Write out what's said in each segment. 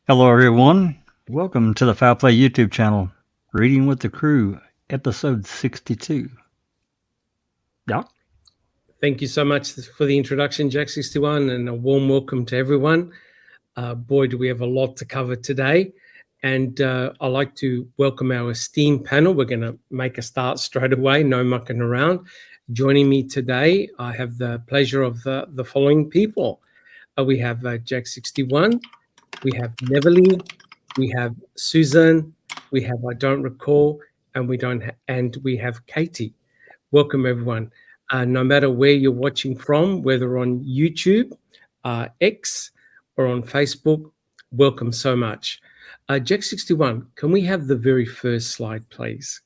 Hello, everyone. Welcome to the Foul Play YouTube channel, Reading with the Crew, episode 62. Doc? Thank you so much for the introduction, Jack61, and a warm welcome to everyone. Boy, do we have a lot to cover today. And I'd like to welcome our esteemed panel. We're going to make a start straight away, no mucking around. Joining me today, I have the pleasure of the following people. We have Jack61, we have Neverly, we have Susan, we have I Don't Recall, and we have Katie. Welcome, everyone. No matter where you're watching from, whether on YouTube, X, or on Facebook, welcome so much. Jack61, can we have the very first slide, please?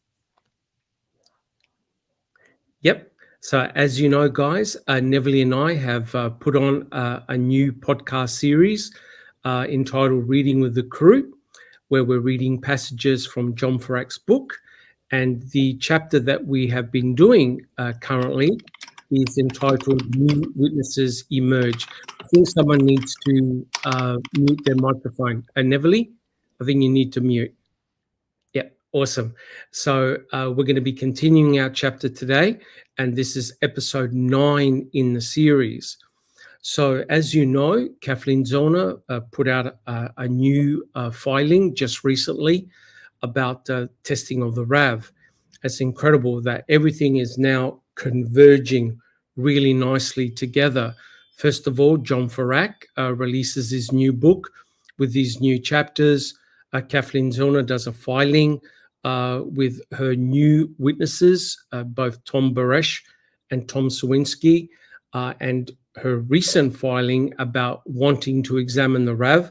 Yep. So as you know, guys, Neverly and I have put on a new podcast series entitled Reading with the Crew, where we're reading passages from John Ferak's book. And the chapter that we have been doing currently is entitled New Witnesses Emerge. I think someone needs to mute their microphone. Neverly, I think you need to mute. Yeah, awesome. So we're going to be continuing our chapter today, and this is episode 9 in the series. So as you know, Kathleen Zellner put out a new filing just recently about testing of the RAV. It's incredible that everything is now converging really nicely together. First of all, John Ferak releases his new book with these new chapters. Kathleen Zellner does a filing with her new witnesses, both Tom Baresh and Tom Sawinski, and her recent filing about wanting to examine the RAV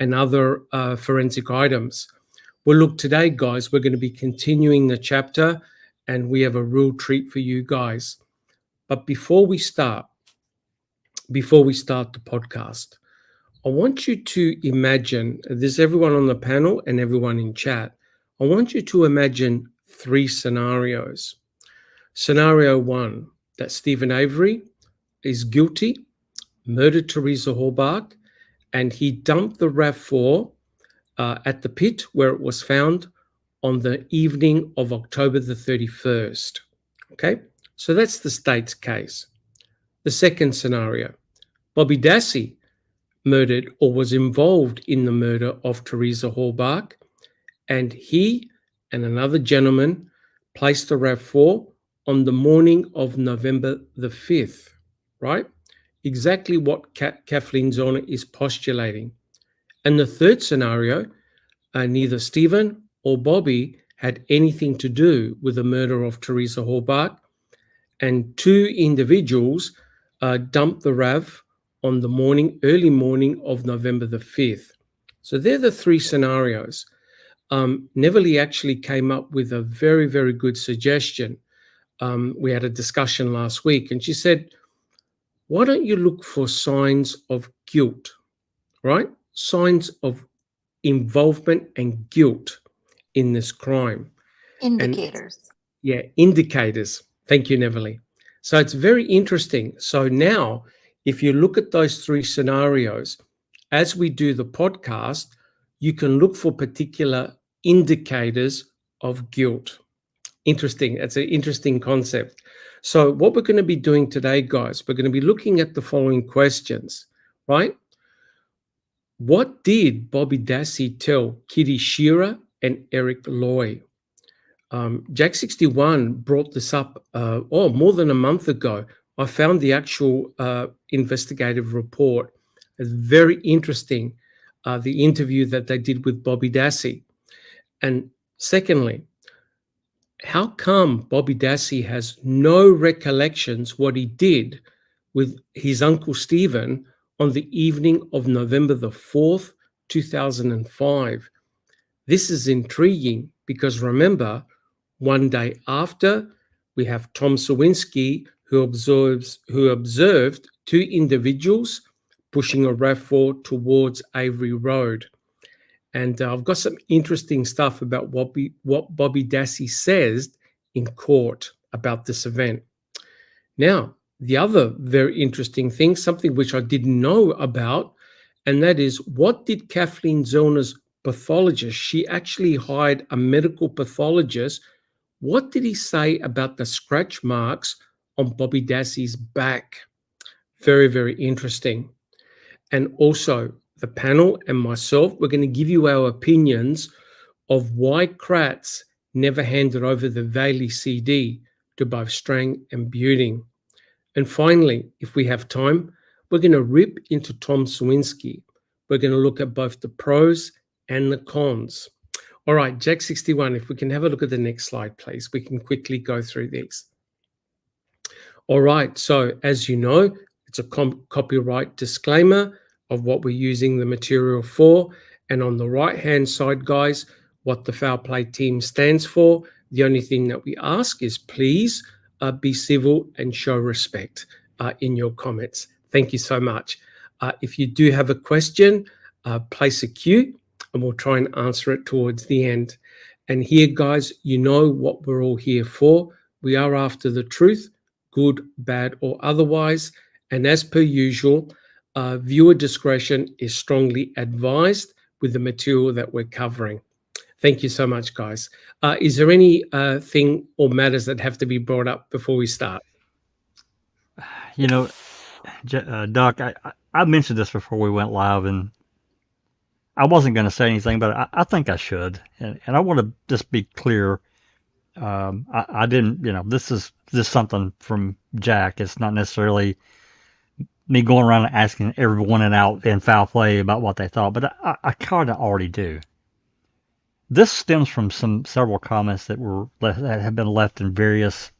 and other forensic items. Well, look, today, guys, we're going to be continuing the chapter, and we have a real treat for you guys. But before we start the podcast, I want you to imagine, there's everyone on the panel and everyone in chat, I want you to imagine 3 scenarios. Scenario 1, that Stephen Avery is guilty, murdered Teresa Halbach, and he dumped the RAV4 at the pit where it was found on the evening of October the 31st. Okay, so that's the state's case. The second scenario, Bobby Dassey murdered or was involved in the murder of Teresa Halbach, and he and another gentleman placed the RAV4 on the morning of November the 5th, right? Exactly what Kathleen Zellner is postulating. And the third scenario, neither Stephen or Bobby had anything to do with the murder of Teresa Halbach, and 2 individuals dumped the RAV on the early morning of November the 5th. So they're the 3 scenarios. Neverly actually came up with a very, very good suggestion. We had a discussion last week, and she said, why don't you look for signs of guilt, right? Signs of involvement and guilt in this crime. Indicators. Indicators. Thank you, Neverly. So it's very interesting. So now, if you look at those 3 scenarios, as we do the podcast, you can look for particular indicators of guilt. Interesting. It's an interesting concept. So what we're going to be doing today, guys, we're going to be looking at the following questions, right? What did Bobby Dassey tell Kitty Shearer and Eric Loy? Jack61 brought this up more than a month ago. I found the actual investigative report. It's very interesting, the interview that they did with Bobby Dassey. And secondly, how come Bobby Dassey has no recollections what he did with his Uncle Stephen on the evening of November the 4th, 2005? This is intriguing because remember, one day after, we have Tom Sawinski who observed 2 individuals pushing a RAV4 towards Avery Road. And I've got some interesting stuff about what Bobby Dassey says in court about this event. Now, the other very interesting thing, something which I didn't know about, and that is, what did Kathleen Zellner's pathologist, she actually hired a medical pathologist, what did he say about the scratch marks on Bobby Dassey's back? Very, very interesting. And also, the panel and myself, we're going to give you our opinions of why Kratz never handed over the Bailey CD to both Strang and Buting. And finally, if we have time, we're going to rip into Tom Sawinski. We're going to look at both the pros and the cons. All right, Jack 61, if we can have a look at the next slide, please. We can quickly go through these. All right, so as you know, it's a copyright disclaimer of what we're using the material for. And on the right-hand side, guys, what the Foul Play team stands for. The only thing that we ask is please be civil and show respect in your comments. Thank you so much. If you do have a question, place a cue and we'll try and answer it towards the end. And here, guys, you know what we're all here for. We are after the truth, good, bad, or otherwise. And as per usual, viewer discretion is strongly advised with the material that we're covering. Thank you so much, guys. Is there any thing or matters that have to be brought up before we start? You know, Doc, I mentioned this before we went live, and I wasn't going to say anything, but I think I should. And I want to just be clear. I didn't, this is just something from Jack. It's not necessarily me going around and asking everyone in Foul Play about what they thought, but I kind of already do. This stems from several comments that have been left in various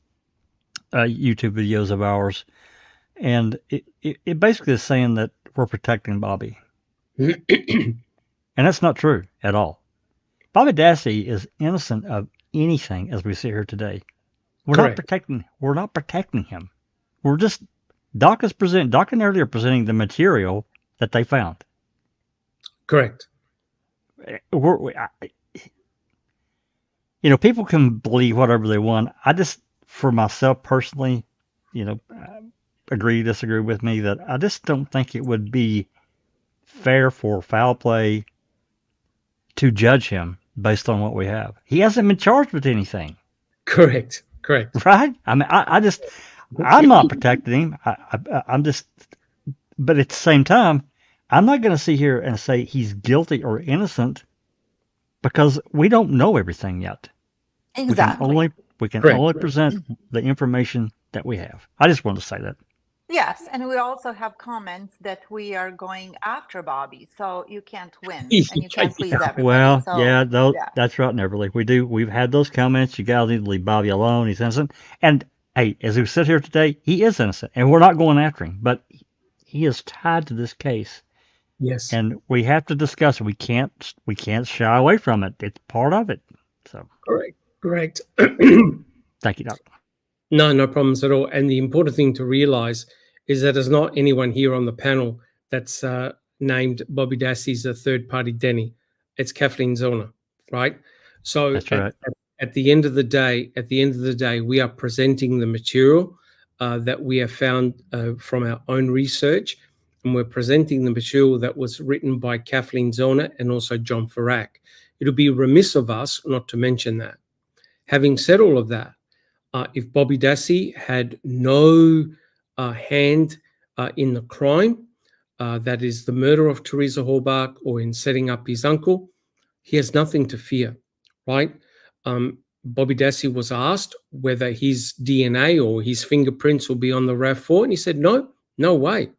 YouTube videos of ours, and it basically is saying that we're protecting Bobby, and that's not true at all. Bobby Dassey is innocent of anything as we sit here today. We're not protecting him. We're just Doc and Early are presenting the material that they found. Correct. People can believe whatever they want. I just, for myself personally, agree, disagree with me, that I just don't think it would be fair for Foul Play to judge him based on what we have. He hasn't been charged with anything. Correct. Right? I mean, I'm not protecting him. I'm just, but at the same time, I'm not going to sit here and say he's guilty or innocent because we don't know everything yet. Exactly. We can only present the information that we have. I just wanted to say that. Yes, and we also have comments that we are going after Bobby, so you can't win and you can't please everybody. Well, so, that's right, Everly. We've had those comments. You guys need to leave Bobby alone. He's innocent. And hey, as we sit here today, he is innocent, and we're not going after him, but he is tied to this case. Yes. And we have to discuss it. We can't shy away from it. It's part of it. So Correct. Thank you, Doc. No problems at all. And the important thing to realize is that there's not anyone here on the panel that's named Bobby Dassey's a third-party Denny. It's Kathleen Zellner, right? So that's right. At the end of the day, we are presenting the material that we have found from our own research, and we're presenting the material that was written by Kathleen Zellner and also John Ferak. It'll be remiss of us not to mention that. Having said all of that, if Bobby Dassey had no hand in the crime, that is the murder of Teresa Halbach, or in setting up his uncle, he has nothing to fear, right? Bobby Dassey was asked whether his DNA or his fingerprints will be on the RAV4, and he said, no way.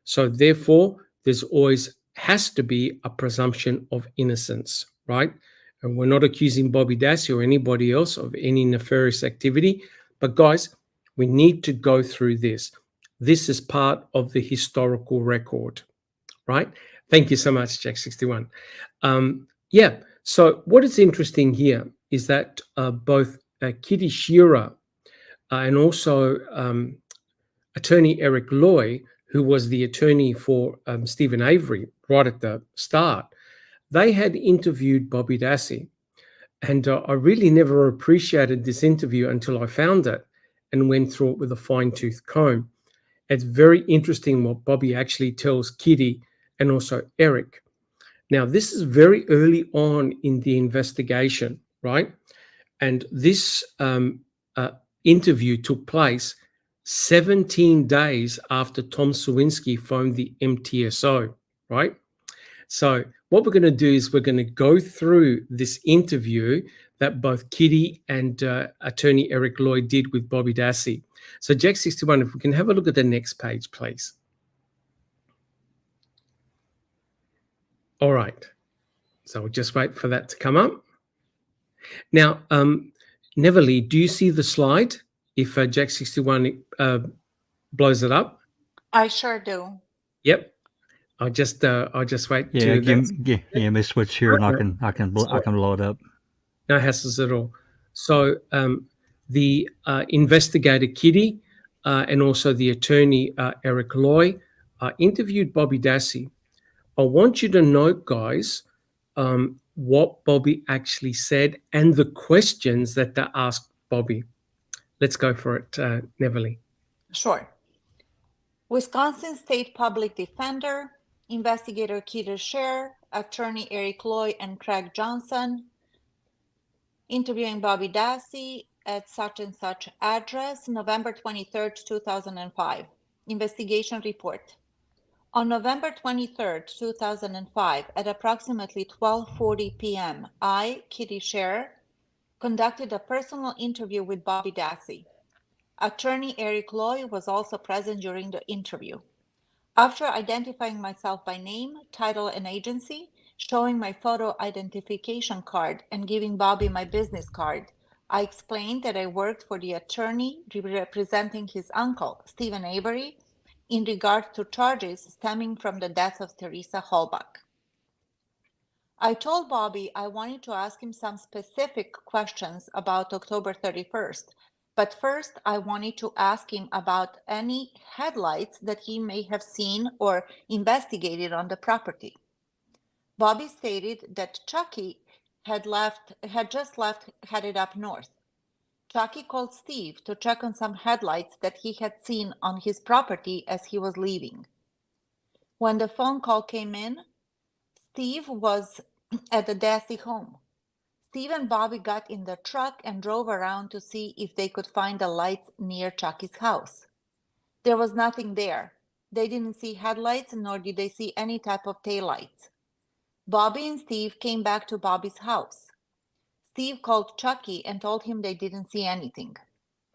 So therefore, there's always has to be a presumption of innocence, right? And we're not accusing Bobby Dassey or anybody else of any nefarious activity. But guys, we need to go through this. This is part of the historical record, right? Thank you so much, Jack61. So what is interesting here is that both Kitty Shearer and also attorney Eric Loy, who was the attorney for Stephen Avery right at the start, they had interviewed Bobby Dassey. And I really never appreciated this interview until I found it and went through it with a fine-tooth comb. It's very interesting what Bobby actually tells Kitty and also Eric. Now, this is very early on in the investigation, right? And this interview took place 17 days after Tom Sawinski phoned the MTSO, right? So what we're going to do is we're going to go through this interview that both Kitty and attorney Eric Lloyd did with Bobby Dassey. So Jack 61, if we can have a look at the next page, please. All right. So we'll just wait for that to come up. Now, Neverly, do you see the slide if Jack 61 blows it up? I sure do. Yep. I'll just wait. Yeah, give me a switch here, and I can blow it up. No hassles at all. So the investigator Kitty and also the attorney Eric Loy interviewed Bobby Dassey. I want you to note, guys, what Bobby actually said and the questions that they asked Bobby. Let's go for it, Neverly. Sure. Wisconsin State Public Defender, Investigator Keita Scher, Attorney Eric Loy and Craig Johnson, interviewing Bobby Dassey at such and such address, November 23rd, 2005. Investigation report. On November 23rd, 2005, at approximately 12:40 p.m., I, Kitty Scher, conducted a personal interview with Bobby Dassey. Attorney Eric Loy was also present during the interview. After identifying myself by name, title, and agency, showing my photo identification card, and giving Bobby my business card, I explained that I worked for the attorney representing his uncle, Stephen Avery, in regard to charges stemming from the death of Teresa Holbach. I told Bobby I wanted to ask him some specific questions about October 31st, but first I wanted to ask him about any headlights that he may have seen or investigated on the property. Bobby stated that Chucky had just left, headed up north. Chucky called Steve to check on some headlights that he had seen on his property as he was leaving. When the phone call came in, Steve was at the Dassey home. Steve and Bobby got in the truck and drove around to see if they could find the lights near Chucky's house. There was nothing there. They didn't see headlights, nor did they see any type of taillights. Bobby and Steve came back to Bobby's house. Steve called Chucky and told him they didn't see anything.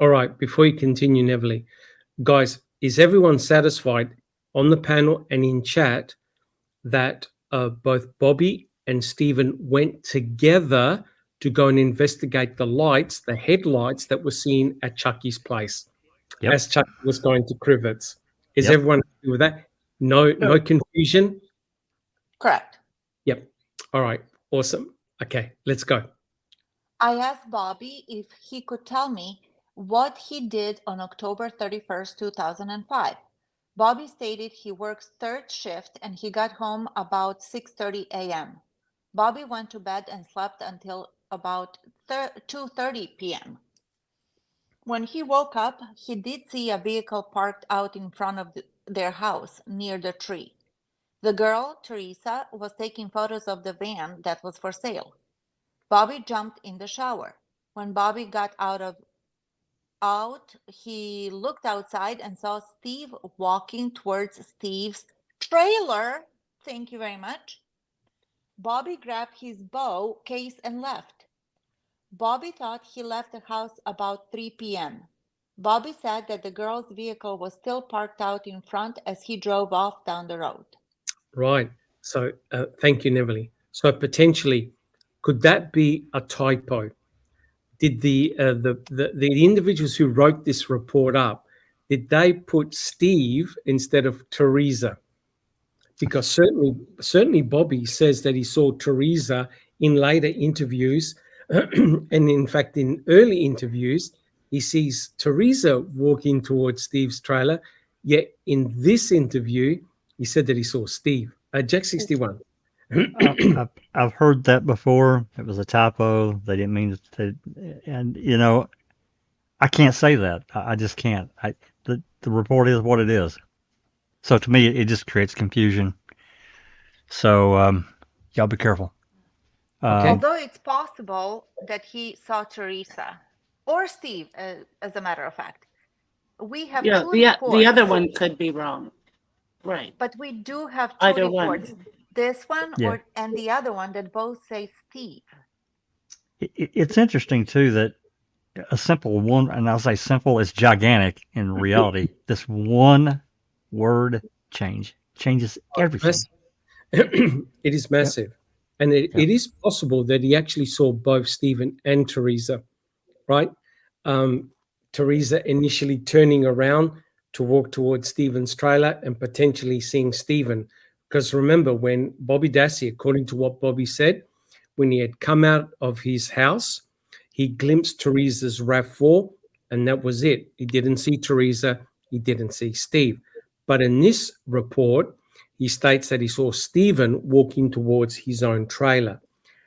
All right, before you continue, Neverly, guys, is everyone satisfied on the panel and in chat that both Bobby and Stephen went together to go and investigate the lights, the headlights that were seen at Chucky's place as Chucky was going to Crivets? Is everyone happy with that? No confusion? Correct. Yep. All right, awesome. Okay, let's go. I asked Bobby if he could tell me what he did on October 31st, 2005. Bobby stated he works third shift and he got home about 6:30 a.m. Bobby went to bed and slept until about 2:30 p.m. When he woke up, he did see a vehicle parked out in front of their house near the tree. The girl, Teresa, was taking photos of the van that was for sale. Bobby jumped in the shower. When Bobby got out, he looked outside and saw Steve walking towards Steve's trailer. Thank you very much. Bobby grabbed his bow case and left. Bobby thought he left the house about 3 p.m. Bobby said that the girl's vehicle was still parked out in front as he drove off down the road. Right. So thank you, Neverly. So potentially, could that be a typo? Did the individuals who wrote this report up, did they put Steve instead of Teresa? Because certainly Bobby says that he saw Teresa in later interviews, and in fact in early interviews he sees Teresa walking towards Steve's trailer. Yet in this interview he said that he saw Steve. Jack 61. I've heard that before. It was a typo. They didn't mean to, and I can't say that. I just can't. The report is what it is. So to me, it just creates confusion. So y'all be careful. Okay. Although it's possible that he saw Teresa or Steve, as a matter of fact. We have Yeah, two the reports. other one could be wrong. Right. But we do have two Either reports. one. This one Yeah. and the other one that both say Steve. It's interesting too that a simple one, and I'll say simple, is gigantic in reality. This one word changes everything. It is massive. And it Yep. is possible that he actually saw both Stephen and Teresa, right? Teresa initially turning around to walk towards Stephen's trailer and potentially seeing Stephen. Because remember, when Bobby Dassey, according to what Bobby said, when he had come out of his house, he glimpsed Teresa's RAV4, and that was it. He didn't see Teresa, he didn't see Steve. But in this report, he states that he saw Stephen walking towards his own trailer.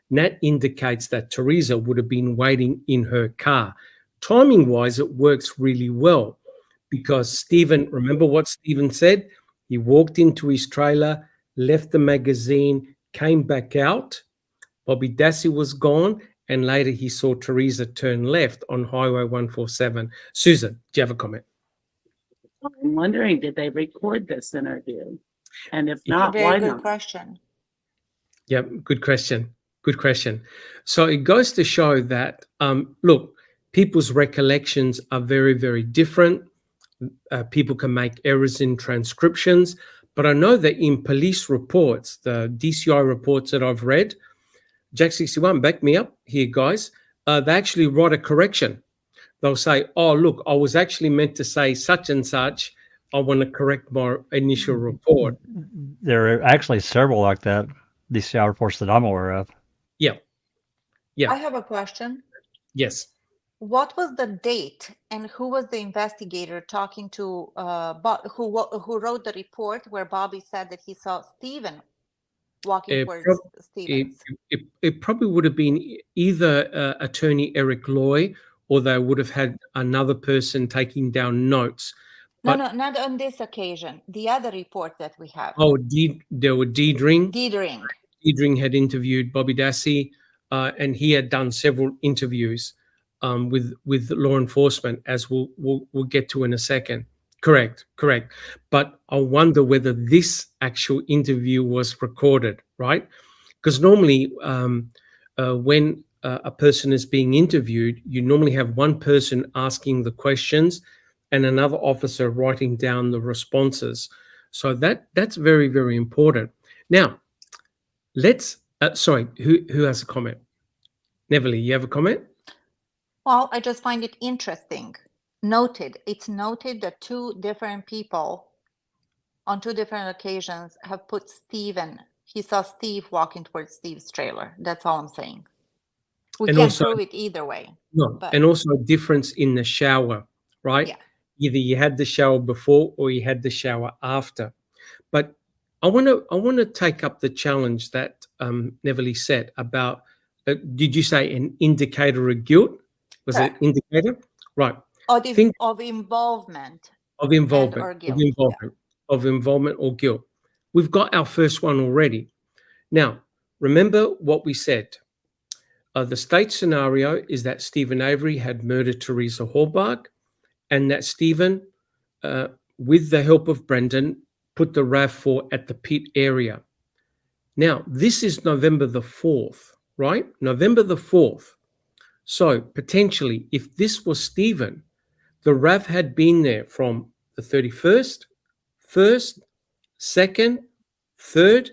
And that indicates that Teresa would have been waiting in her car. Timing wise, it works really well because Stephen, remember what Stephen said? He walked into his trailer, left the magazine, came back out. Bobby Dassey was gone, and later he saw Teresa turn left on Highway 147. Susan, do you have a comment? I'm wondering, did they record this interview? And if Yeah. not, Very why good not? question. Yeah, good question. Good question. So it goes to show that, look, people's recollections are very, very different. People can make errors in transcriptions. But I know that in police reports, the DCI reports that I've read, Jack 61, back me up here, guys. They actually write a correction. They'll say, oh, look, I was actually meant to say such and such. I want to correct my initial report. There are actually several like that, DCI reports that I'm aware of. Yeah. Yeah. I have a question. Yes. What was the date and who was the investigator talking to who wrote the report where Bobby said that he saw Stephen walking towards Stevens? It probably would have been either attorney Eric Loy, or they would have had another person taking down notes. No, not on this occasion. The other report that we have. Oh, there were Deedring. Deedring. Deedring had interviewed Bobby Dassey, and he had done several interviews with law enforcement, as we'll get to in a second. Correct. But I wonder whether this actual interview was recorded, right? Because normally when a person is being interviewed, you normally have one person asking the questions and another officer writing down the responses. So that's very, very important. Now, let's, sorry, who has a comment? Neverly, you have a comment? Well, I just find it interesting. It's noted that two different people on two different occasions have put Stephen. He saw Steve walking towards Steve's trailer. That's all I'm saying. We And can't also- prove it either way. No, But- and also a difference in the shower, right? Yeah. Either you had the shower before or you had the shower after. But I want to take up the challenge that Neverly said about. Did you say an indicator of guilt? Was Correct. it indicator? Right. Of Think- involvement. Of involvement. or guilt, Of involvement or guilt. We've got our first one already. Now, remember what we said. The state scenario is that Stephen Avery had murdered Teresa Hallbark, and that Stephen, with the help of Brendan, put the RAV4 at the pit area. Now, this is November the 4th, right? November the 4th. So, potentially, if this was Stephen, the RAV had been there from the 31st, 1st, 2nd, 3rd,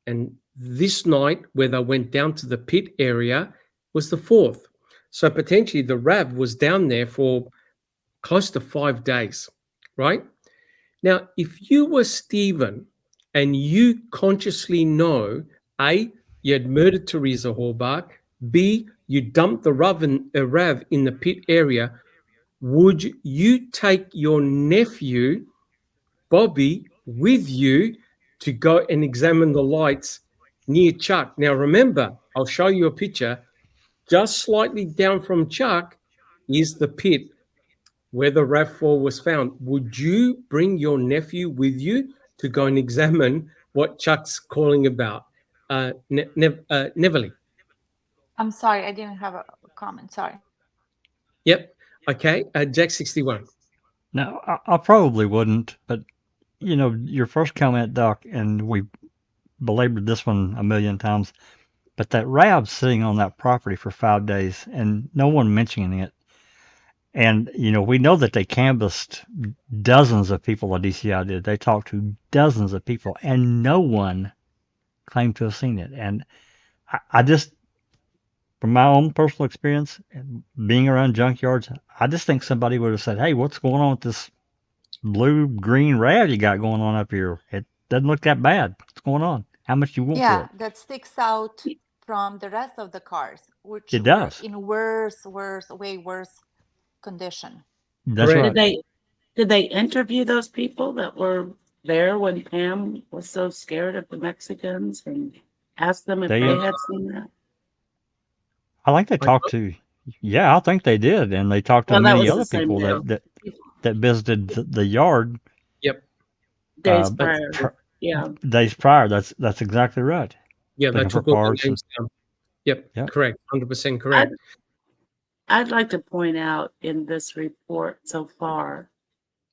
and this night where they went down to the pit area was the 4th. So potentially the RAV was down there for close to 5 days, right? Now, if you were Stephen and you consciously know, A, you had murdered Teresa Hallbark, B, you dumped the RAV in the pit area, would you take your nephew, Bobby, with you to go and examine the lights near Chuck? Now, remember, I'll show you a picture. Just slightly down from Chuck is the pit where the RAV4 was found. Would you bring your nephew with you to go and examine what Chuck's calling about. Neverly. I'm sorry, I didn't have a comment. Sorry. Yep. Okay. Jack 61. No, I probably wouldn't, but your first comment, Doc, and we belabored this one a million times, but that Rab sitting on that property for 5 days and no one mentioning it. And, we know that they canvassed dozens of people, the DCI did. They talked to dozens of people, and no one claimed to have seen it. And I just, from my own personal experience, and being around junkyards, I just think somebody would have said, hey, what's going on with this blue-green rad you got going on up here? It doesn't look that bad. What's going on? How much you want for it? That sticks out from the rest of the cars, which It were does. in way worse condition. That's Correct. right. Did they interview those people that were there when Pam was so scared of the Mexicans and ask them if they had seen that? I think they talked to, I think they did, and they talked to Well, that many was other the same people day. that visited the yard Yep. Days but prior. Yeah. days prior. That's exactly right. Yeah, they Looking for took all the parts names down. Yep. Yep. Correct. 100% correct. I'd like to point out in this report so far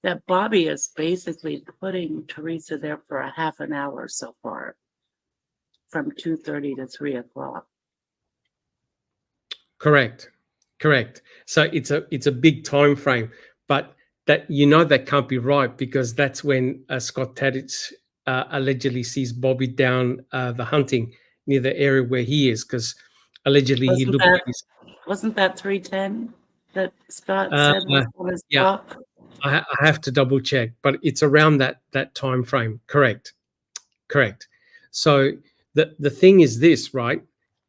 that Bobby is basically putting Teresa there for a half an hour so far, from 2:30 to 3 o'clock. Correct. So it's a big time frame, but that that can't be right, because that's when Scott Tadich allegedly sees Bobby down the hunting near the area where he is, because allegedly he looked at his. Wasn't that 3:10 that Scott said was on his clock? I have to double check, but it's around that time frame. Correct. So the thing is this, right?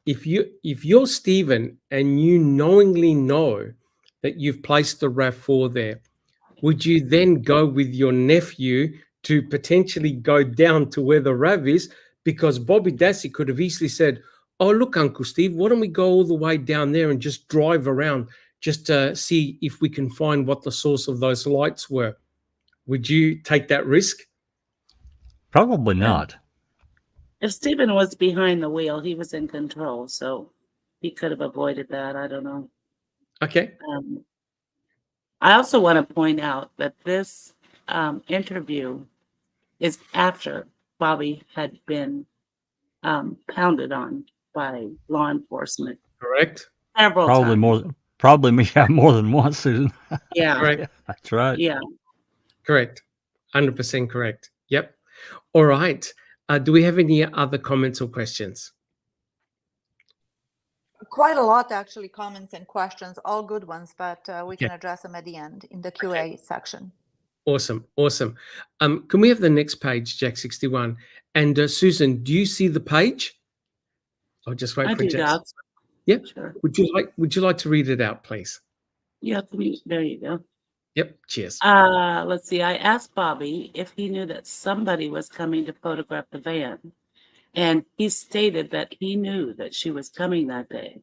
If you're Stephen and you knowingly know that you've placed the RAV4 there, would you then go with your nephew to potentially go down to where the RAV is? Because Bobby Dassey could have easily said, oh, look, Uncle Steve, why don't we go all the way down there and just drive around just to see if we can find what the source of those lights were? Would you take that risk? Probably not. If Stephen was behind the wheel, he was in control, so he could have avoided that. I don't know. Okay. I also want to point out that this interview is after Bobby had been pounded on by law enforcement. Correct. Several Probably times. more than once, Susan. Yeah. Correct. That's right. Yeah. Correct. 100% correct. Yep. All right. Do we have any other comments or questions? Quite a lot, actually, comments and questions, all good ones, but we can address them at the end in the QA section. Awesome. Can we have the next page, Jack 61? And Susan, do you see the page? I'll just wait for Jack. Yep. Sure. Would you like to read it out, please? Yeah, there you go. Yep. Cheers. Let's see. I asked Bobby if he knew that somebody was coming to photograph the van, and he stated that he knew that she was coming that day.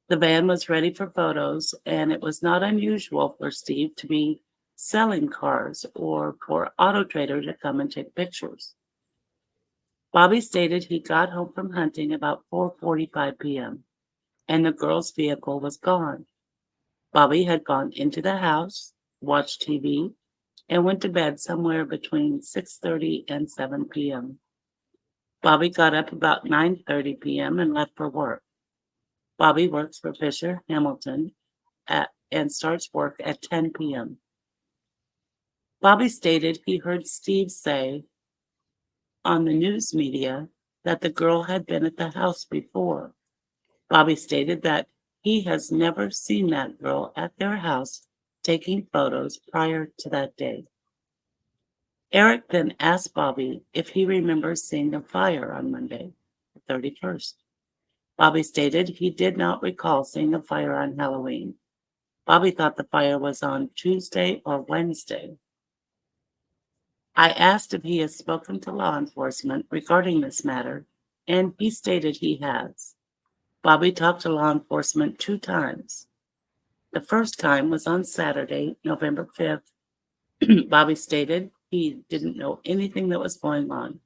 The van was ready for photos, and it was not unusual for Steve to be selling cars or for Auto Trader to come and take pictures. Bobby stated he got home from hunting about 4:45 p.m., and the girl's vehicle was gone. Bobby had gone into the house, watched TV, and went to bed somewhere between 6:30 and 7 p.m. Bobby got up about 9:30 p.m. and left for work. Bobby works for Fisher Hamilton and starts work at 10 p.m. Bobby stated he heard Steve say on the news media that the girl had been at the house before. Bobby stated that he has never seen that girl at their house taking photos prior to that day. Eric then asked Bobby if he remembers seeing a fire on Monday, the 31st. Bobby stated he did not recall seeing a fire on Halloween. Bobby thought the fire was on Tuesday or Wednesday. I asked if he has spoken to law enforcement regarding this matter, and he stated he has. Bobby talked to law enforcement 2 times. The first time was on Saturday, November 5th. Bobby stated he didn't know anything that was going on.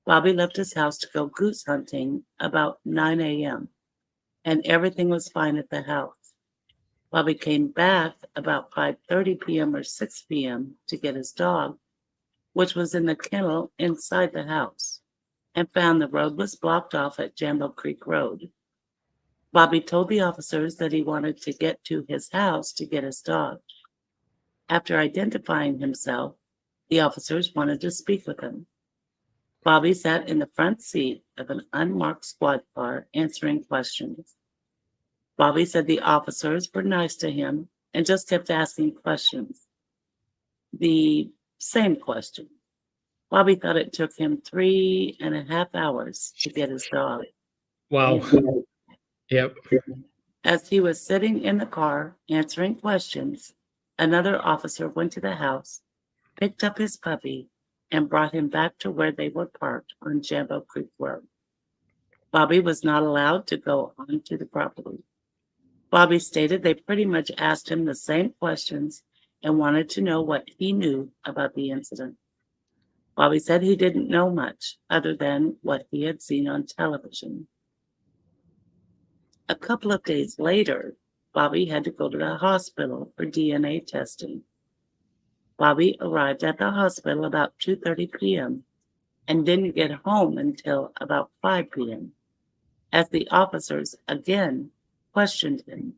Bobby left his house to go goose hunting about 9 a.m., and everything was fine at the house. Bobby came back about 5:30 p.m. or 6 p.m. to get his dog, which was in the kennel inside the house, and found the road was blocked off at Jambo Creek Road. Bobby told the officers that he wanted to get to his house to get his dog. After identifying himself, the officers wanted to speak with him. Bobby sat in the front seat of an unmarked squad car answering questions. Bobby said the officers were nice to him and just kept asking questions. The same question. Bobby thought it took him 3.5 hours to get his dog. Wow. Yep. As he was sitting in the car answering questions, another officer went to the house, picked up his puppy, and brought him back to where they were parked on Jambo Creek Road. Bobby was not allowed to go onto the property. Bobby stated they pretty much asked him the same questions and wanted to know what he knew about the incident. Bobby said he didn't know much other than what he had seen on television. A couple of days later, Bobby had to go to the hospital for DNA testing. Bobby arrived at the hospital about 2:30 p.m. and didn't get home until about 5 p.m. as the officers again questioned him.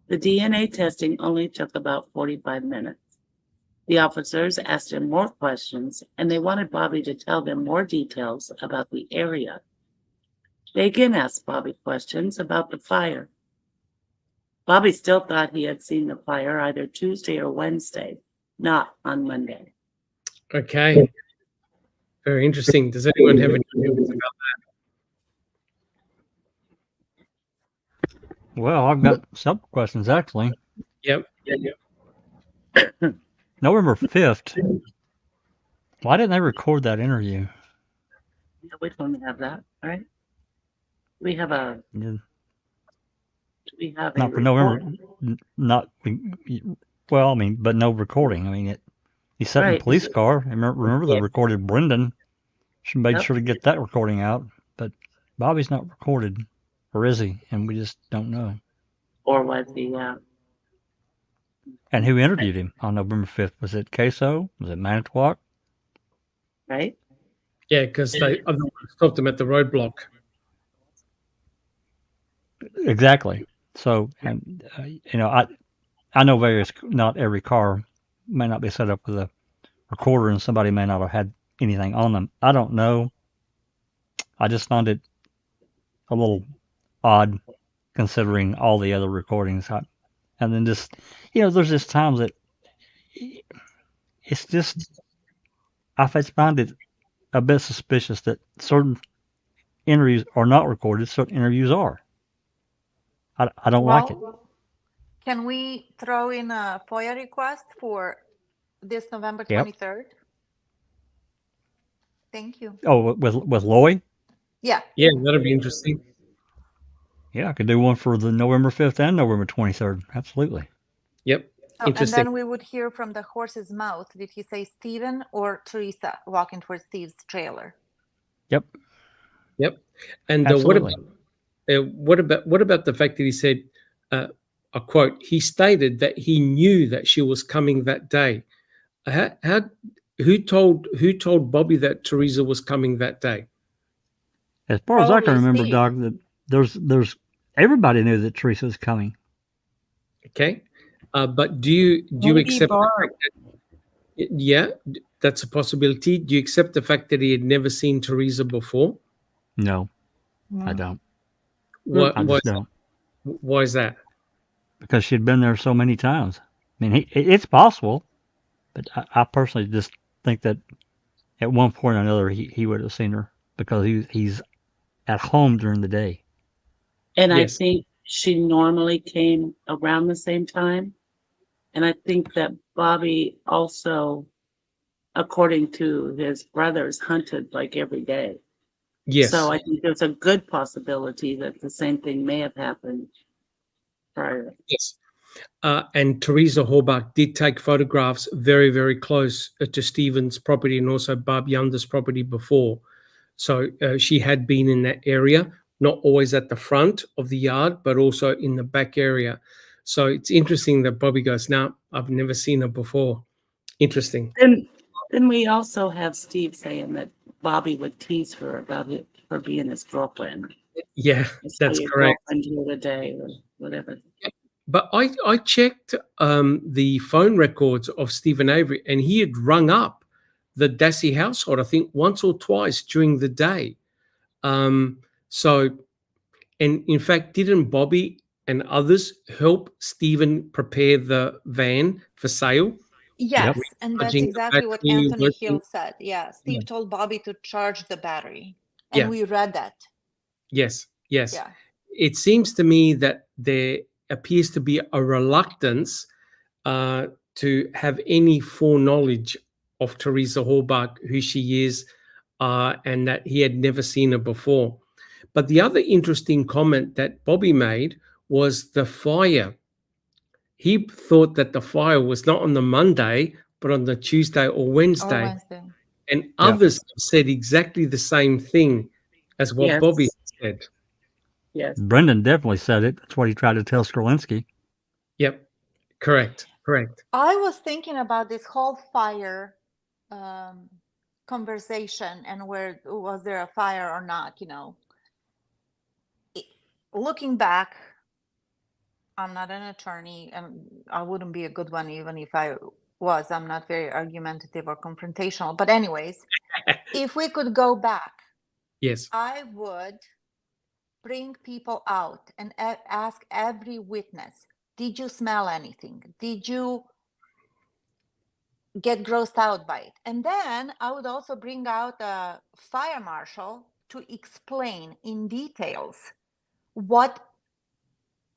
The DNA testing only took about 45 minutes. The officers asked him more questions, and they wanted Bobby to tell them more details about the area. They again asked Bobby questions about the fire. Bobby still thought he had seen the fire either Tuesday or Wednesday, not on Monday. Okay. Very interesting. Does anyone have any questions about Well, I've got some questions actually. that? Yep. November 5th. Why didn't they record that interview? We don't have that, right? We have a. Yeah. We have Not for November. Not well. I mean, but no recording. I mean, he sat in Right. a police car. Remember they recorded Brendan. She made Yep. sure to get that recording out. But Bobby's not recorded, or is he? And we just don't know. Or was he? And who interviewed him on November 5th? Was it Queso? Was it Manitowoc? Right? Yeah, because they otherwise stopped them at the roadblock. Exactly. So, and you know, I know not every car may not be set up with a recorder, and somebody may not have had anything on them. I don't know. I just found it a little odd considering all the other recordings. And then just, there's just times that it's just, I find it a bit suspicious that certain interviews are not recorded, certain interviews are. I don't like it. Can we throw in a FOIA request for this November Yep. 23rd? Thank you. Oh, with Loy? Yeah. Yeah, that'd be interesting. Yeah, I could do one for the November 5th and November 23rd. Absolutely. Yep. Oh, and Interesting. then we would hear from the horse's mouth. Did he say Stephen or Teresa walking towards Steve's trailer? Yep. And Absolutely. what about the fact that he said, I quote, he stated that he knew that she was coming that day. Who told Bobby that Teresa was coming that day? As far as I can Probably remember, Steve. Doc, that there's everybody knew that Teresa was coming. Okay. But do you accept the fact that, yeah, that's a possibility. Do you accept the fact that he had never seen Teresa before? No, I don't. Why I just don't. why is that? Because she'd been there so many times. I mean, it's possible, but I personally just think that at one point or another he would have seen her because he's at home during the day. And Yes. I think she normally came around the same time. And I think that Bobby also, according to his brothers, hunted like every day. Yes. So I think there's a good possibility that the same thing may have happened prior. Yes. And Teresa Horbach did take photographs very, very close to Stephen's property and also Barb Yunder's property before. So she had been in that area, not always at the front of the yard, but also in the back area. So it's interesting that Bobby goes, "No, I've never seen her before." Interesting. And then we also have Steve saying that Bobby would tease her about it for being his girlfriend. Yeah, I saw that's your correct. girlfriend here today or whatever. But I checked the phone records of Stephen Avery, and he had rung up the Dassey household, I think, once or twice during the day. So, and in fact, didn't Bobby and others help Stephen prepare the van for sale? Yes, Yep. and that's Charging the exactly what battery, Anthony working- Hill said. Yeah, Steve Yeah. told Bobby to charge the battery, and Yeah. we read that. Yes, yes. Yeah. It seems to me that there appears to be a reluctance to have any foreknowledge of Teresa Hallbach, who she is, and that he had never seen her before. But the other interesting comment that Bobby made was the fire. He thought that the fire was not on the Monday, but on the Tuesday or Or Wednesday. Wednesday. And Yeah. others have said exactly the same thing as what Yes. Bobby said. Yes. Brendan definitely said it. That's what he tried to tell Skrolinsky. Yep, correct. I was thinking about this whole fire conversation and where was there a fire or not, you know. Looking back, I'm not an attorney, and I wouldn't be a good one even if I was. I'm not very argumentative or confrontational. But anyways, if we could go back, Yes. I would bring people out and ask every witness, did you smell anything? Did you get grossed out by it? And then I would also bring out a fire marshal to explain in details what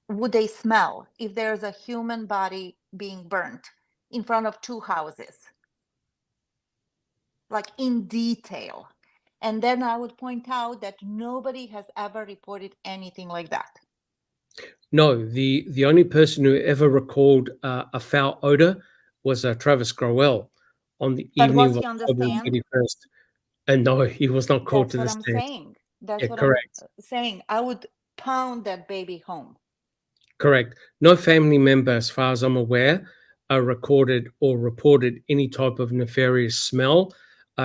would they smell if there's a human body being burnt in front of two houses, like in detail. And then I would point out that nobody has ever reported anything like that. No, the only person who ever recalled a foul odor was Travis Growell on the But evening was of he on the October stand? 31st. And no, he was not called That's to what the I'm stand. saying. That's Yeah, what correct. I'm saying. I would pound that baby home. Correct. No family member, as far as I'm aware, recorded or reported any type of nefarious smell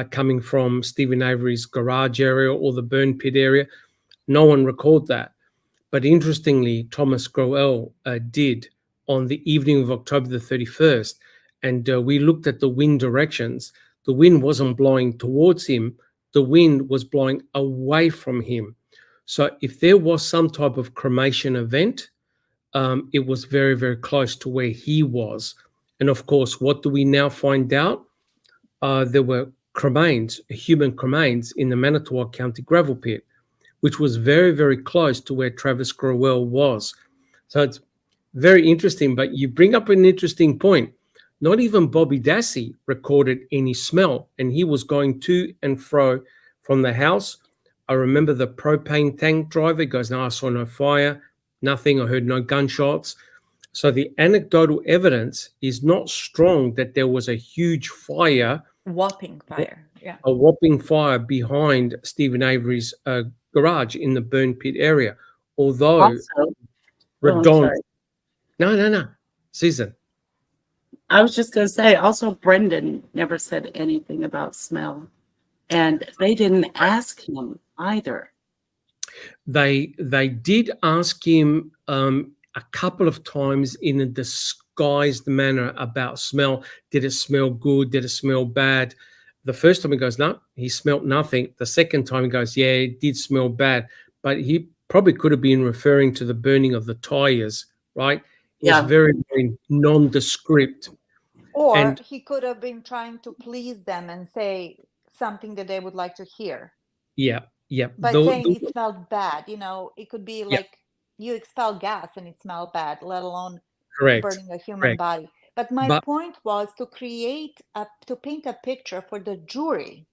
coming from Stephen Avery's garage area or the burn pit area. No one recalled that. But interestingly, Thomas Growell did on the evening of October the 31st. And we looked at the wind directions. The wind wasn't blowing towards him. The wind was blowing away from him. So if there was some type of cremation event, it was very, very close to where he was. And of course, what do we now find out? There were cremains, human cremains in the Manitowoc County gravel pit, which was very, very close to where Travis Growell was. So it's very interesting, but you bring up an interesting point. Not even Bobby Dassey recorded any smell, and he was going to and fro from the house. I remember the propane tank driver goes, "No, I saw no fire, nothing. I heard no gunshots." So the anecdotal evidence is not strong that there was a huge fire, Whopping fire. Yeah. a whopping fire behind Stephen Avery's garage in the burn pit area. Although Also, I'm Redon, sorry. no, Susan. I was just going to say, also, Brendan never said anything about smell. And they didn't ask him either. They did ask him a couple of times in a disguised manner about smell. Did it smell good? Did it smell bad? The first time he goes, no, he smelled nothing. The second time he goes, yeah, it did smell bad. But he probably could have been referring to the burning of the tires, right? It was Yeah. very, very nondescript. Or And- he could have been trying to please them and say something that they would like to hear. Yeah. By saying it smelled bad, you know, it could be like you expel gas and it smelled bad, let alone burning a human body. But my point was to to paint a picture for the jury,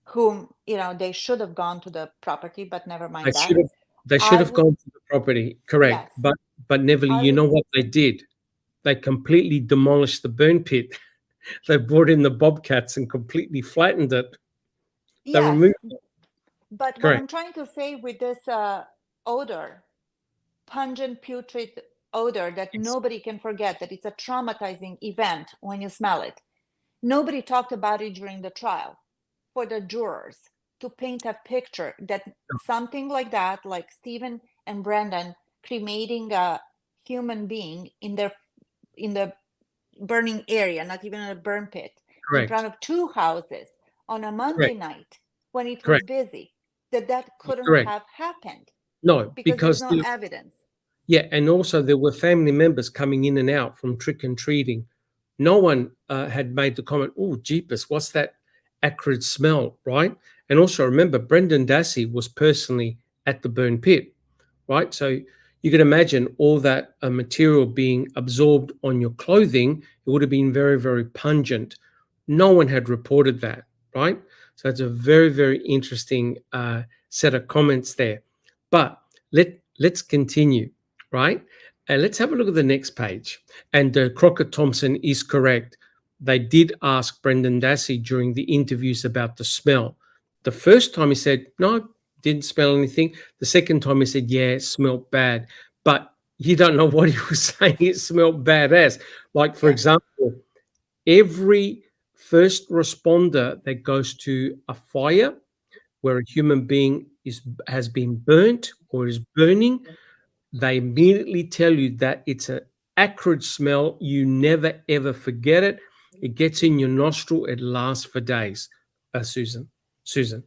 whom, you know, they should have gone to the property, but never mind that. They should have gone to the property, correct. Yes. But Neville, you know what they did? They completely demolished the burn pit. They brought in the bobcats and completely flattened it. They Yes, removed but what Correct. I'm trying to say with this odor, pungent putrid odor that Yes. nobody can forget, that it's a traumatizing event when you smell it. Nobody talked about it during the trial for the jurors to paint a picture that something like that, like Stephen and Brandon cremating a human being in the burning area, not even in a burn pit, in front Correct. of two houses on a Monday Correct. night when it was Correct. busy, that couldn't Correct. have happened No, because there's because no evidence. yeah, and also there were family members coming in and out from trick and treating. No one had made the comment, "Oh, jeepers, what's that acrid smell?" Right? And also remember, Brendan Dassey was personally at the burn pit, right? So you can imagine all that material being absorbed on your clothing. It would have been very, very pungent. No one had reported that, right? So it's a very, very interesting set of comments there. But let's continue, right? And let's have a look at the next page. And Crockett Thompson is correct. They did ask Brendan Dassey during the interviews about the smell. The first time he said, no, didn't smell anything. The second time he said, yeah, it smelled bad. But you don't know what he was saying it smelled bad as. Like, for example, every first responder that goes to a fire where a human being has been burnt or is burning, they immediately tell you that it's an acrid smell. You never ever forget it. It gets in your nostril. It lasts for days. Susan.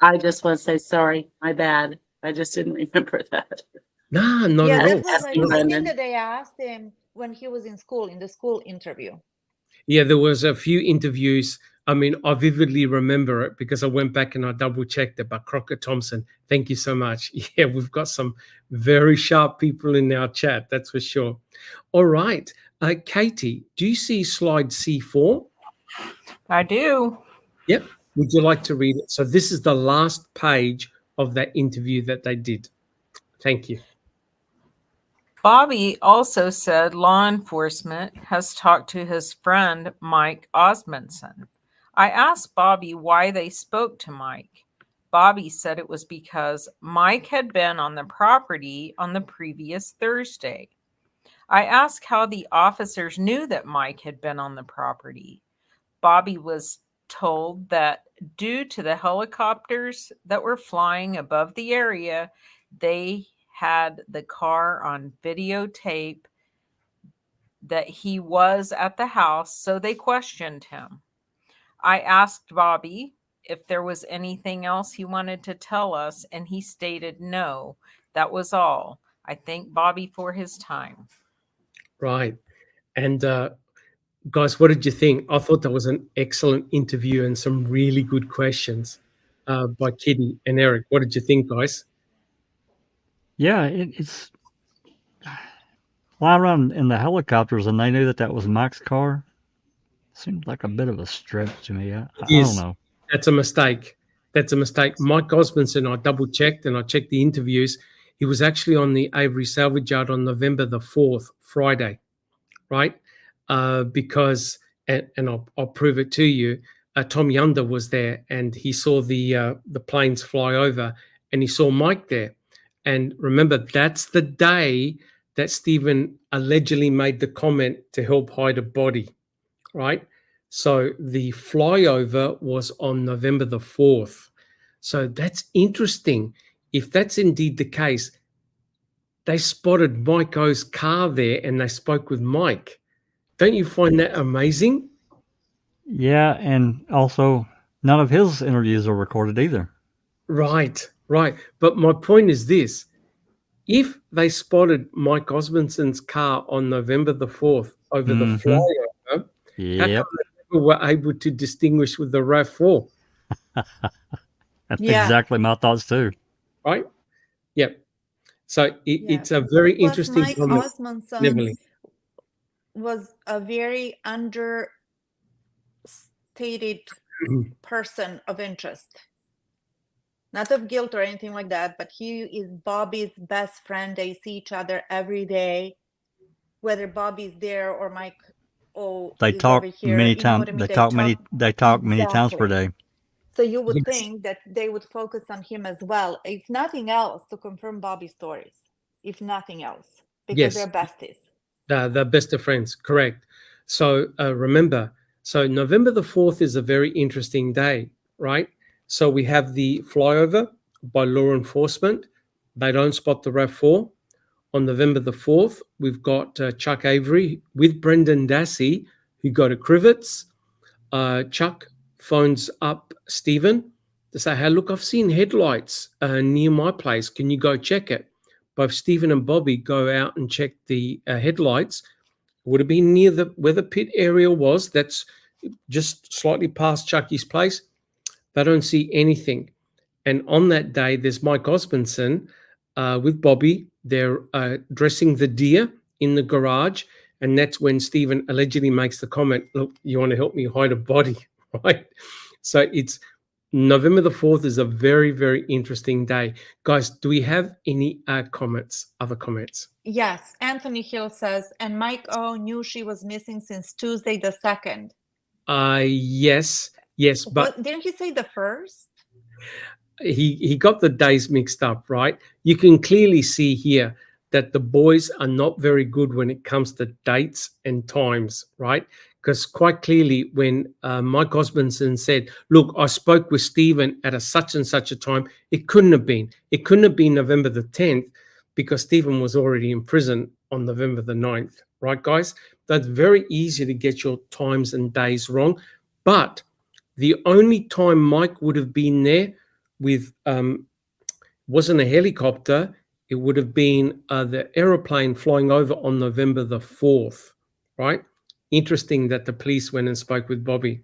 I just want to say sorry. My bad. I just didn't remember that. Nah, not Yeah, at all. that was Asking a question Brendan. that they asked him when he was in school, in the school interview. Yeah, there was a few interviews. I mean, I vividly remember it because I went back and I double checked it. But Crockett Thompson, thank you so much. Yeah, we've got some very sharp people in our chat, that's for sure. All right. Katie, do you see slide C4? I do. Yep. Would you like to read it? So this is the last page of that interview that they did. Thank you. Bobby also said law enforcement has talked to his friend Mike Osmondson. I asked Bobby why they spoke to Mike. Bobby said it was because Mike had been on the property on the previous Thursday. I asked how the officers knew that Mike had been on the property. Bobby was told that due to the helicopters that were flying above the area, they had the car on videotape that he was at the house, so they questioned him. I asked Bobby if there was anything else he wanted to tell us, and he stated no. That was all. I thank Bobby for his time. Right. And guys, what did you think? I thought that was an excellent interview and some really good questions by Kitty and Eric. What did you think, guys? Yeah, it's flying around in the helicopters, and they knew that that was Mike's car. Seems like a bit of a stretch to me. I don't know. That's a mistake. That's a mistake. Mike Osmondson, I double checked and I checked the interviews. He was actually on the Avery salvage yard on November the 4th, Friday, right? Because, and I'll prove it to you, Tom Yunder was there and he saw the planes fly over and he saw Mike there. And remember, that's the day that Stephen allegedly made the comment to help hide a body, right? So the flyover was on November the 4th. So that's interesting. If that's indeed the case, they spotted Mike O's car there and they spoke with Mike. Don't you find that amazing? Yeah, and also none of his interviews are recorded either. Right. But my point is this. If they spotted Mike Osmondson's car on November the 4th over the flyover, how come they never were able to distinguish with the RAV4? That's exactly my thoughts too. Right? Yep. So it's a very Plus, interesting Mike comment. Osmondson was a very understated person of interest. Not of guilt or anything like that, but he is Bobby's best friend. They see each other every day, whether Bobby's there or Mike they is talk over here. many You know times. what I mean? They talk many times per day. So you would Yes. think that they would focus on him as well, if nothing else, to confirm Bobby's stories, if nothing else, because Yes. they're besties. The best of friends, correct. So remember, so November the 4th is a very interesting day, right? So we have the flyover by law enforcement. They don't spot the RAV4. On November the 4th, we've got Chuck Avery with Brendan Dassey, who go to Crivets. Chuck phones up Stephen to say, hey, look, I've seen headlights near my place. Can you go check it? Both Stephen and Bobby go out and check the headlights. It would have been near where the pit area was. That's just slightly past Chucky's place. They don't see anything. And on that day, there's Mike Osmondson with Bobby. They're dressing the deer in the garage. And that's when Stephen allegedly makes the comment, look, you want to help me hide a body, right? So it's November the 4th is a very, very interesting day. Guys, do we have any comments, other comments? Yes, Anthony Hill says, and Mike O knew she was missing since Tuesday the 2nd. Yes, but didn't he say the 1st? He got the days mixed up, right? You can clearly see here that the boys are not very good when it comes to dates and times, right? Because quite clearly when Mike Osmondson said, look, I spoke with Stephen at a such and such a time, it couldn't have been. It couldn't have been November the 10th because Stephen was already in prison on November the 9th, right, guys? That's very easy to get your times and days wrong. But the only time Mike would have been there with wasn't a helicopter, it would have been the aeroplane flying over on November the 4th, right? Interesting that the police went and spoke with Bobby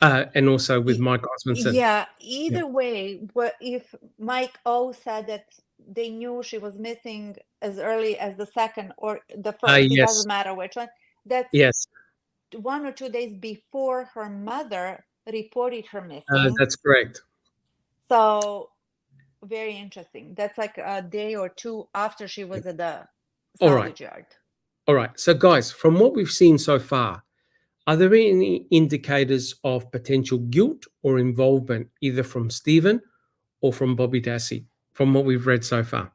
and also with Mike Osmondson. Yeah, either way, if Mike O said that they knew she was missing as early as the 2nd or the 1st, it doesn't matter which one, that's 1 or 2 days before her mother reported her missing. That's correct. So very interesting. That's like a day or two after she was at the salvage yard. All right. So guys, from what we've seen so far, are there any indicators of potential guilt or involvement either from Stephen or from Bobby Dassey from what we've read so far?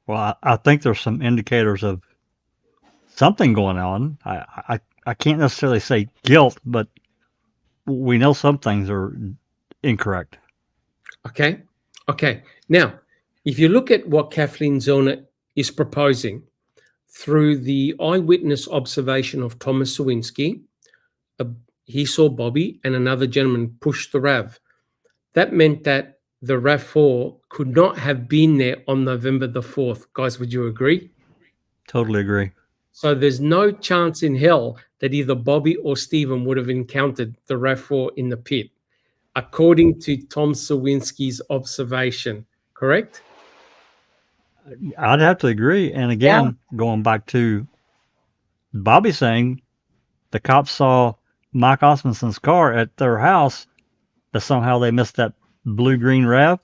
Well, I think there's some indicators of something going on. I can't necessarily say guilt, but we know some things are incorrect. Okay. Now, if you look at what Kathleen Zellner is proposing through the eyewitness observation of Thomas Sawinski, he saw Bobby and another gentleman push the RAV. That meant that the RAV4 could not have been there on November the 4th. Guys, would you agree? Totally agree. So there's no chance in hell that either Bobby or Stephen would have encountered the RAV4 in the pit, according to Tom Sawinski's observation, correct? I'd have to agree. And again, going back to Bobby saying the cops saw Mike Osmondson's car at their house, that somehow they missed that blue-green RAV.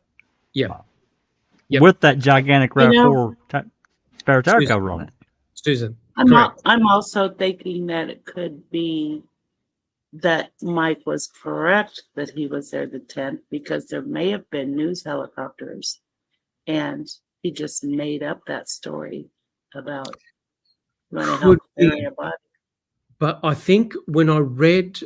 Yeah. With that gigantic RAV4 spare tire cover on it. Susan. I'm also thinking that it could be that Mike was correct that he was there the 10th because there may have been news helicopters and he just made up that story about going to help bury a body. But I think when I read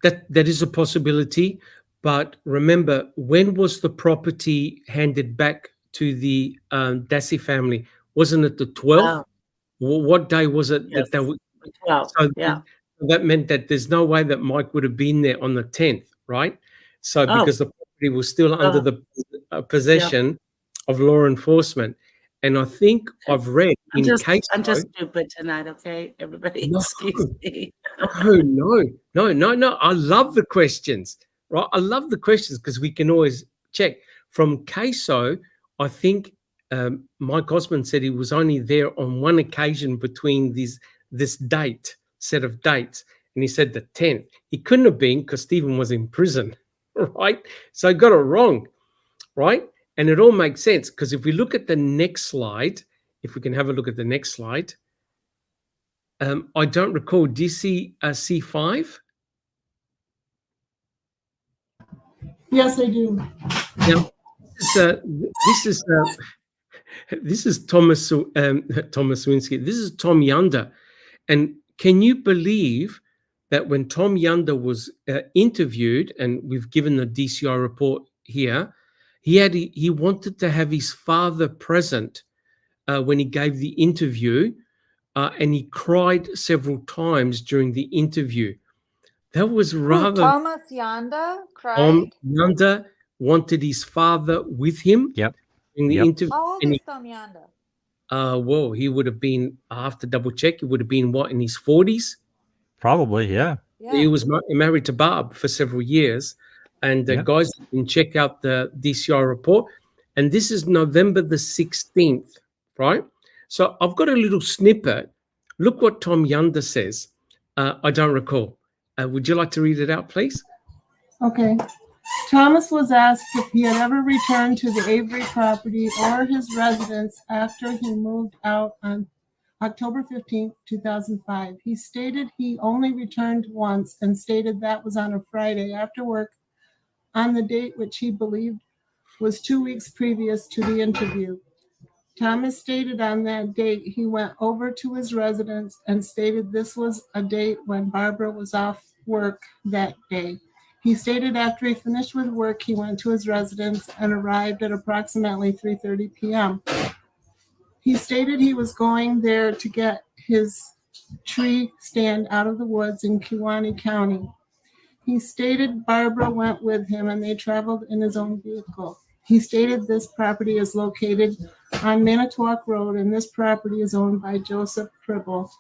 that is a possibility. But remember, when was the property handed back to the Dassey family? Wasn't it the 12th? What day was it that they would? 12th, so that meant that there's no way that Mike would have been there on the 10th, right? So because the property was still under the possession of law enforcement. And I think I've read I'm just stupid tonight, okay? Everybody excuse me. No. I love the questions, right? I love the questions because we can always check. From CASO, I think Mike Osmond said he was only there on one occasion between this set of dates. And he said the 10th. He couldn't have been because Stephen was in prison, right? So I got it wrong, right? And it all makes sense because if we look at the next slide, if we can have a look at the next slide, I don't recall. Do you see C5? Yes, I do. Now, this is Thomas Lewinsky. This is Tom Yunder, and can you believe that when Tom Yunder was interviewed, and we've given the DCI report here, he wanted to have his father present when he gave the interview, and he cried several times during the interview. That was rather. Thomas Yanda cried? Tom Yunder wanted his father with him Yep. in the Yep. interview. How old is Tom Yanda? Well, he would have been, I have to double check, he would have been what, in his 40s? Probably, yeah. He was married to Barb for several years. And Yep. guys, you can check out the DCI report. And this is November the 16th, right? So I've got a little snippet. Look what Tom Yunder says. I don't recall. Would you like to read it out, please? Okay. Thomas was asked if he had ever returned to the Avery property or his residence after he moved out on October 15, 2005. He stated he only returned once and stated that was on a Friday after work on the date which he believed was 2 weeks previous to the interview. Thomas stated on that date he went over to his residence and stated this was a date when Barbara was off work that day. He stated after he finished with work, he went to his residence and arrived at approximately 3:30 p.m. He stated he was going there to get his tree stand out of the woods in Kewaunee County. He stated Barbara went with him and they traveled in his own vehicle. He stated this property is located on Manitowoc Road and this property is owned by Joseph Pribble.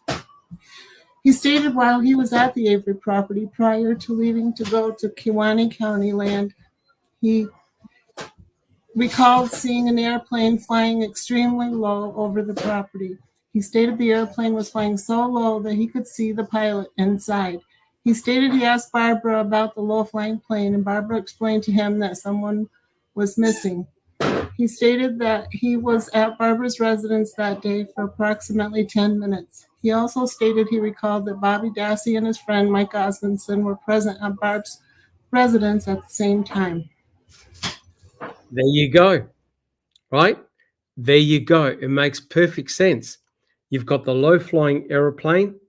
He stated while he was at the Avery property prior to leaving to go to Kewaunee County land, he recalled seeing an airplane flying extremely low over the property. He stated the airplane was flying so low that he could see the pilot inside. He stated he asked Barbara about the low-flying plane, and Barbara explained to him that someone was missing. He stated that he was at Barbara's residence that day for approximately 10 minutes. He also stated he recalled that Bobby Dassey and his friend Mike Osmondson were present at Barb's residence at the same time. There you go, right? There you go. It makes perfect sense. You've got the low-flying aeroplane.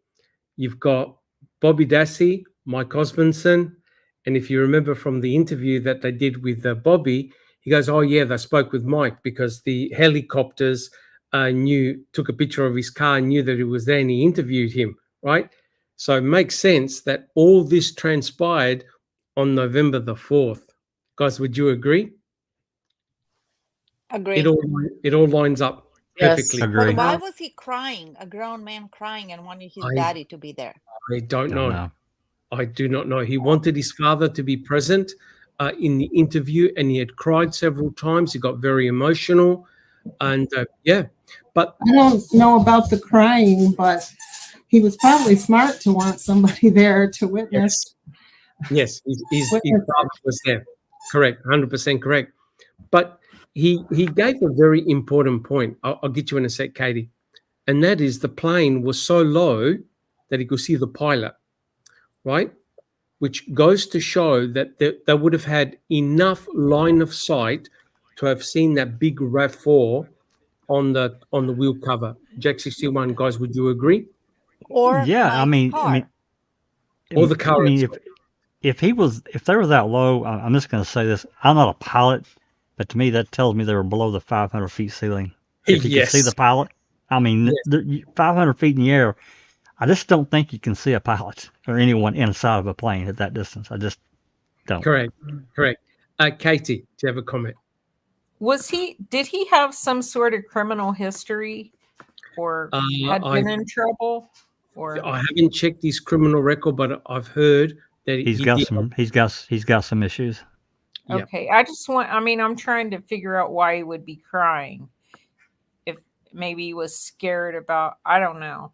You've got Bobby Dassey, Mike Osmondson. And if you remember from the interview that they did with Bobby, he goes, oh, yeah, they spoke with Mike because the helicopters took a picture of his car and knew that he was there and he interviewed him, right? So it makes sense that all this transpired on November the 4th. Guys, would you agree? Agree. It all lines up perfectly. Yes. Agree. But why was he crying, a grown man crying and wanting his daddy to be there? I don't know. Don't know. I do not know. He wanted his father to be present in the interview, and he had cried several times. He got very emotional, and but I don't know about the crying, but he was probably smart to want somebody there to witness. yes, his father was there. Correct, 100% correct. But he gave a very important point. I'll get you in a sec, Katie, and that is the plane was so low that he could see the pilot, right? Which goes to show that they would have had enough line of sight to have seen that big RAV4 on the wheel cover. Jack 61, guys, would you agree? Or Yeah, Mike's car. Or the car. I mean, if they were that low, I'm just going to say this. I'm not a pilot, but to me that tells me they were below the 500 feet ceiling. If you Yes. can see the pilot, I mean, 500 feet in the air. I just don't think you can see a pilot or anyone inside of a plane at that distance. I just don't. Correct. Katie, do you have a comment? Did he have some sort of criminal history or had been in trouble? Or I haven't checked his criminal record, but I've heard that He's got some issues. Yeah. okay. I'm trying to figure out why he would be crying. If maybe he was scared about, I don't know.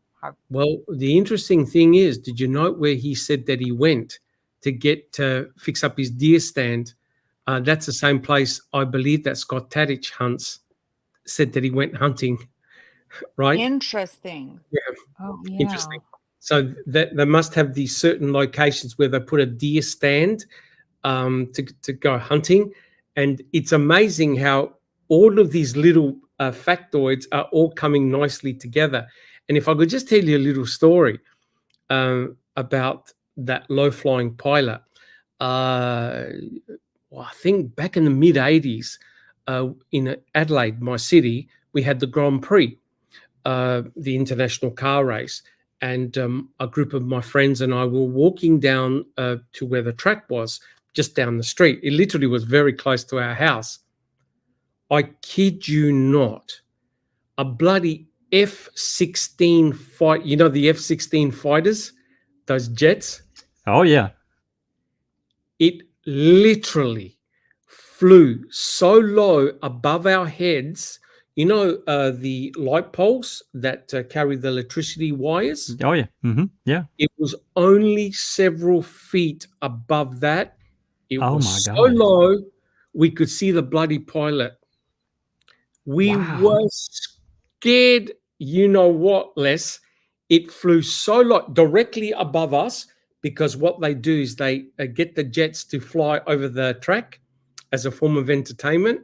Well, the interesting thing is, did you note where he said that he went to fix up his deer stand? That's the same place I believe that Scott Tadich hunts. Said that he went hunting, right? Interesting. Oh, yeah. Interesting. So that they must have these certain locations where they put a deer stand to go hunting. And it's amazing how all of these little factoids are all coming nicely together. And if I could just tell you a little story about that low-flying pilot. I think back in the mid-'80s, in Adelaide, my city, we had the Grand Prix, the international car race. And a group of my friends and I were walking down to where the track was, just down the street. It literally was very close to our house. I kid you not, a bloody F-16 fight. You know the F-16 fighters, those jets? Oh, yeah. It literally flew so low above our heads. You know the light poles that carry the electricity wires? Oh, yeah. Yeah. It was only several feet above that. It Oh, was my so God. low, we could see the bloody pilot. We Wow. were scared, you know what, Les? It flew so low, directly above us, because what they do is they get the jets to fly over the track as a form of entertainment.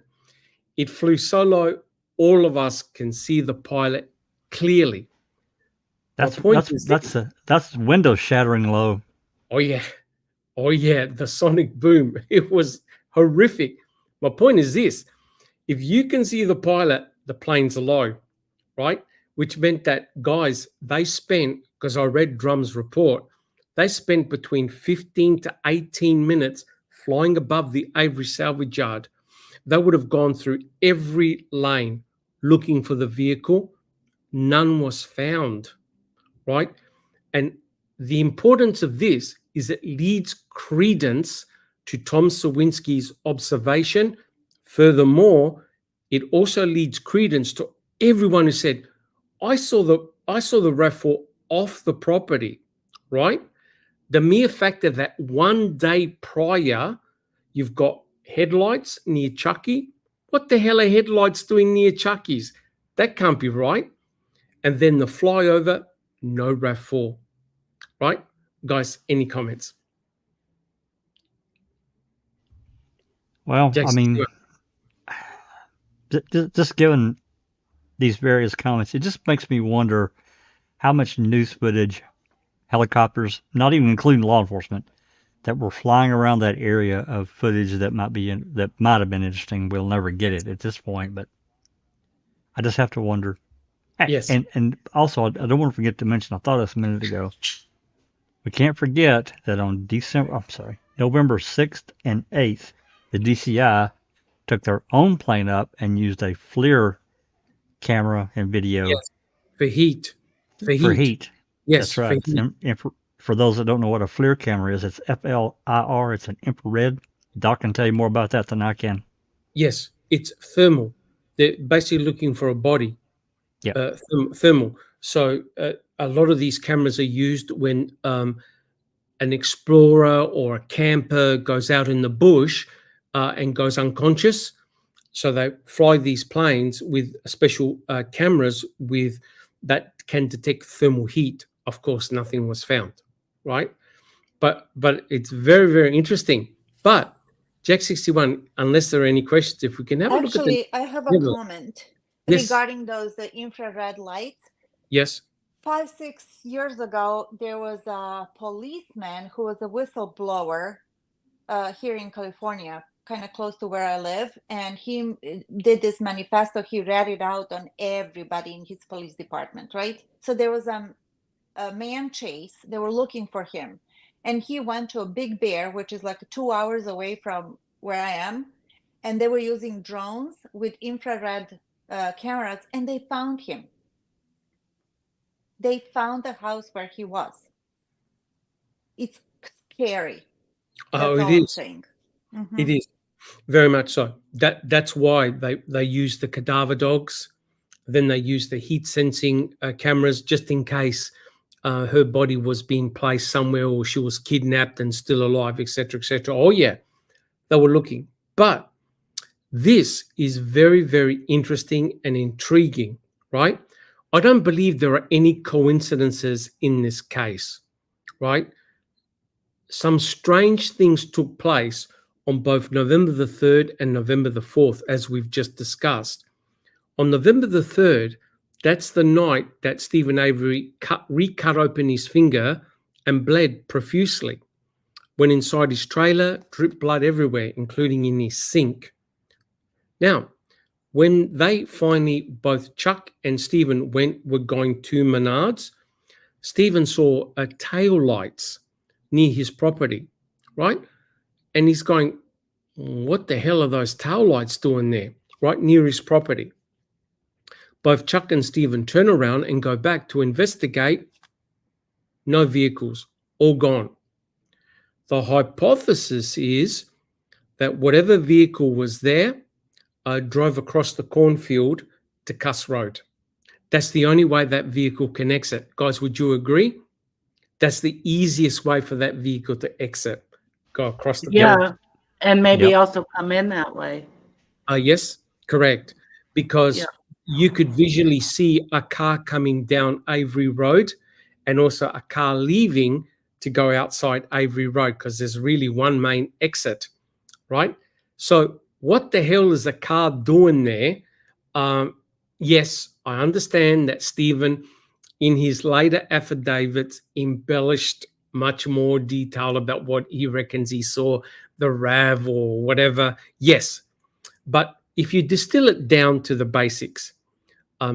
It flew so low, all of us can see the pilot clearly. That's window shattering low. Oh yeah, the sonic boom. It was horrific. My point is this: if you can see the pilot, the plane's low, right? Which meant that guys, they spent, because I read Drum's report, they spent between 15 to 18 minutes flying above the Avery salvage yard. They would have gone through every lane looking for the vehicle. None was found, right? And the importance of this is it leads credence to Tom Sawinski's observation. Furthermore, it also leads credence to everyone who said, I saw the RAV4 off the property, right? The mere fact that one day prior, you've got headlights near Chucky. What the hell are headlights doing near Chucky's? That can't be right. And then the flyover, no RAV4, right? Guys, any comments? Well, Jackson, I mean, just given these various comments, it just makes me wonder how much news footage, helicopters, not even including law enforcement, that were flying around that area of footage that might have been interesting. We'll never get it at this point, but I just have to wonder. Yes. And also, I don't want to forget to mention, I thought this a minute ago, we can't forget that on November 6th and 8th, the DCI took their own plane up and used a FLIR camera and video. Yes. For heat. That's Yes. right. And for those that don't know what a FLIR camera is, it's FLIR. It's an infrared. Doc can tell you more about that than I can. Yes, it's thermal. They're basically looking for a body. Yeah. Thermal. So a lot of these cameras are used when an explorer or a camper goes out in the bush and goes unconscious. So they fly these planes with special cameras that can detect thermal heat. Of course, nothing was found, right? But it's very, very interesting. But Jack 61, unless there are any questions, if we can have a look at Actually, I have a comment regarding those infrared lights. Yes. 5-6 years ago, there was a policeman who was a whistleblower here in California, kind of close to where I live, and he did this manifesto. He read it out on everybody in his police department, right? So there was a man chase. They were looking for him, and he went to a Big Bear, which is like 2 hours away from where I am, and they were using drones with infrared cameras, and they found him. They found the house where he was. It's scary. Oh, That's it all I'm is. saying. It is very much so. That's why they use the cadaver dogs. Then they use the heat sensing cameras just in case her body was being placed somewhere or she was kidnapped and still alive, etc., etc. Oh yeah, they were looking. But this is very, very interesting and intriguing, right? I don't believe there are any coincidences in this case, right? some strange things took place on both November the 3rd and November the 4th, as we've just discussed. On November the 3rd, that's the night that Stephen Avery recut open his finger and bled profusely. Went inside his trailer, dripped blood everywhere, including in his sink. Now, when they finally, both Chuck and Stephen were going to Menards, Stephen saw tail lights near his property, right? And he's going, what the hell are those tail lights doing there, right near his property? Both Chuck and Stephen turn around and go back to investigate. No vehicles, all gone. The hypothesis is that whatever vehicle was there drove across the cornfield to Cuss Road. That's the only way that vehicle can exit. Guys, would you agree? That's the easiest way for that vehicle to exit. Go across the Yeah, and maybe Yep. also come in that way. Yes, correct. Because Yeah. you could visually see a car coming down Avery Road and also a car leaving to go outside Avery Road, because there's really one main exit, right? So what the hell is a car doing there? Yes, I understand that Stephen, in his later affidavits, embellished much more detail about what he reckons he saw, the RAV or whatever. Yes, but if you distill it down to the basics,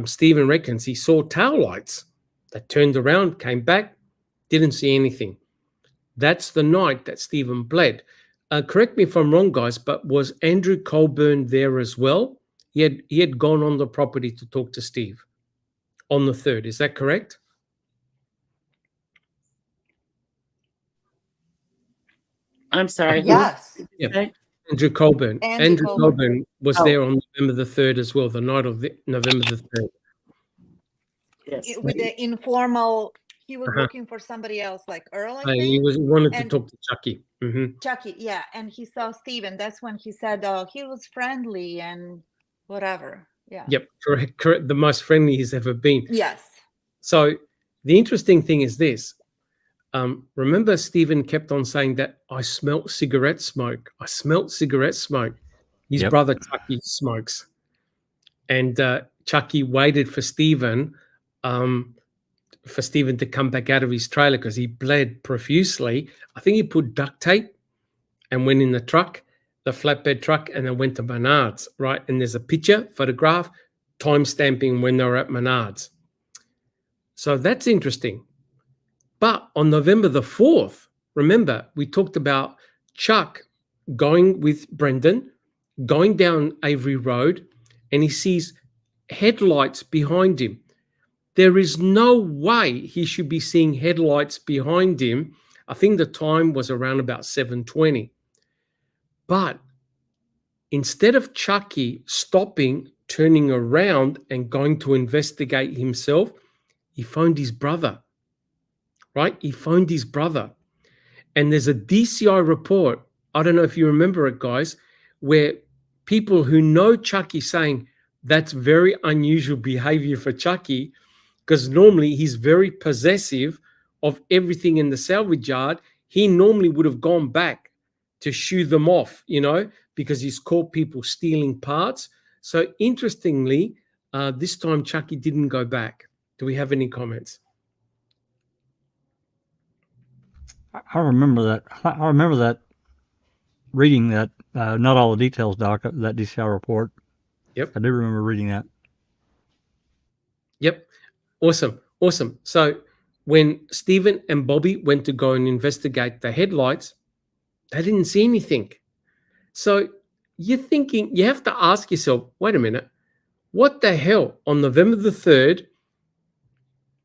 Stephen reckons he saw tail lights that turned around, came back, didn't see anything. That's the night that Stephen bled. Correct me if I'm wrong, guys, but was Andrew Colburn there as well? He had gone on the property to talk to Steve on the 3rd. Is that correct? I'm sorry. who Yes. did you say? Andrew Colburn. Andy Andrew Colburn. Colburn was Oh. there on November the 3rd as well, the night of November the 3rd. Yes. With the informal, he was Uh-huh. looking for somebody else, like Earl, I He think. wanted to And- talk to Chucky. Chucky, yeah. And he saw Steven. That's when he said, oh, he was friendly and whatever. Yeah. Yep, correct. The most friendly he's ever been. Yes. So the interesting thing is this. Remember, Stephen kept on saying that I smelt cigarette smoke. I smelt cigarette smoke. His Yep. brother Chucky smokes. And Chucky waited for Stephen to come back out of his trailer because he bled profusely. I think he put duct tape and went in the truck, the flatbed truck, and then went to Menards, right? And there's a picture, photograph, time stamping when they were at Menards. So that's interesting. But on November the 4th, remember, we talked about Chuck going with Brendan, going down Avery Road, and he sees headlights behind him. There is no way he should be seeing headlights behind him. I think the time was around about 7:20. But instead of Chucky stopping, turning around and going to investigate himself, he phoned his brother, right? He phoned his brother. And there's a DCI report, I don't know if you remember it, guys, where people who know Chucky saying that's very unusual behavior for Chucky, because normally he's very possessive of everything in the salvage yard. He normally would have gone back to shoo them off, because he's caught people stealing parts. So interestingly, this time Chucky didn't go back. Do we have any comments? I remember that. I remember that reading that. Not all the details, Doc. That DCI report. Yep. I do remember reading that. Yep. Awesome. So when Stephen and Bobby went to go and investigate the headlights, they didn't see anything. So you're thinking, you have to ask yourself, wait a minute, what the hell? On November the 3rd,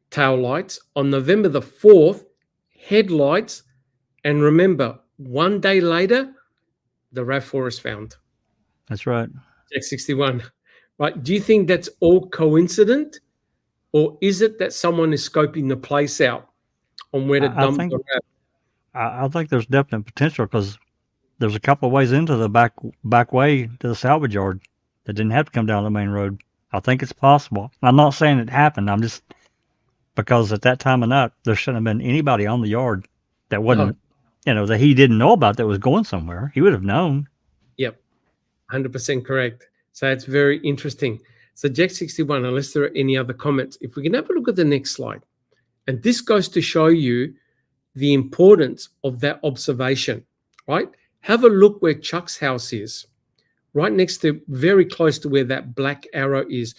tail lights. On November the 4th, headlights. And remember, one day later, the RAV4 is found. That's right. Jack 61. Right? Do you think that's all coincident? Or is it that someone is scoping the place out on where to dump the RAV? I think there's definite potential because there's a couple of ways into the back way to the salvage yard that didn't have to come down the main road. I think it's possible. I'm not saying it happened. I'm just because at that time of night there shouldn't have been anybody on the yard that wasn't that he didn't know about that was going somewhere. He would have known. Yep, 100% correct. So it's very interesting. So Jack 61, unless there are any other comments, if we can have a look at the next slide. And this goes to show you the importance of that observation, right? Have a look where Chuck's house is, right next to, very close to where that black arrow is.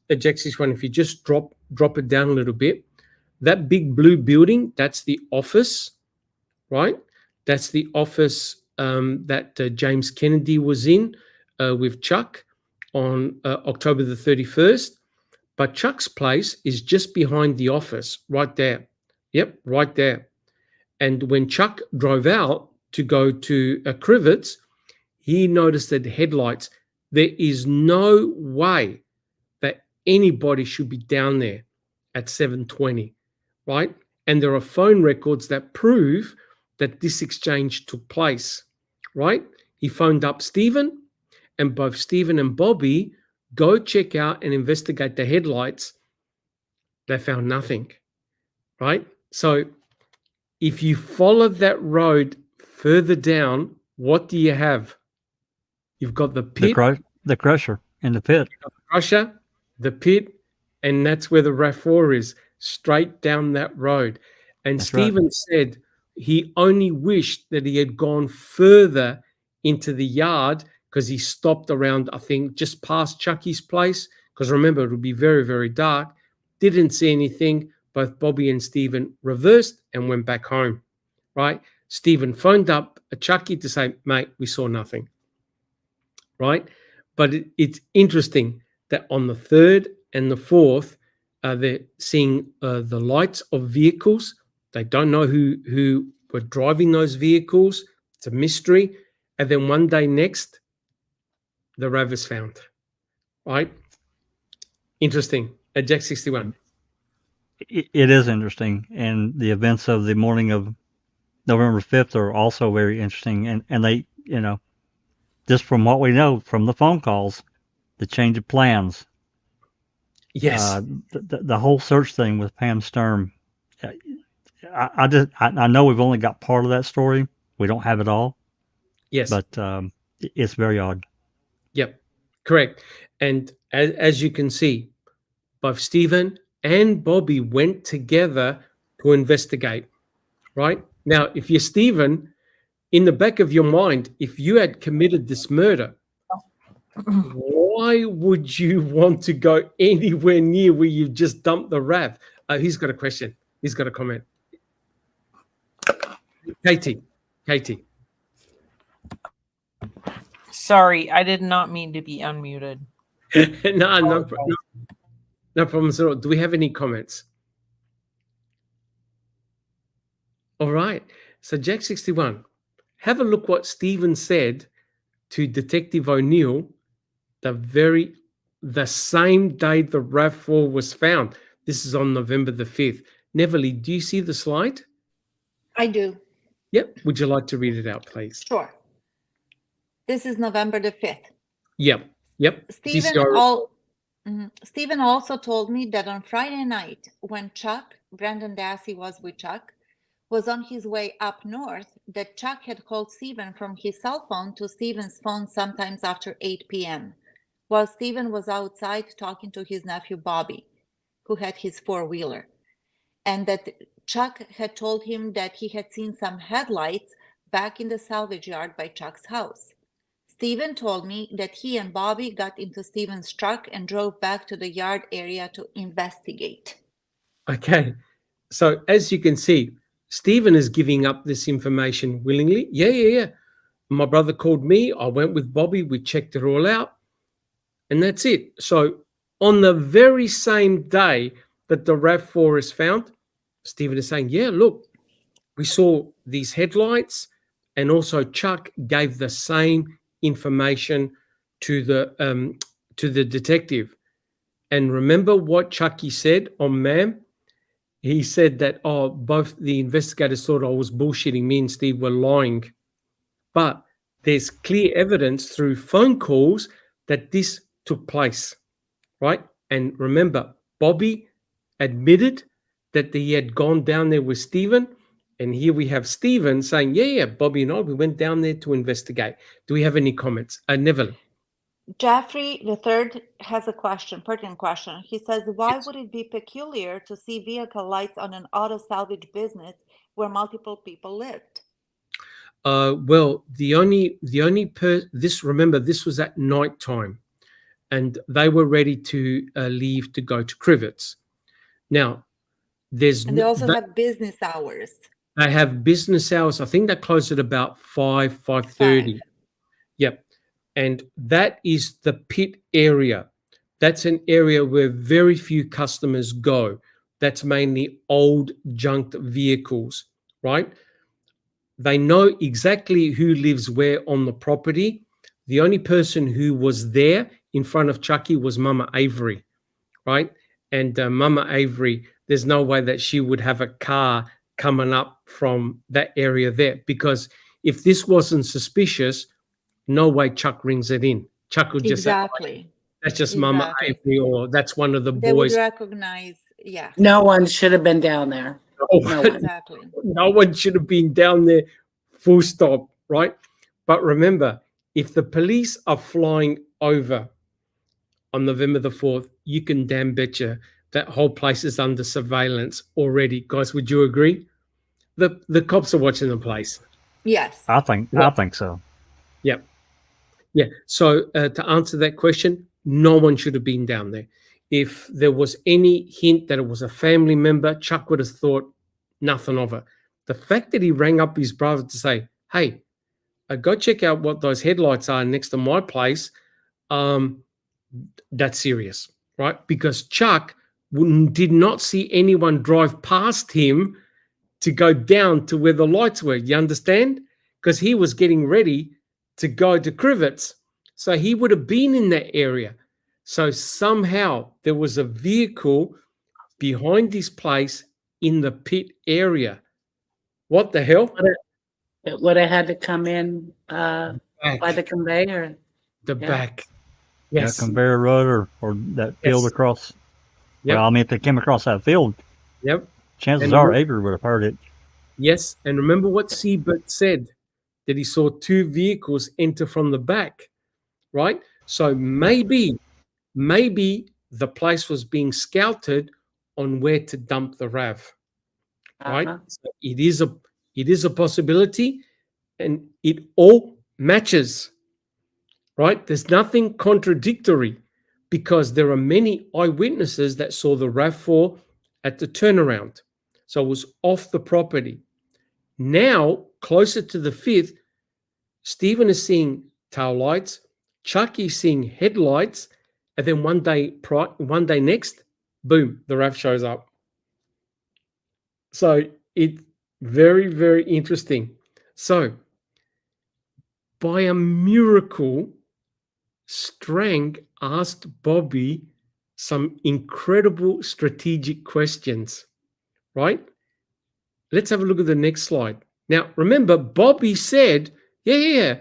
Jack 61, if you just drop it down a little bit, that big blue building, that's the office, right? That's the office that James Kennedy was in with Chuck on October the 31st. But Chuck's place is just behind the office, right there. Yep, right there. And when Chuck drove out to go to Crivets, he noticed that the headlights, there is no way that anybody should be down there at 7:20, right? And there are phone records that prove that this exchange took place, right? He phoned up Stephen, and both Stephen and Bobby go check out and investigate the headlights. They found nothing, right? So if you follow that road further down, what do you have? You've got the pit, the crusher in the pit, crusher, the pit, and that's where the RAV4 is, straight down that road. And That's Stephen said he only wished that he had gone further into the yard, because he stopped around, I think, just past Chucky's place, because remember, it would be very, very dark. Didn't see anything. Both Bobby and Stephen reversed and went back home, right? Stephen phoned up Chucky to say, mate, we saw nothing, right? But it's interesting that on the 3rd and the 4th, they're seeing the lights of vehicles. They don't know who were driving those vehicles. It's a mystery. And then one day next, the RAV is found, right? Interesting. At Jack 61. It is interesting, and the events of the morning of November 5th are also very interesting. And they, just from what we know from the phone calls, the change of plans, Yes. the whole search thing with Pam Sturm. I know we've only got part of that story. We don't have it all. Yes. But it's very odd. Yep, correct. And as you can see, both Stephen and Bobby went together to investigate, right? Now, if you're Stephen, in the back of your mind, if you had committed this murder, why would you want to go anywhere near where you just dumped the RAV? He's got a question. He's got a comment. Katie. Sorry, I did not mean to be unmuted. No problems at all. Do we have any comments? All right. So Jack 61, have a look what Stephen said to Detective O'Neill the same day the RAV4 was found. This is on November the 5th. Neverly, do you see the slide? I do. Yep. Would you like to read it out, please? Sure. This is November the 5th. Yep. Stephen also told me that on Friday night, when Brandon Dassey was with Chuck, was on his way up north, that Chuck had called Stephen from his cell phone to Stephen's phone sometimes after 8 p.m., while Stephen was outside talking to his nephew Bobby, who had his four-wheeler, and that Chuck had told him that he had seen some headlights back in the salvage yard by Chuck's house. Stephen told me that he and Bobby got into Stephen's truck and drove back to the yard area to investigate. Okay. So as you can see, Stephen is giving up this information willingly. Yeah. My brother called me. I went with Bobby. We checked it all out. And that's it. So on the very same day that the RAV4 is found, Stephen is saying, yeah, look, we saw these headlights, and also Chuck gave the same information to the detective. And remember what Chucky said on MAM? He said that, both the investigators thought I was bullshitting, me and Steve were lying. But there's clear evidence through phone calls that this took place, right? And remember, Bobby admitted that he had gone down there with Stephen, And here we have Stephen saying, yeah, Bobby and I, we went down there to investigate. Do we have any comments? Neville. Jeffrey the third has a question, pertinent question. He says, why Yes. would it be peculiar to see vehicle lights on an auto salvage business where multiple people lived? Well, remember, this was at night time, and they were ready to leave to go to Crivets. Now, And they also have business hours. They have business hours. I think they close at about 5:30. Yep. And that is the pit area. That's an area where very few customers go. That's mainly old junked vehicles, right? They know exactly who lives where on the property. The only person who was there in front of Chucky was Mama Avery, right? And Mama Avery, there's no way that she would have a car coming up from that area there, because if this wasn't suspicious, no way Chuck rings it in. Chuck would just say, oh, that's just Mama Avery, or that's one of the They boys. would recognize, yeah. No one should have been down there. No, Exactly. No one should have been down there, full stop, right? But remember, if the police are flying over on November the 4th, you can damn betcha that whole place is under surveillance already. Guys, would you agree? The cops are watching the place. Yes. I think so. Yep. Yeah. So to answer that question, no one should have been down there. If there was any hint that it was a family member, Chuck would have thought nothing of it. The fact that he rang up his brother to say, hey, go check out what those headlights are next to my place, that's serious, right? Because Chuck did not see anyone drive past him to go down to where the lights were. You understand? Because he was getting ready to go to Crivets. So he would have been in that area. So somehow there was a vehicle behind this place in the pit area. What the hell? It would have had to come in by the conveyor. Back. Yes. Yeah, conveyor road or that field across. Yep. Well, I mean, if they came across that field, yep. Chances are Avery would have heard it. Yes. And remember what Siebert said, that he saw two vehicles enter from the back, right? So maybe the place was being scouted on where to dump the RAV, right? So it is a possibility, and it all matches, right? There's nothing contradictory, because there are many eyewitnesses that saw the RAV4 at the turnaround. So it was off the property. Now, closer to the 5th, Stephen is seeing tail lights, Chucky's seeing headlights, and then one day next, boom, the RAV shows up. So it's very, very interesting. So by a miracle, Strang asked Bobby some incredible strategic questions, right? Let's have a look at the next slide. Now, remember, Bobby said, yeah,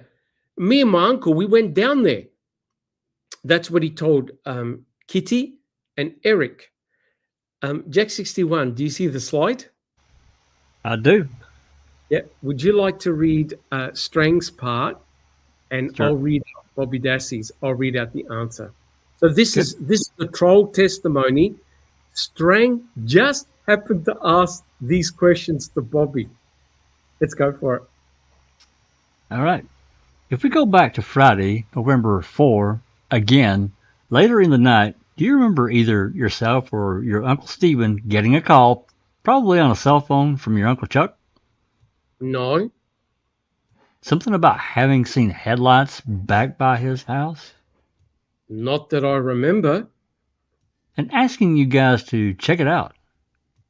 me and my uncle, we went down there. That's what he told Kitty and Eric. Jack 61, do you see the slide? I do. Yeah. Would you like to read Strang's part? And sure. I'll read Bobby Dassey's. I'll read out the answer. So this is the troll testimony. Strang just happened to ask these questions to Bobby. Let's go for it. All right. If we go back to Friday, November 4, again, later in the night, do you remember either yourself or your Uncle Stephen getting a call, probably on a cell phone, from your Uncle Chuck? No. Something about having seen headlights back by his house? Not that I remember. And asking you guys to check it out?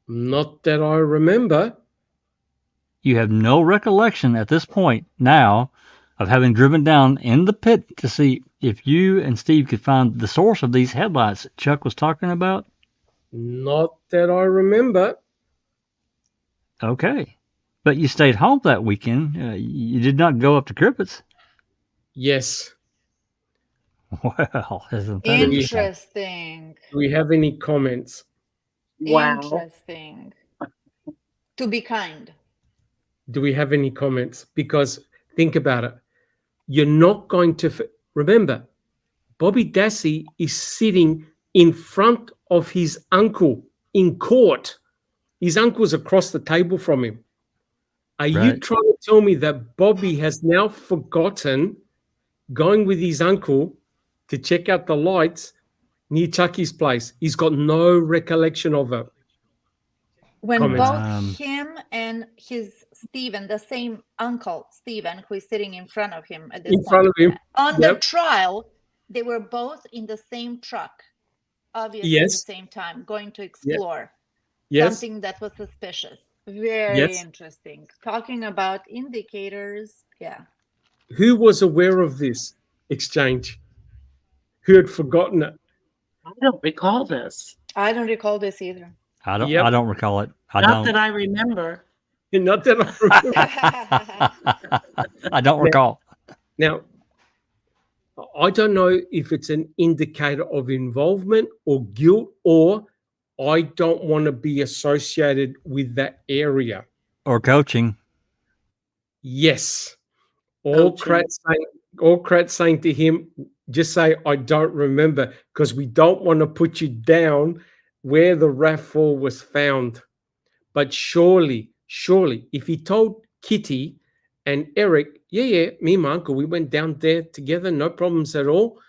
Not that I remember. You have no recollection at this point now of having driven down in the pit to see if you and Steve could find the source of these headlights that Chuck was talking about? Not that I remember. Okay. But you stayed home that weekend. You did not go up to Crivets. Yes. Well, isn't that interesting? Do we have any comments? Wow. Interesting. To be kind. Do we have any comments? Because think about it. You're not going to remember, Bobby Dassey is sitting in front of his uncle in court. His uncle's across the table from him. Are you Right. trying to tell me that Bobby has now forgotten going with his uncle to check out the lights near Chucky's place? He's got no recollection of it. When Comments. both him and his Stephen, the same uncle Stephen, who is sitting in front of him at this In point, front of him. on the Yep. trial, they were both in the same truck, obviously at the Yes. same time, going to explore Yes. something that was suspicious. Very Yes. interesting. Talking about indicators, yeah. Who was aware of this exchange? Who had forgotten it? I don't recall this. I don't recall this either. I don't. Yep. I don't recall it. I Not don't. that I remember. Not that I remember. I don't recall. Now, I don't know if it's an indicator of involvement or guilt, or I don't want to be associated with that area. Or coaching. Yes. All Krat's saying to him, just say, I don't remember, because we don't want to put you down where the RAV4 was found. But surely, if he told Kitty and Eric, yeah, me and my uncle, we went down there together, no problems at all.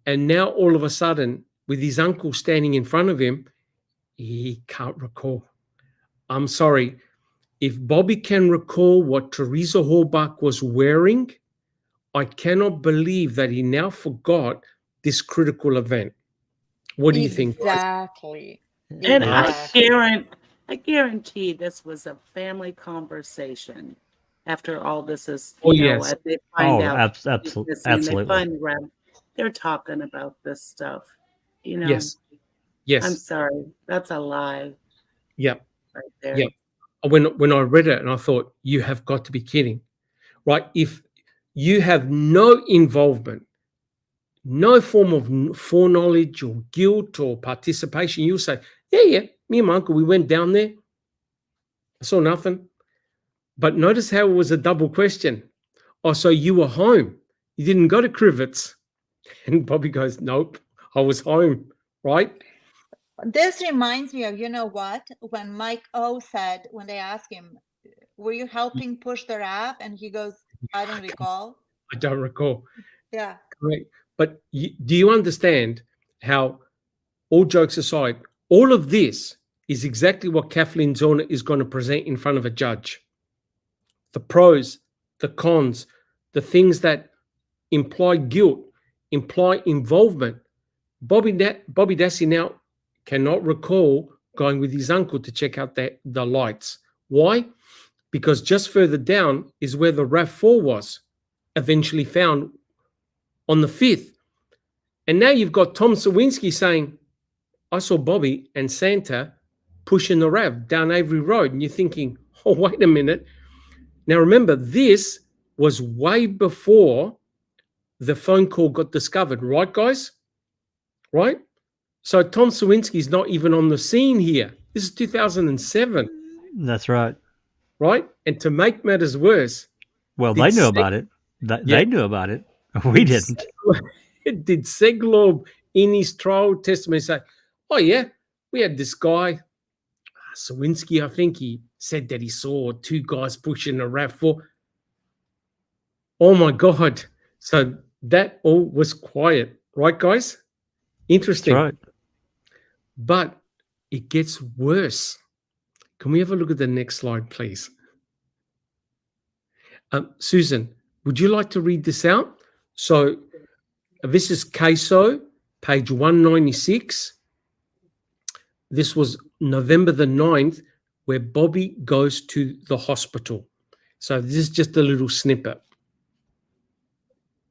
And now all of a sudden, with his uncle standing in front of him, he can't recall. I'm sorry. If Bobby can recall what Teresa Horbach was wearing, I cannot believe that he now forgot this critical event. What do you think, guys? Exactly. And Exactly. I guarantee this was a family conversation. After all this is, Oh, you know, yes. they find Oh, out. absolutely. They Absolutely. find around. They're talking about this stuff. You know. Yes. I'm sorry. That's a lie Yep. right there. Yep. When I read it, and I thought, you have got to be kidding, right? If you have no involvement, no form of foreknowledge or guilt or participation, you'll say, yeah, me and my uncle, we went down there. I saw nothing. But notice how it was a double question. Oh, so you were home. You didn't go to Crivets. And Bobby goes, nope, I was home, right? This reminds me of, you know what? When Mike O said, when they asked him, were you helping push the RAV? And he goes, I don't recall. I don't recall. Yeah. Correct. But do you understand how, all jokes aside, all of this is exactly what Kathleen Zorner is going to present in front of a judge? The pros, the cons, the things that imply guilt, imply involvement. Bobby Dassey now cannot recall going with his uncle to check out the lights. Why? Because just further down is where the RAV4 was eventually found on the 5th. And now you've got Tom Sawinski saying, I saw Bobby and Santa pushing the RAV down Avery Road. And you're thinking, oh, wait a minute. Now, remember, this was way before the phone call got discovered, right, guys? Right? So Tom Sawinski's not even on the scene here. This is 2007. That's right. Right? And to make matters worse, well, they knew about it. They knew about it. We didn't. Did Seglob in his trial testimony say, oh, yeah, we had this guy, Sawinski, I think he said that he saw two guys pushing a RAV4. Oh, my God. So that all was quiet. Right, guys? Interesting. That's right. But it gets worse. Can we have a look at the next slide, please? Susan, would you like to read this out? So this is CASO, page 196. This was November the 9th, where Bobby goes to the hospital. So this is just a little snippet.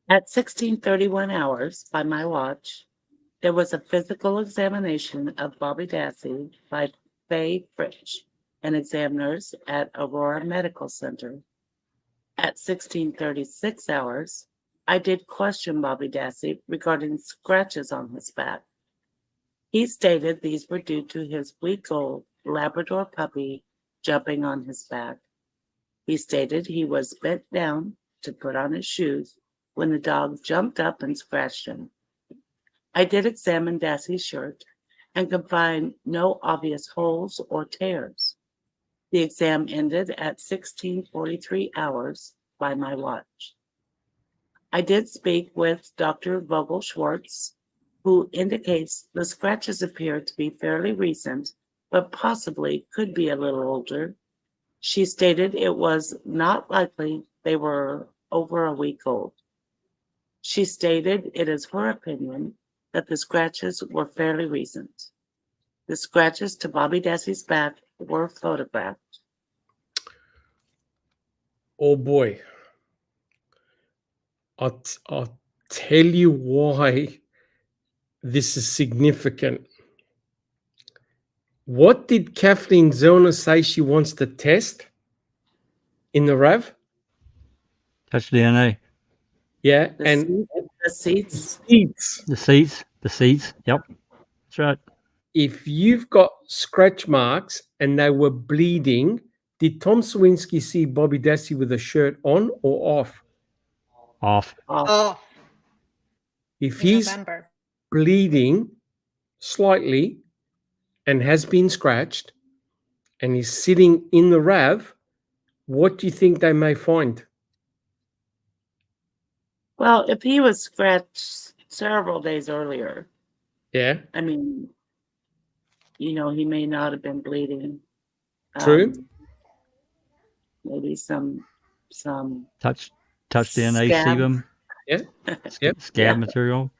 At 16:31 hours by my watch, there was a physical examination of Bobby Dassey by Faye Fritsch and examiners at Aurora Medical Center. At 16:36 hours, I did question Bobby Dassey regarding scratches on his back. He stated these were due to his week-old Labrador puppy jumping on his back. He stated he was bent down to put on his shoes when the dog jumped up and scratched him. I did examine Dassey's shirt and could find no obvious holes or tears. The exam ended at 16:43 hours by my watch. I did speak with Dr. Vogel Schwartz, who indicates the scratches appear to be fairly recent, but possibly could be a little older. She stated it was not likely they were over a week old. She stated it is her opinion that the scratches were fairly recent. The scratches to Bobby Dassey's back were photographed. Oh boy. I'll tell you why this is significant. What did Kathleen Zellner say she wants to test in the RAV? Touch DNA. Yeah, The and seats. The seats. Yep, that's right. If you've got scratch marks and they were bleeding, did Tom Sawinski see Bobby Dassey with a shirt on or off? Off. Oh, If in he's November. bleeding slightly and has been scratched and he's sitting in the RAV, what do you think they may find? Well, if he was scratched several days earlier, Yeah, I mean, he may not have been bleeding. true. Maybe some Touch DNA, Scab. sebum, Yeah, Yep. scab Yeah. material.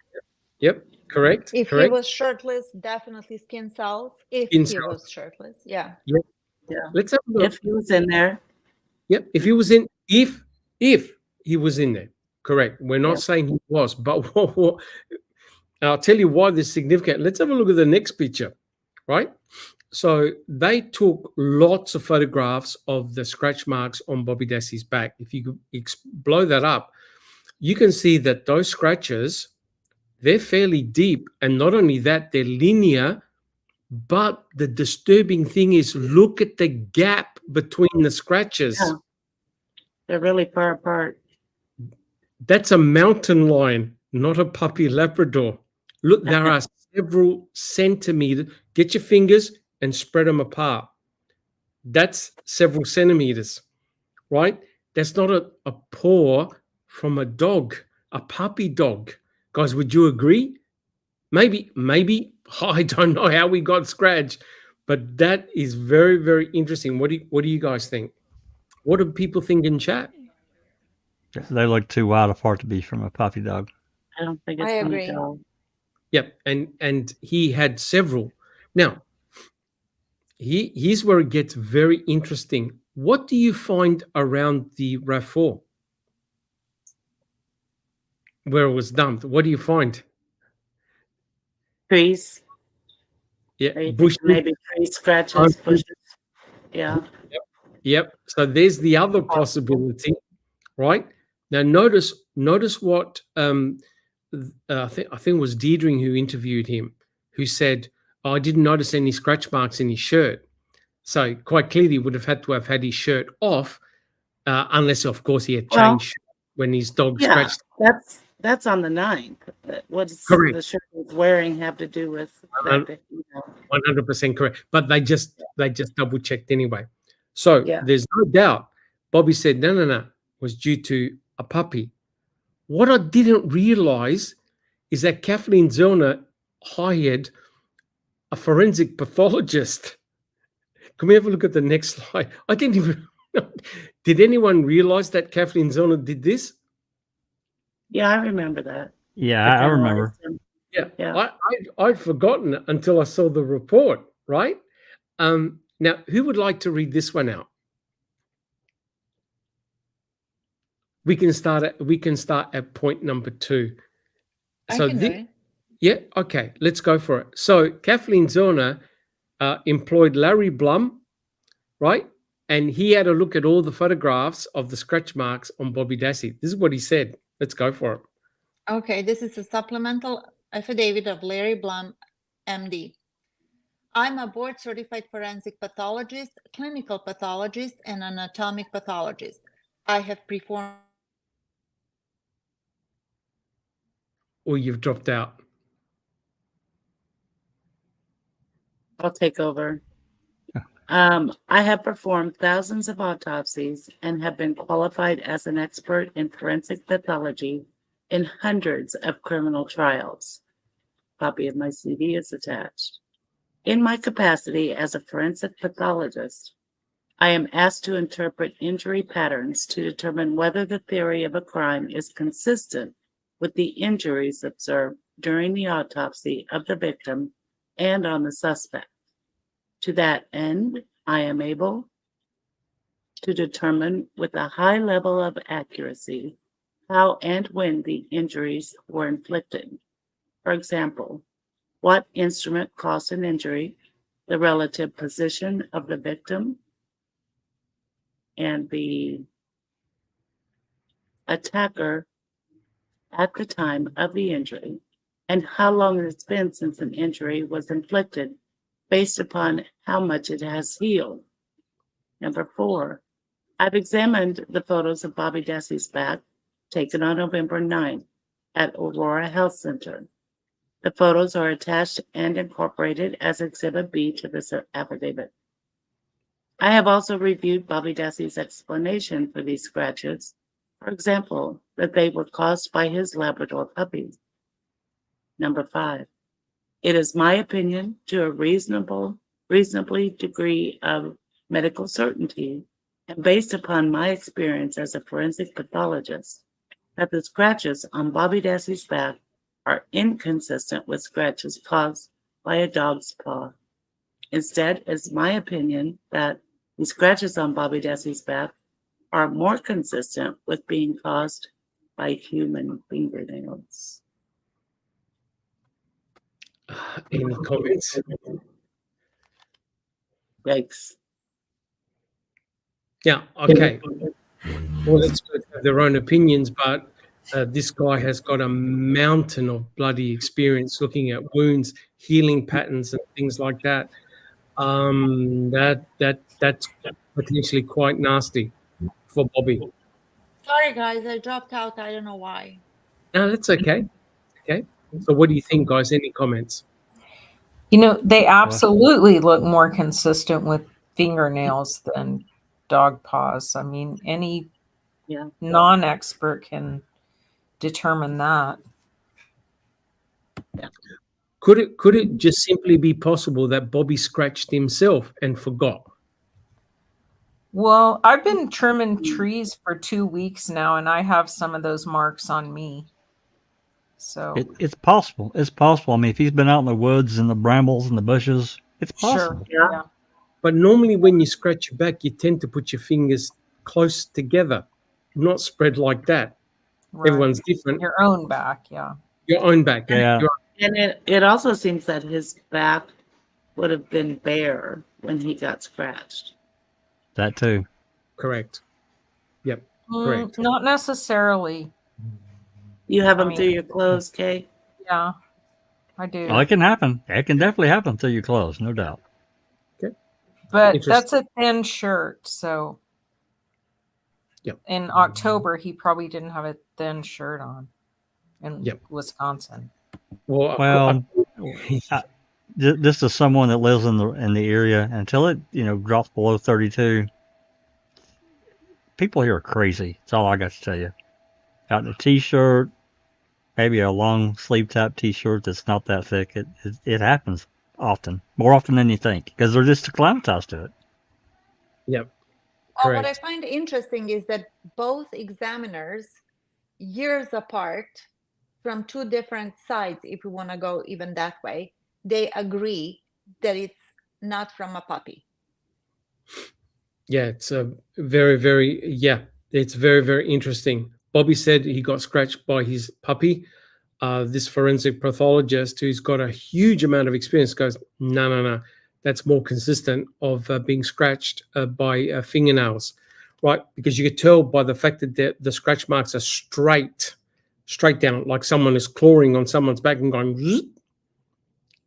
Yep, correct. If correct. he was shirtless, definitely skin cells. If Skin he cells. was shirtless, yeah. Yeah. Let's have a look. If he was in there, Yep, if he was in, if he was in there, correct. We're not Yeah. saying he was, but I'll tell you why this is significant. Let's have a look at the next picture, right? So they took lots of photographs of the scratch marks on Bobby Dassey's back. If you could blow that up, you can see that those scratches, they're fairly deep. And not only that, they're linear, but the disturbing thing is look at the gap between the scratches. Yeah. They're really far apart. That's a mountain lion, not a puppy Labrador. Look, there are several centimeters. Get your fingers and spread them apart. That's several centimeters, right? That's not a paw from a dog, a puppy dog. Guys, would you agree? Maybe, I don't know how we got scratched, but that is very, very interesting. What do you guys think? What do people think in chat? They look too wide apart to be from a puppy dog. I don't think it's I from a agree. dog. Yep, and he had several. Now, here's where it gets very interesting. What do you find around the RAV4 where it was dumped? What do you find? Trees. Yeah, Maybe tree scratches, bushes. Yeah. Yep. So there's the other possibility, right? Now notice what I think it was Deirdre who interviewed him, who said, "Oh, I didn't notice any scratch marks in his shirt." So quite clearly, he would have had to have had his shirt off, unless, of course, he had changed when his dog Yeah, scratched. that's on the 9th. What does Correct. the shirt he's wearing have to do with that? 100% correct. But they just double checked anyway. So Yeah. there's no doubt. Bobby said, no, it was due to a puppy. What I didn't realize is that Kathleen Zellner hired a forensic pathologist. Can we have a look at the next slide? I didn't even. Did anyone realize that Kathleen Zellner did this? Yeah, I remember that. Yeah, I remember. Yeah. I'd forgotten it until I saw the report, right? Now, who would like to read this one out? We can start at point number 2. I can do it. Yeah, okay, let's go for it. So Kathleen Zellner employed Larry Blum, right? And he had a look at all the photographs of the scratch marks on Bobby Dassey. This is what he said. Let's go for it. Okay, this is a supplemental affidavit of Larry Blum, MD. I'm a board-certified forensic pathologist, clinical pathologist, and anatomic pathologist. I have performed... Or you've dropped out. I'll take over. I have performed thousands of autopsies and have been qualified as an expert in forensic pathology in hundreds of criminal trials. Copy of my CV is attached. In my capacity as a forensic pathologist, I am asked to interpret injury patterns to determine whether the theory of a crime is consistent with the injuries observed during the autopsy of the victim and on the suspect. To that end, I am able to determine with a high level of accuracy how and when the injuries were inflicted. For example, what instrument caused an injury, the relative position of the victim and the attacker at the time of the injury, and how long it's been since an injury was inflicted based upon how much it has healed. Number 4, I've examined the photos of Bobby Dessie's back taken on November 9th at Aurora Health Center. The photos are attached and incorporated as Exhibit B to this affidavit. I have also reviewed Bobby Dessie's explanation for these scratches, for example, that they were caused by his Labrador puppy. Number 5, it is my opinion to a reasonably degree of medical certainty and based upon my experience as a forensic pathologist that the scratches on Bobby Dessie's back are inconsistent with scratches caused by a dog's paw. Instead, it's my opinion that the scratches on Bobby Dessie's back are more consistent with being caused by human fingernails. Any comments? Yikes. Yeah, okay. Well, it's good to have their own opinions, but this guy has got a mountain of bloody experience looking at wounds, healing patterns, and things like that. That's potentially quite nasty for Bobby. Sorry, guys, I dropped out. I don't know why. No, that's okay. Okay. So, what do you think, guys? Any comments? You know, they absolutely look more consistent with fingernails than dog paws. I mean, any non-expert can determine that. Could it just simply be possible that Bobby scratched himself and forgot? Well, I've been trimming trees for 2 weeks now, and I have some of those marks on me. So It's possible. It's possible. I mean, if he's been out in the woods and the brambles and the bushes, it's possible. Sure. Yeah. But normally when you scratch your back, you tend to put your fingers close together, not spread like that. Right. Everyone's different. Your own back, yeah. Your own back. Yeah. And it also seems that his back would have been bare when he got scratched. That too. Correct. Yep. Correct. Not necessarily. You have them through your clothes, Kay? Yeah, I do. Oh, it can happen. It can definitely happen through your clothes, no doubt. Okay. But that's a thin shirt, so Yep. In October he probably didn't have a thin shirt on in Wisconsin. Well, this is someone that lives in the area. Until it drops below 32, people here are crazy. That's all I got to tell you. Out in a t-shirt, maybe a long sleeve type t-shirt that's not that thick. It happens often, more often than you think, because they're just acclimatized to it. Yep. What I find interesting is that both examiners, years apart, from two different sides, if we want to go even that way, they agree that it's not from a puppy. Yeah, it's a it's very, very interesting. Bobby said he got scratched by his puppy. This forensic pathologist who's got a huge amount of experience goes, no, that's more consistent of being scratched by fingernails, right? Because you could tell by the fact that the scratch marks are straight down, like someone is clawing on someone's back and going, zzz.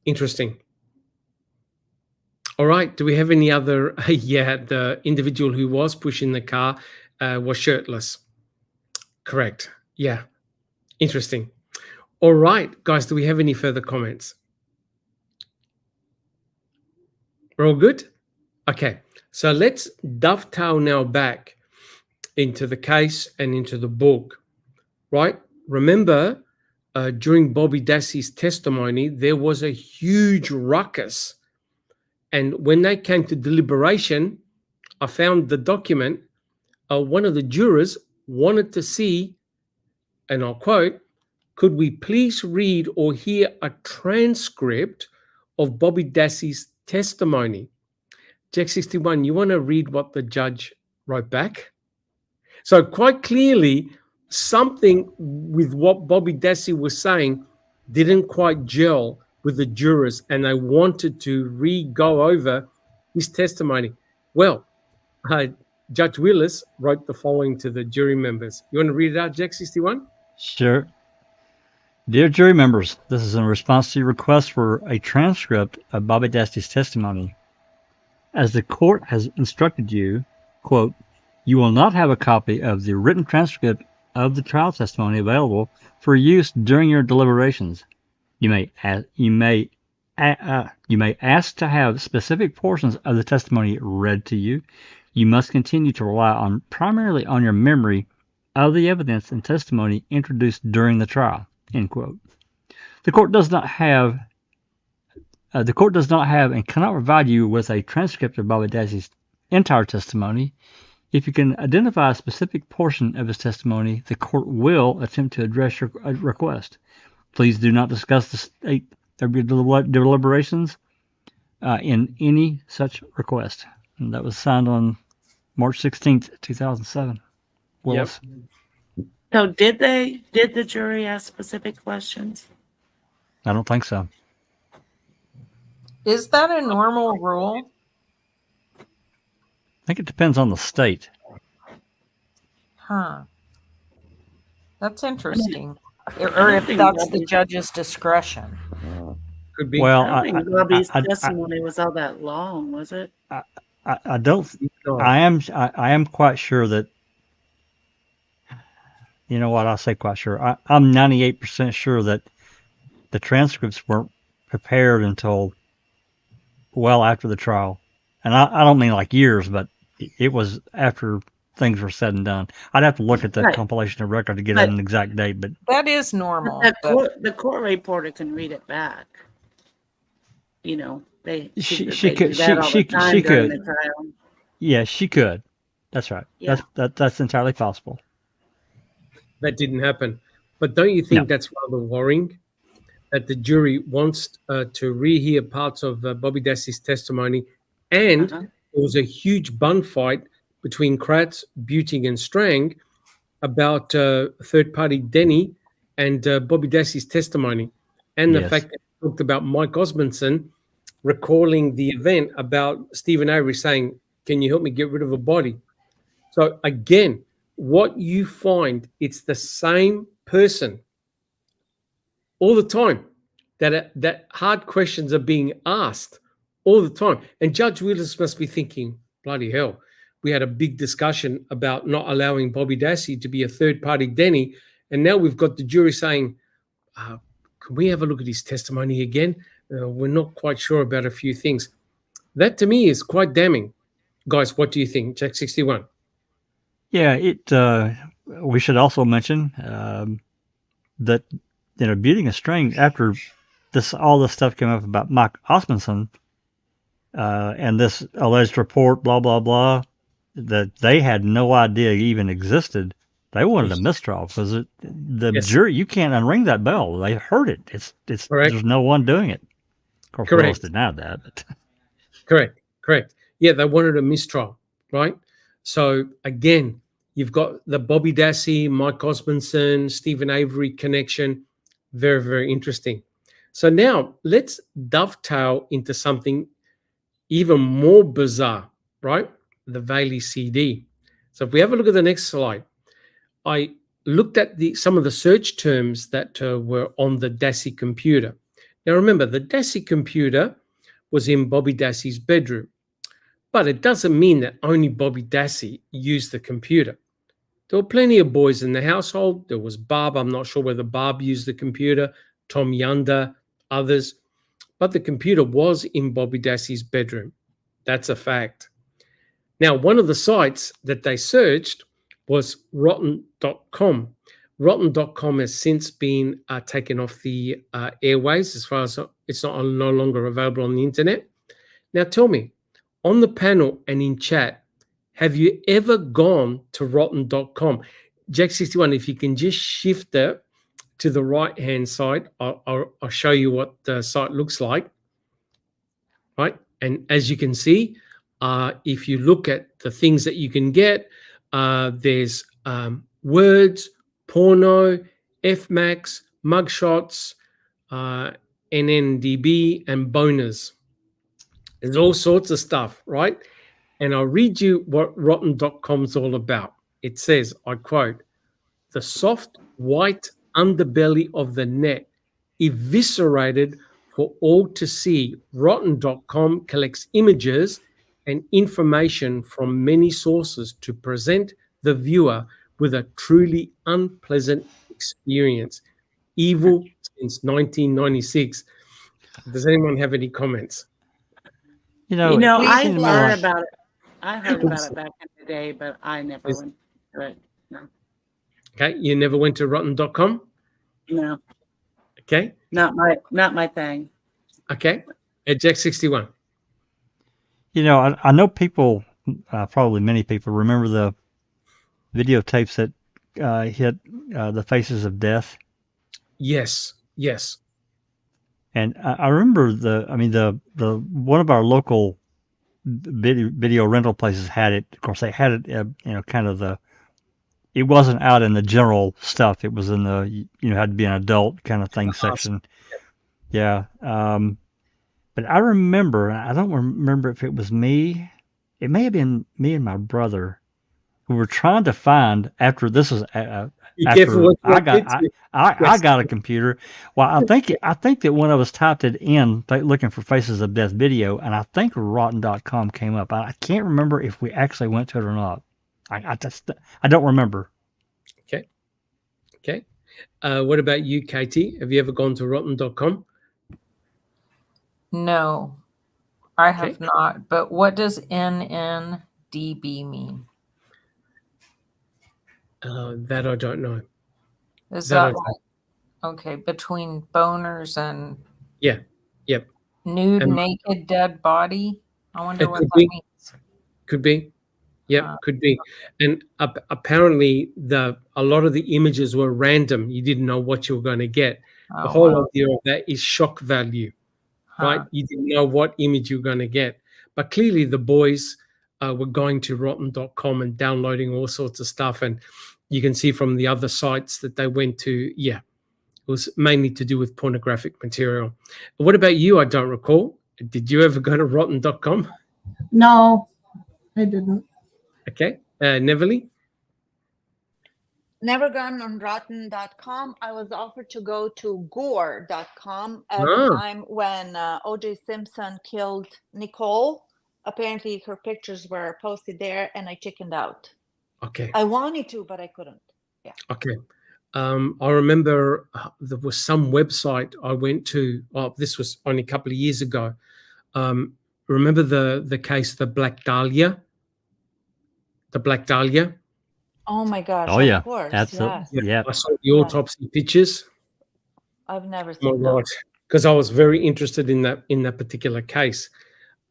Interesting. All right. Do we have any other? Yeah, the individual who was pushing the car was shirtless. Correct. Yeah. Interesting. All right, guys. Do we have any further comments? We're all good? Okay. So let's dovetail now back into the case and into the book, right? Remember, during Bobby Dassey's testimony, there was a huge ruckus. And when they came to deliberation, I found the document. One of the jurors wanted to see, and I'll quote, "Could we please read or hear a transcript of Bobby Dassey's testimony?" Jack 61, you want to read what the judge wrote back? So quite clearly, something with what Bobby Dassey was saying didn't quite gel with the jurors, and they wanted to go over his testimony. Well, Judge Willis wrote the following to the jury members. You want to read it out, Jack 61? Sure. Dear jury members, this is in response to your request for a transcript of Bobby Dassey's testimony. As the court has instructed you, quote, you will not have a copy of the written transcript of the trial testimony available for use during your deliberations. You may ask to have specific portions of the testimony read to you. You must continue to rely primarily on your memory of the evidence and testimony introduced during the trial. End quote. The court does not have and cannot provide you with a transcript of Bobby Dassey's entire testimony. If you can identify a specific portion of his testimony, the court will attempt to address your request. Please do not discuss the state of your deliberations in any such request. And that was signed on March 16th, 2007. Willis. Yep. So did the jury ask specific questions? I don't think so. Is that a normal rule? I think it depends on the state. Huh. That's interesting. Or if that's the judge's discretion. Could be. Well, I don't think Bobby's testimony was all that long, was it? I don't. I am quite sure that. You know what? I'll say quite sure. I'm 98% sure that the transcripts weren't prepared until well after the trial, and I don't mean like years, but it was after things were said and done. I'd have to look at the compilation of record to get an exact date, but that is normal. The court reporter can read it back. You know, she could. Yeah, she could. That's right. Yeah. That's entirely possible. That didn't happen. But don't you think that's rather worrying? That the jury wants to rehear parts of Bobby Dassey's testimony, and there was a huge bun fight between Kratz, Buting, and Strang about third-party Denny and Bobby Dassey's testimony, and the fact that he talked about Mike Osmondson recalling the event about Stephen Avery saying, "Can you help me get rid of a body?" So again, what you find, it's the same person all the time. That hard questions are being asked all the time. And Judge Willis must be thinking, bloody hell, we had a big discussion about not allowing Bobby Dassey to be a third-party Denny, and now we've got the jury saying, can we have a look at his testimony again? We're not quite sure about a few things. That, to me, is quite damning. Guys, what do you think? Jack 61. Yeah, we should also mention that, Buting and Strang, after all this stuff came up about Mike Osmondson and this alleged report, blah, blah, blah, that they had no idea even existed. They wanted a mistrial because the jury, you can't unring that bell. They heard it. It's there's no one doing it. Of course, Willis denied that. But. Correct. Yeah, they wanted a mistrial, right? So again, you've got the Bobby Dassey, Mike Osmondson, Stephen Avery connection. Very, very interesting. So now let's dovetail into something even more bizarre, right? The Bailey CD. So if we have a look at the next slide, I looked at some of the search terms that were on the Dassey computer. Now remember, the Dassey computer was in Bobby Dassey's bedroom. But it doesn't mean that only Bobby Dassey used the computer. There were plenty of boys in the household. There was Barb. I'm not sure whether Barb used the computer, Tom Yunder, others. But the computer was in Bobby Dassey's bedroom. That's a fact. Now, one of the sites that they searched was rotten.com. Rotten.com has since been taken off the airways, as far as it's no longer available on the internet. Now, tell me, on the panel and in chat, have you ever gone to rotten.com? Jack61, if you can just shift that to the right-hand side, I'll show you what the site looks like. Right? And as you can see, if you look at the things that you can get, there's words, porno, FMAX, mugshots, NNDB, and boners. There's all sorts of stuff, right? And I'll read you what rotten.com's all about. It says, I quote, "The soft white underbelly of the net eviscerated for all to see. Rotten.com collects images and information from many sources to present the viewer with a truly unpleasant experience. Evil since 1996. Does anyone have any comments? You know, I Please, heard Lars. about it. I heard about it back in the day, but I never went to it. No. Okay, you never went to rotten.com? No, Okay, not my thing. okay. At Jack61. you know, I know people, probably many people, remember the videotapes that hit the Faces of Death. Yes, yes. And I remember the one of our local video rental places had it. Of course, they had it, kind of it wasn't out in the general stuff. It was in the, had to be an adult kind of thing section. Yeah. But I remember, I don't remember if it was me. It may have been me and my brother who were trying to find, after this was after I got a computer. Well, I think that one of us typed it in looking for Faces of Death video, and I think rotten.com came up. I can't remember if we actually went to it or not. I don't remember. Okay. What about you, Katie? Have you ever gone to rotten.com? No, I have not. But what does NNDB mean? That I don't know. Is That that like, okay, between boners and Yep. nude, And- naked, dead body? I wonder It what could that be. means. Could be. Yep, could be. And apparently a lot of the images were random. You didn't know what you were going to get. The whole idea of that is shock value, right? You didn't know what image you were going to get. But clearly the boys were going to rotten.com and downloading all sorts of stuff. And you can see from the other sites that they went to, it was mainly to do with pornographic material. What about you? I don't recall. Did you ever go to rotten.com? No, I didn't. Okay. Neverly? Never gone on rotten.com. I was offered to go to gore.com at Ah. the time when O.J. Simpson killed Nicole. Apparently, her pictures were posted there, and I chickened out. Okay. I wanted to, but I couldn't. Yeah. Okay. I remember there was some website I went to. Oh, this was only a couple of years ago. Remember the case, the Black Dahlia? The Black Dahlia? Oh my gosh! Oh yeah, of course, absolutely. yes. Yeah. I saw the autopsy pictures. I've never Oh seen my God, because I was very interested in that particular case.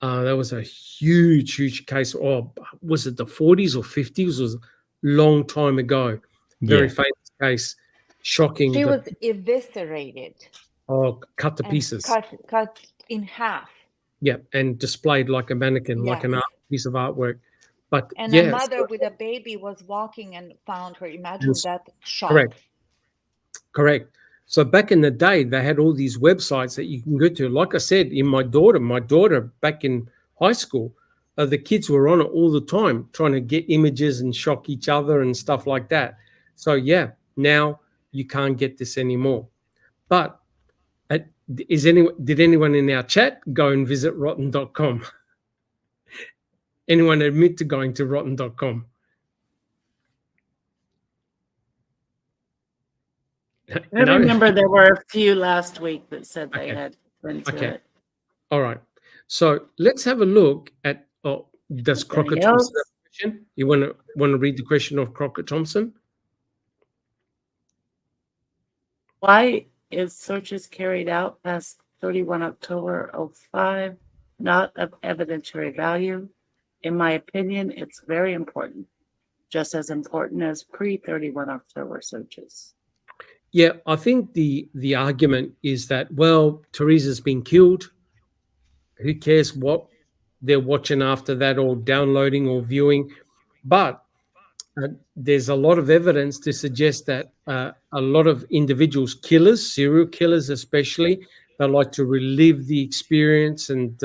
That was a huge case. Oh, was it the 40s or 50s? It was a long time ago. Very famous case. Shocking. She was eviscerated. Oh, cut to and pieces. Cut in half. Yeah, and displayed like a mannequin, like an Yes. piece of artwork. But And yeah, a mother with a baby was walking and found her. Imagine Yes. that shock. Correct. So back in the day, they had all these websites that you can go to. Like I said, my daughter back in high school, the kids were on it all the time, trying to get images and shock each other and stuff like that. So yeah, now you can't get this anymore. But Did anyone in our chat go and visit rotten.com? Anyone admit to going to rotten.com? I remember there were a few last week that said they had been to it. All right. So let's have a look at. Oh, does Crocker Thompson have a question? You want to read the question of Crocker Thompson? Why is searches carried out past 31 October 05 not of evidentiary value? In my opinion, it's very important, just as important as pre-31 October searches. Yeah, I think the argument is that, well, Teresa's been killed. Who cares what they're watching after that, or downloading or viewing? But there's a lot of evidence to suggest that a lot of individuals, killers, serial killers especially, they like to relive the experience, and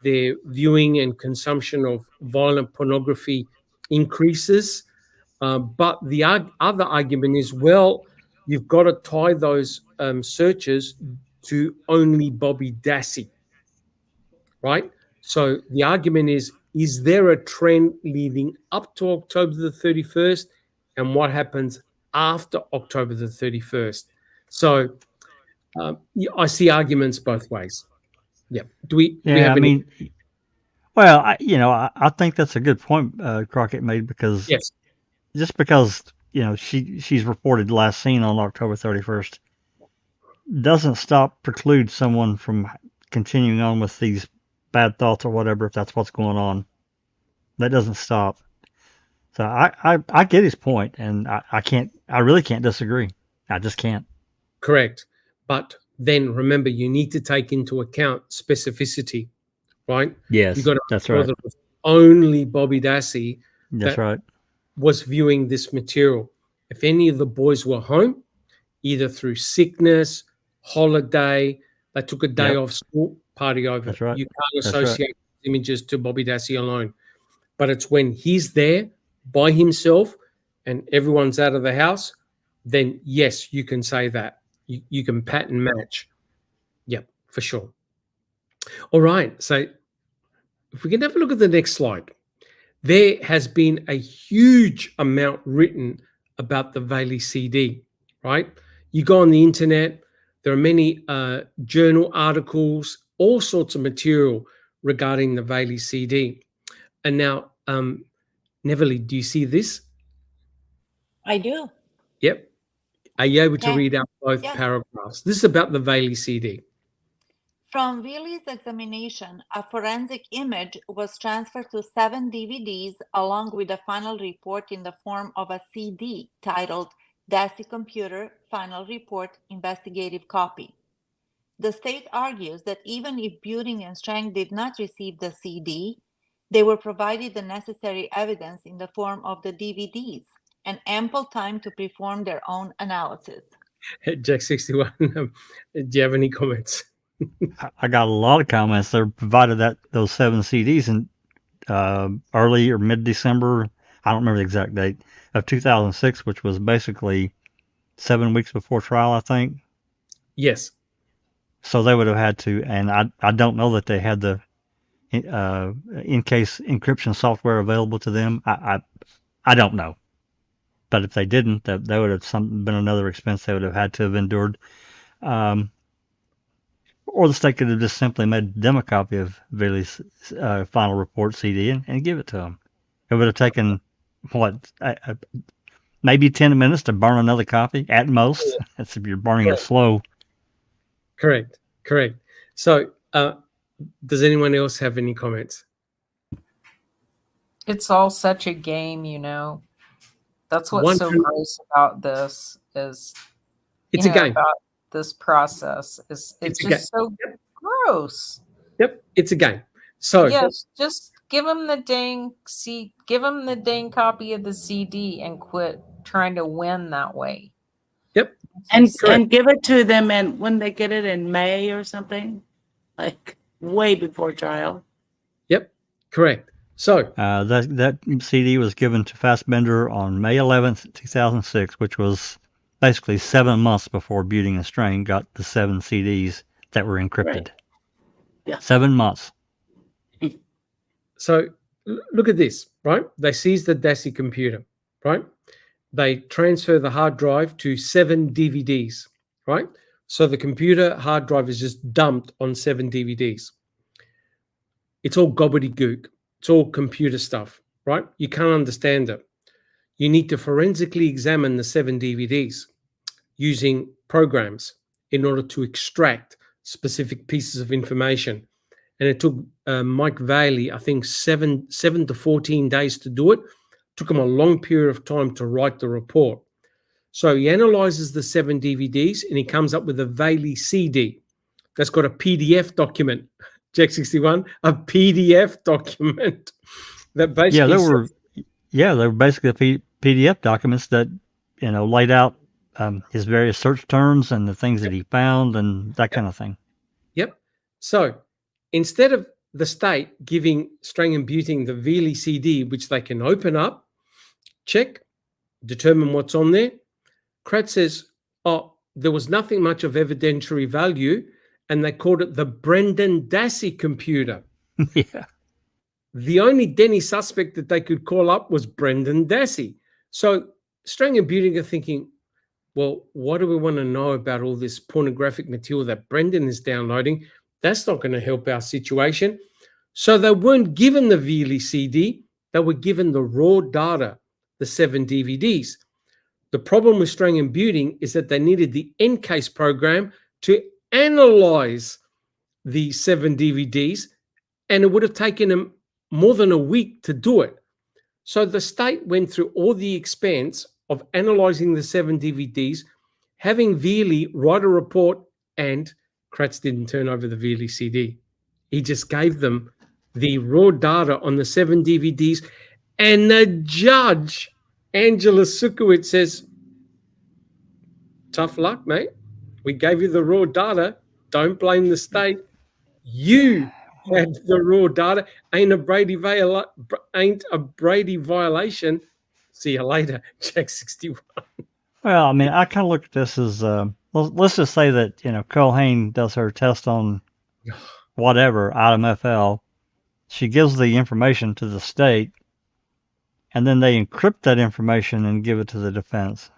their viewing and consumption of violent pornography increases. But the other argument is, well, you've got to tie those searches to only Bobby Dassey, right? So the argument is there a trend leading up to October the 31st, and what happens after October the 31st? So I see arguments both ways. Yeah. Do we have any? Well, I think that's a good point Crockett made, because Yes. just because she's reported last seen on October 31st doesn't preclude someone from continuing on with these bad thoughts or whatever, if that's what's going on. That doesn't stop. So I get his point, and I really can't disagree. I just can't. Correct. But then remember, you need to take into account specificity, right? Yes, that's right. It was only Bobby Dassey That's right. was viewing this material. If any of the boys were home, either through sickness, holiday, they took a day off school, party over. That's right. You can't associate images to Bobby Dassey alone. But it's when he's there by himself and everyone's out of the house, then yes, you can say that. You can pattern match. Yep, for sure. All right. So if we can have a look at the next slide. There has been a huge amount written about the Valey CD, right? You go on the internet, there are many journal articles, all sorts of material regarding the Valey CD. And now, Neverly, do you see this? I do. Yep. Are you able to Okay. read out both paragraphs? This is about the Valey CD. From Willy's examination, a forensic image was transferred to 7 DVDs along with a final report in the form of a CD titled Dassey Computer Final Report Investigative Copy. The state argues that even if Buting and Strang did not receive the CD, they were provided the necessary evidence in the form of the DVDs and ample time to perform their own analysis. Jack61, do you have any comments? I got a lot of comments. They provided those 7 CDs in early or mid-December. I don't remember the exact date of 2006, which was basically 7 weeks before trial, I think. Yes. So they would have had to, and I don't know that they had the in-case encryption software available to them. I don't know. But if they didn't, that would have been another expense they would have had to have endured. Or the state could have just simply made a demo copy of Valey's final report CD and give it to them. It would have taken, maybe 10 minutes to burn another copy at most. That's if you're burning it slow. Correct. So, does anyone else have any comments? It's all such a game, That's what's so gross about this is it's a game. About this process is it's just so gross. Yep, it's a game. So yes, just give them the dang copy of the CD and quit trying to win that way. Yep, and give it to them, and when they get it in May or something, like way before trial. Yep, correct. So that CD was given to Fassbender on May 11th, 2006, which was basically 7 months before Buting and Strain got the 7 CDs that were encrypted. Right. Yeah. 7 months. So look at this, right? They seize the DASI computer, right? They transfer the hard drive to 7 DVDs, right? So the computer hard drive is just dumped on 7 DVDs. It's all gobbledygook. It's all computer stuff, right? You can't understand it. You need to forensically examine the 7 DVDs using programs in order to extract specific pieces of information. And it took Mike Bailey, I think, 7 to 14 days to do it. Took him a long period of time to write the report. So he analyzes the 7 DVDs and he comes up with a Bailey CD that's got a PDF document. Jack 61, a PDF document that basically they were basically PDF documents that laid out his various search terms and the things that he found and that kind of thing. Yep. So instead of the state giving Strang and Buting the Veely CD, which they can open up, check, determine what's on there, Kratz says, oh, there was nothing much of evidentiary value, and they called it the Brendan Dassey computer. Yeah. The only Denny suspect that they could call up was Brendan Dassey. So Strang and Buting are thinking, well, what do we want to know about all this pornographic material that Brendan is downloading? That's not going to help our situation. So they weren't given the Veely CD. They were given the raw data, the 7 DVDs. The problem with Strang and Buting is that they needed the EnCase program to analyze the 7 DVDs, and it would have taken them more than a week to do it. So the state went through all the expense of analyzing the 7 DVDs, having Veely write a report, and Kratz didn't turn over the Veely CD. He just gave them the raw data on the 7 DVDs, and the judge, Angela Sukowitz, says, tough luck, mate. We gave you the raw data. Don't blame the state. You had the raw data. Ain't a Brady violation. See you later, Jack 61. Well, I mean, I kind of look at this as let's just say that Culhane does her test on whatever item FL. She gives the information to the state, and then they encrypt that information and give it to the defense.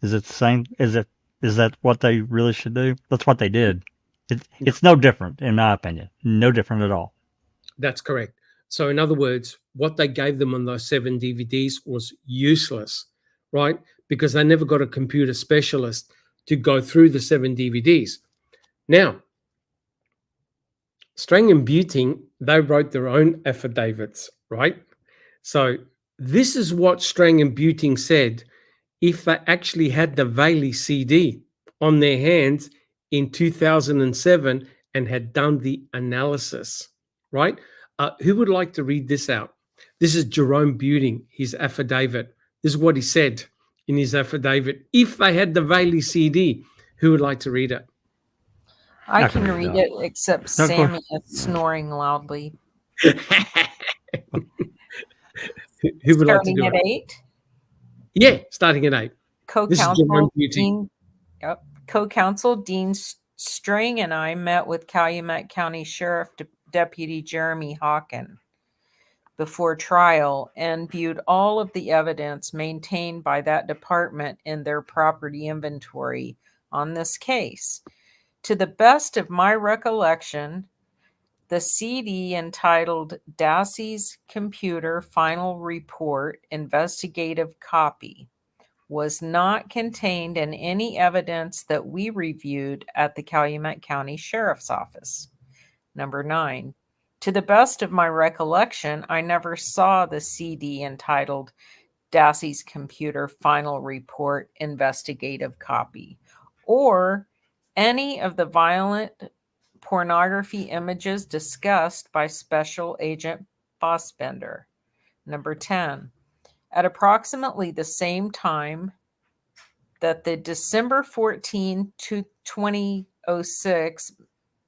Is it the same? Is that what they really should do? That's what they did. It's no different, in my opinion. No different at all. That's correct. So in other words, what they gave them on those 7 DVDs was useless, right? Because they never got a computer specialist to go through the 7 DVDs. Now, Strang and Buting, they wrote their own affidavits, right? So this is what Strang and Buting said if they actually had the Veely CD on their hands in 2007 and had done the analysis, right? Who would like to read this out? This is Jerome Buting, his affidavit. This is what he said in his affidavit. If they had the Veely CD, who would like to read it? I can read it, except Sammy is snoring loudly. Who would like to do Starting it? at 8? Yeah, starting at 8. Co-counsel Dean String and I met with Calumet County Sheriff Deputy Jeremy Hawken before trial and viewed all of the evidence maintained by that department in their property inventory on this case. To the best of my recollection, the CD entitled Dassey's Computer Final Report Investigative Copy was not contained in any evidence that we reviewed at the Calumet County Sheriff's Office. Number 9, to the best of my recollection, I never saw the CD entitled Dassey's Computer Final Report Investigative Copy or any of the violent pornography images discussed by Special Agent Fossbender. Number 10, at approximately the same time that the December 14, 2006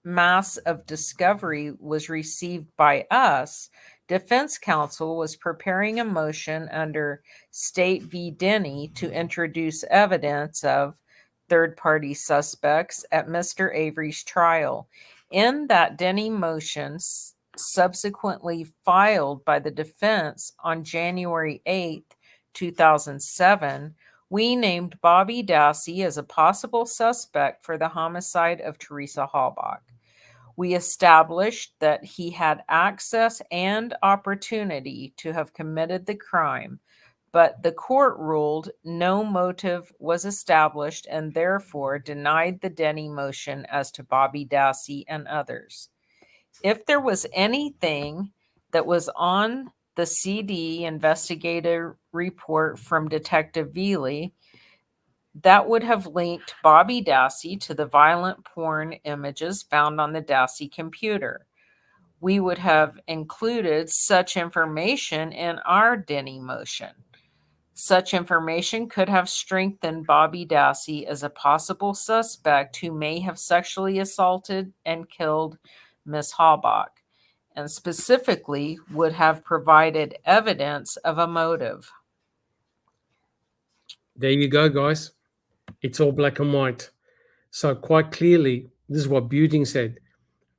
mass of discovery was received by us, Defense counsel was preparing a motion under State v. Denny to introduce evidence of third-party suspects at Mr. Avery's trial. In that Denny motion, subsequently filed by the defense on January 8th, 2007, we named Bobby Dassey as a possible suspect for the homicide of Teresa Halbach. We established that he had access and opportunity to have committed the crime, but the court ruled no motive was established and therefore denied the Denny motion as to Bobby Dassey and others. If there was anything that was on the CD investigative report from Detective Veely that would have linked Bobby Dassey to the violent porn images found on the Dassey computer, we would have included such information in our Denny motion. Such information could have strengthened Bobby Dassey as a possible suspect who may have sexually assaulted and killed Miss Halbach, and specifically would have provided evidence of a motive. There you go, guys. It's all black and white. So quite clearly, this is what Buting said.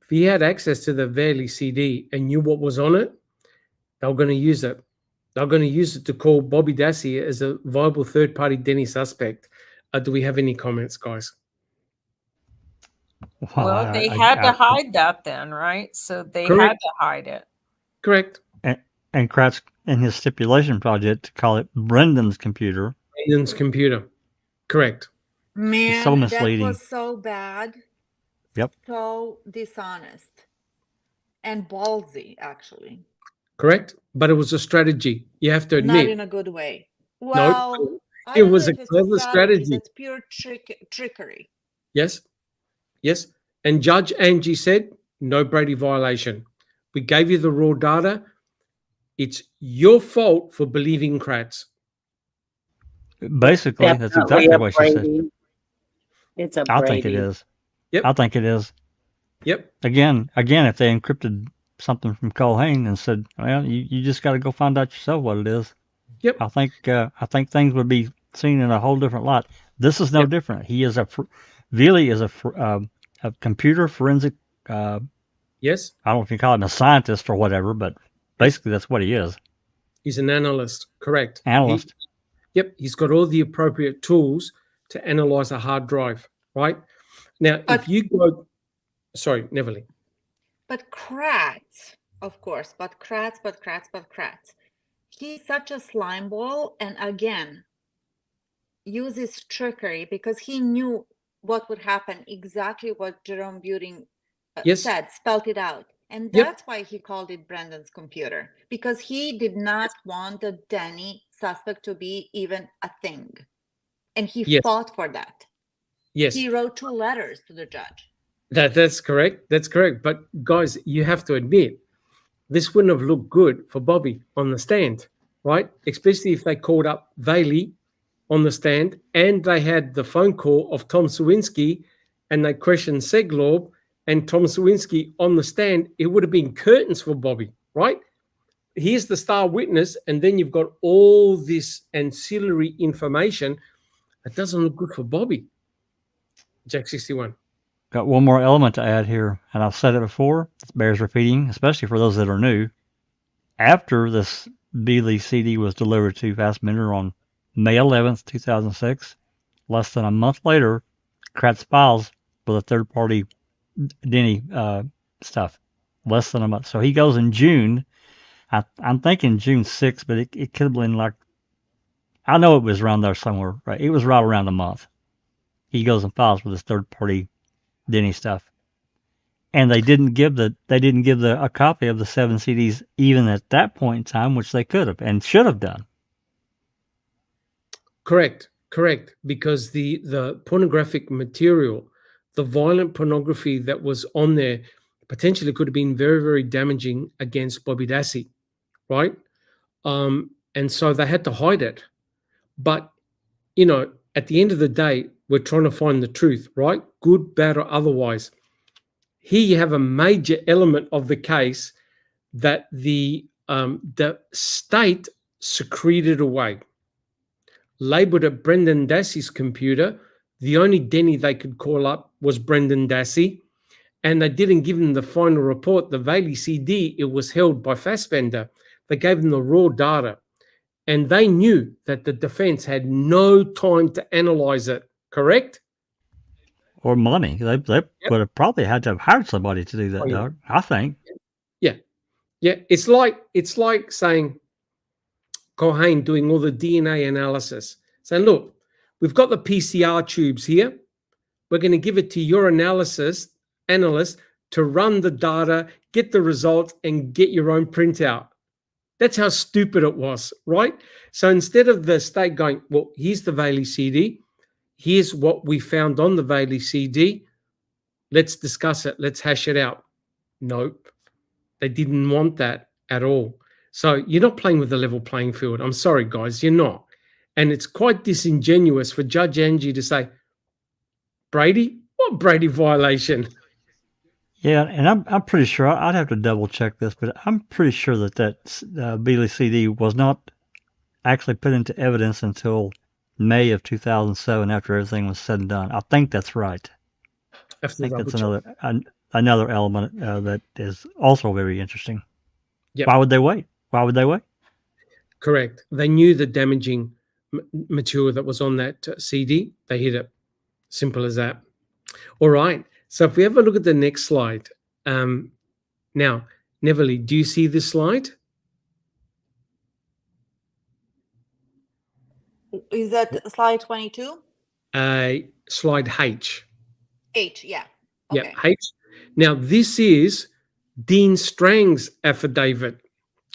If he had access to the Veely CD and knew what was on it, they were going to use it. They're going to use it to call Bobby Dassey as a viable third-party Denny suspect. Do we have any comments, guys? Well, they had to hide that then, right? So they had to hide it. Correct. And Kratz, in his stipulation project, to call it Brendan's computer. Brendan's computer. Correct. Man, so misleading. That was so bad. Yep. So dishonest. And ballsy, actually. Correct. But it was a strategy. You have to admit. Not in a good way. Well, no, it was a clever strategy. It's pure trickery. Yes. Yes. And Judge Angie said, no Brady violation. We gave you the raw data. It's your fault for believing Kratz. Basically, that's exactly what she said. It's a Brady. I think it is. Yep. I think it is. Yep. Again, if they encrypted something from Culhane and said, well, you just got to go find out yourself what it is. Yep. I think things would be seen in a whole different light. This is no different. He is Veely is a computer forensic. Yes. I don't know if you call him a scientist or whatever, but basically that's what he is. He's an analyst. Correct. Analyst. Yep. He's got all the appropriate tools to analyze a hard drive, right? Now, if you go, sorry, Neverly. But Kratz, of course, but Kratz. He's such a slime ball, and again, uses trickery because he knew what would happen, exactly what Jerome Buting said, spelled it out. And that's why he called it Brendan's computer, because he did not want the Denny suspect to be even a thing. And he fought for that. Yes. He wrote 2 letters to the judge. That's correct. That's correct. But guys, you have to admit, this wouldn't have looked good for Bobby on the stand, right? Especially if they called up Veely on the stand and they had the phone call of Tom Sawinski and they questioned Seglob and Tom Sawinski on the stand. It would have been curtains for Bobby, right? Here's the star witness, and then you've got all this ancillary information. It doesn't look good for Bobby. Jack 61. Got one more element to add here, and I've said it before. It bears repeating, especially for those that are new. After this Veely CD was delivered to Fassbender on May 11th, 2006, less than a month later, Kratz files with a third-party Denny stuff. Less than a month. So he goes in June. I'm thinking June 6th, but it could have been like, I know it was around there somewhere, right? It was right around a month. He goes and files with his third-party Denny stuff, and they didn't give a copy of the 7 CDs even at that point in time, which they could have and should have done. Correct, because the pornographic material, the violent pornography that was on there, potentially could have been very, very damaging against Bobby Dassey, right? And so they had to hide it. But at the end of the day, we're trying to find the truth, right? Good, bad, or otherwise. Here you have a major element of the case that the the state secreted away, labeled it Brendan Dassey's computer. The only Denny they could call up was Brendan Dassey, and they didn't give him the final report, the Bailey CD. It was held by Fassbender. They gave him the raw data, and they knew that the defense had no time to analyze it, correct? Or money. They would have probably had to have hired somebody to do that, Oh, yeah. Doug. I think. Yeah, it's like saying Cohen doing all the DNA analysis, saying, look, we've got the PCR tubes here. We're going to give it to your analyst to run the data, get the results, and get your own printout. That's how stupid it was, right? So instead of the state going, well, here's the Bailey CD, here's what we found on the Bailey CD, let's discuss it, let's hash it out. Nope. They didn't want that at all. So you're not playing with the level playing field. I'm sorry, guys, you're not. And it's quite disingenuous for Judge Angie to say, Brady? What Brady violation? Yeah, and I'm pretty sure, I'd have to double check this, but I'm pretty sure that Beasley CD was not actually put into evidence until May of 2007 after everything was said and done. I think that's right. I think that's another element that is also very interesting. Yep. Why would they wait? Why would they wait? Correct. They knew the damaging material that was on that CD. They hid it. Simple as that. All right. So if we have a look at the next slide. Now, Neverly, do you see this slide? Is that slide 22? Slide H. H, yeah. Okay. Yeah, H. Now, this is Dean Strang's affidavit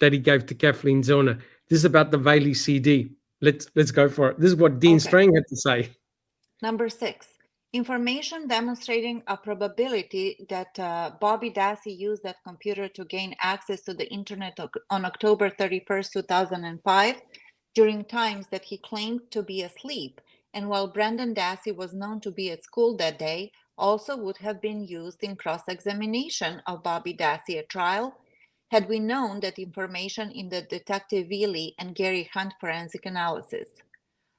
that he gave to Kathleen Zellner. This is about the Bailey CD. Let's go for it. This is what Dean Strang had to say. Number 6. Information demonstrating a probability that Bobby Dassey used that computer to gain access to the internet on October 31st, 2005, during times that he claimed to be asleep, and while Brendan Dassey was known to be at school that day, also would have been used in cross-examination of Bobby Dassey at trial, had we known that information in the Detective Veely and Gary Hunt forensic analysis.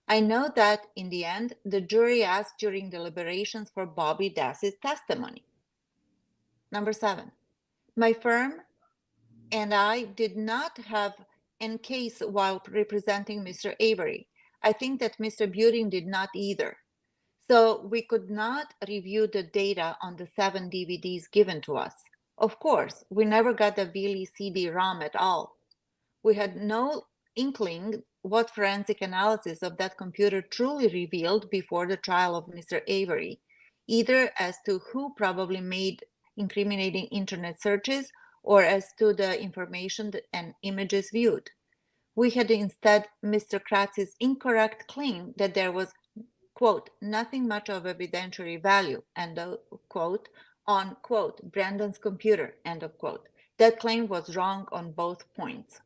I know that, in the end, the jury asked during deliberations for Bobby Dassey's testimony. Number 7. My firm and I did not have any case while representing Mr. Avery. I think that Mr. Buting did not either. So we could not review the data on the 7 DVDs given to us. Of course, we never got the Veely CD-ROM at all. We had no inkling what forensic analysis of that computer truly revealed before the trial of Mr. Avery, either as to who probably made incriminating internet searches or as to the information and images viewed. We had instead Mr. Kratz's incorrect claim that there was, quote, nothing much of evidentiary value, end of quote, on, quote, Brandon's computer, end of quote. That claim was wrong on both points.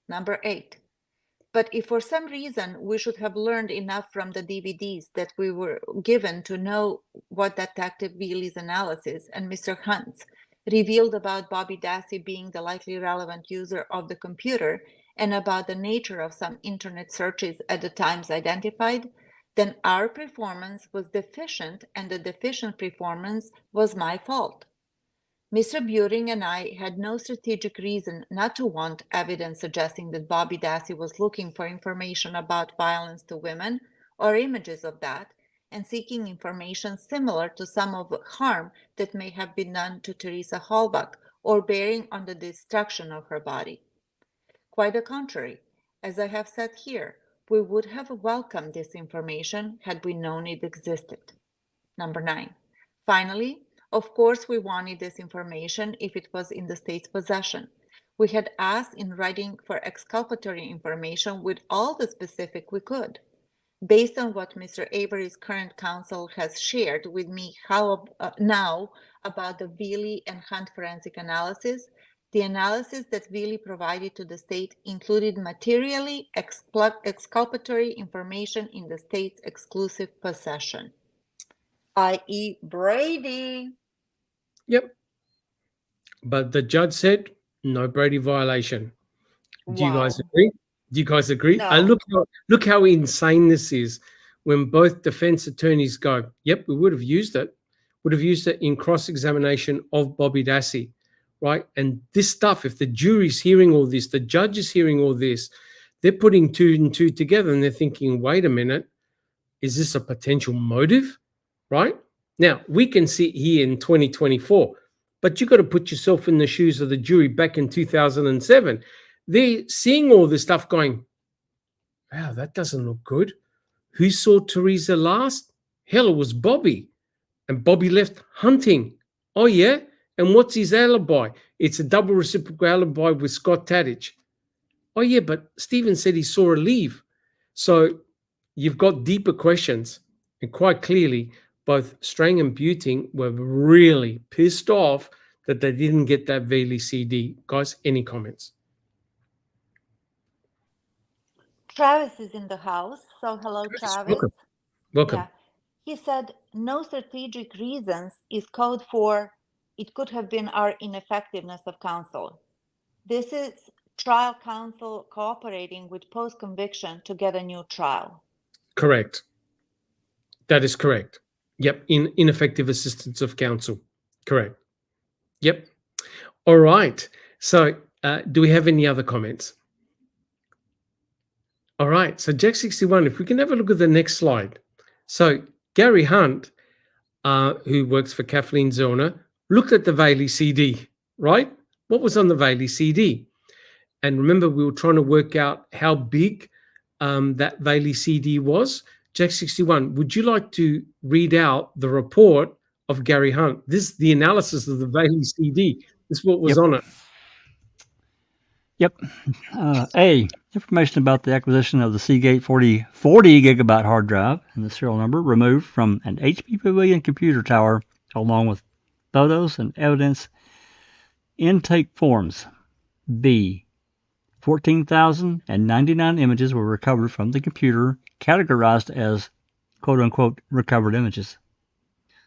Number 8. But if for some reason we should have learned enough from the DVDs that we were given to know what Detective Veely's analysis and Mr. Hunt's revealed about Bobby Dassey being the likely relevant user of the computer and about the nature of some internet searches at the times identified, then our performance was deficient and the deficient performance was my fault. Mr. Buting and I had no strategic reason not to want evidence suggesting that Bobby Dassey was looking for information about violence to women or images of that, and seeking information similar to some of the harm that may have been done to Teresa Halbach or bearing on the destruction of her body. Quite the contrary, as I have said here, we would have welcomed this information had we known it existed. Number 9. Finally, of course, we wanted this information if it was in the state's possession. We had asked in writing for exculpatory information with all the specific we could. Based on what Mr. Avery's current counsel has shared with me now about the Veely and Hunt forensic analysis, the analysis that Veely provided to the state included materially exculpatory information in the state's exclusive possession, i.e. Brady. Yep. But the judge said, No Brady violation. Do you guys Wow. agree? Do you guys agree? No. Look how insane this is. When both defense attorneys go, yep, we would have used it. Would have used it in cross-examination of Bobby Dassey, right? And this stuff, if the jury's hearing all this, the judge is hearing all this, they're putting two and two together and they're thinking, wait a minute, is this a potential motive, right? Now, we can sit here in 2024, but you've got to put yourself in the shoes of the jury back in 2007. They're seeing all this stuff going, wow, that doesn't look good. Who saw Teresa last? Hell, it was Bobby. And Bobby left hunting. Oh, yeah? And what's his alibi? It's a double reciprocal alibi with Scott Tadich. Oh, yeah, but Stephen said he saw her leave. So you've got deeper questions. And quite clearly, both Strang and Buting were really pissed off that they didn't get that Bailey CD. Guys, any comments? Travis is in the house. So hello, Travis. Welcome. Yeah. He said no strategic reasons is code for it could have been our ineffectiveness of counsel. This is trial counsel cooperating with post-conviction to get a new trial. Correct. That is correct. Yep. Ineffective assistance of counsel. Correct. Yep. All right. So do we have any other comments? All right. So Jack 61, if we can have a look at the next slide. So Gary Hunt, who works for Kathleen Zellner, looked at the Bailey CD, right? What was on the Bailey CD? And remember, we were trying to work out how big that Bailey CD was. Jack 61, would you like to read out the report of Gary Hunt? This is the analysis of the Bailey CD. This is what was on it. Yep. A, information about the acquisition of the Seagate 40 gigabyte hard drive and the serial number removed from an HP Pavilion computer tower, along with photos and evidence intake forms. B, 14,099 images were recovered from the computer, categorized as quote-unquote recovered images.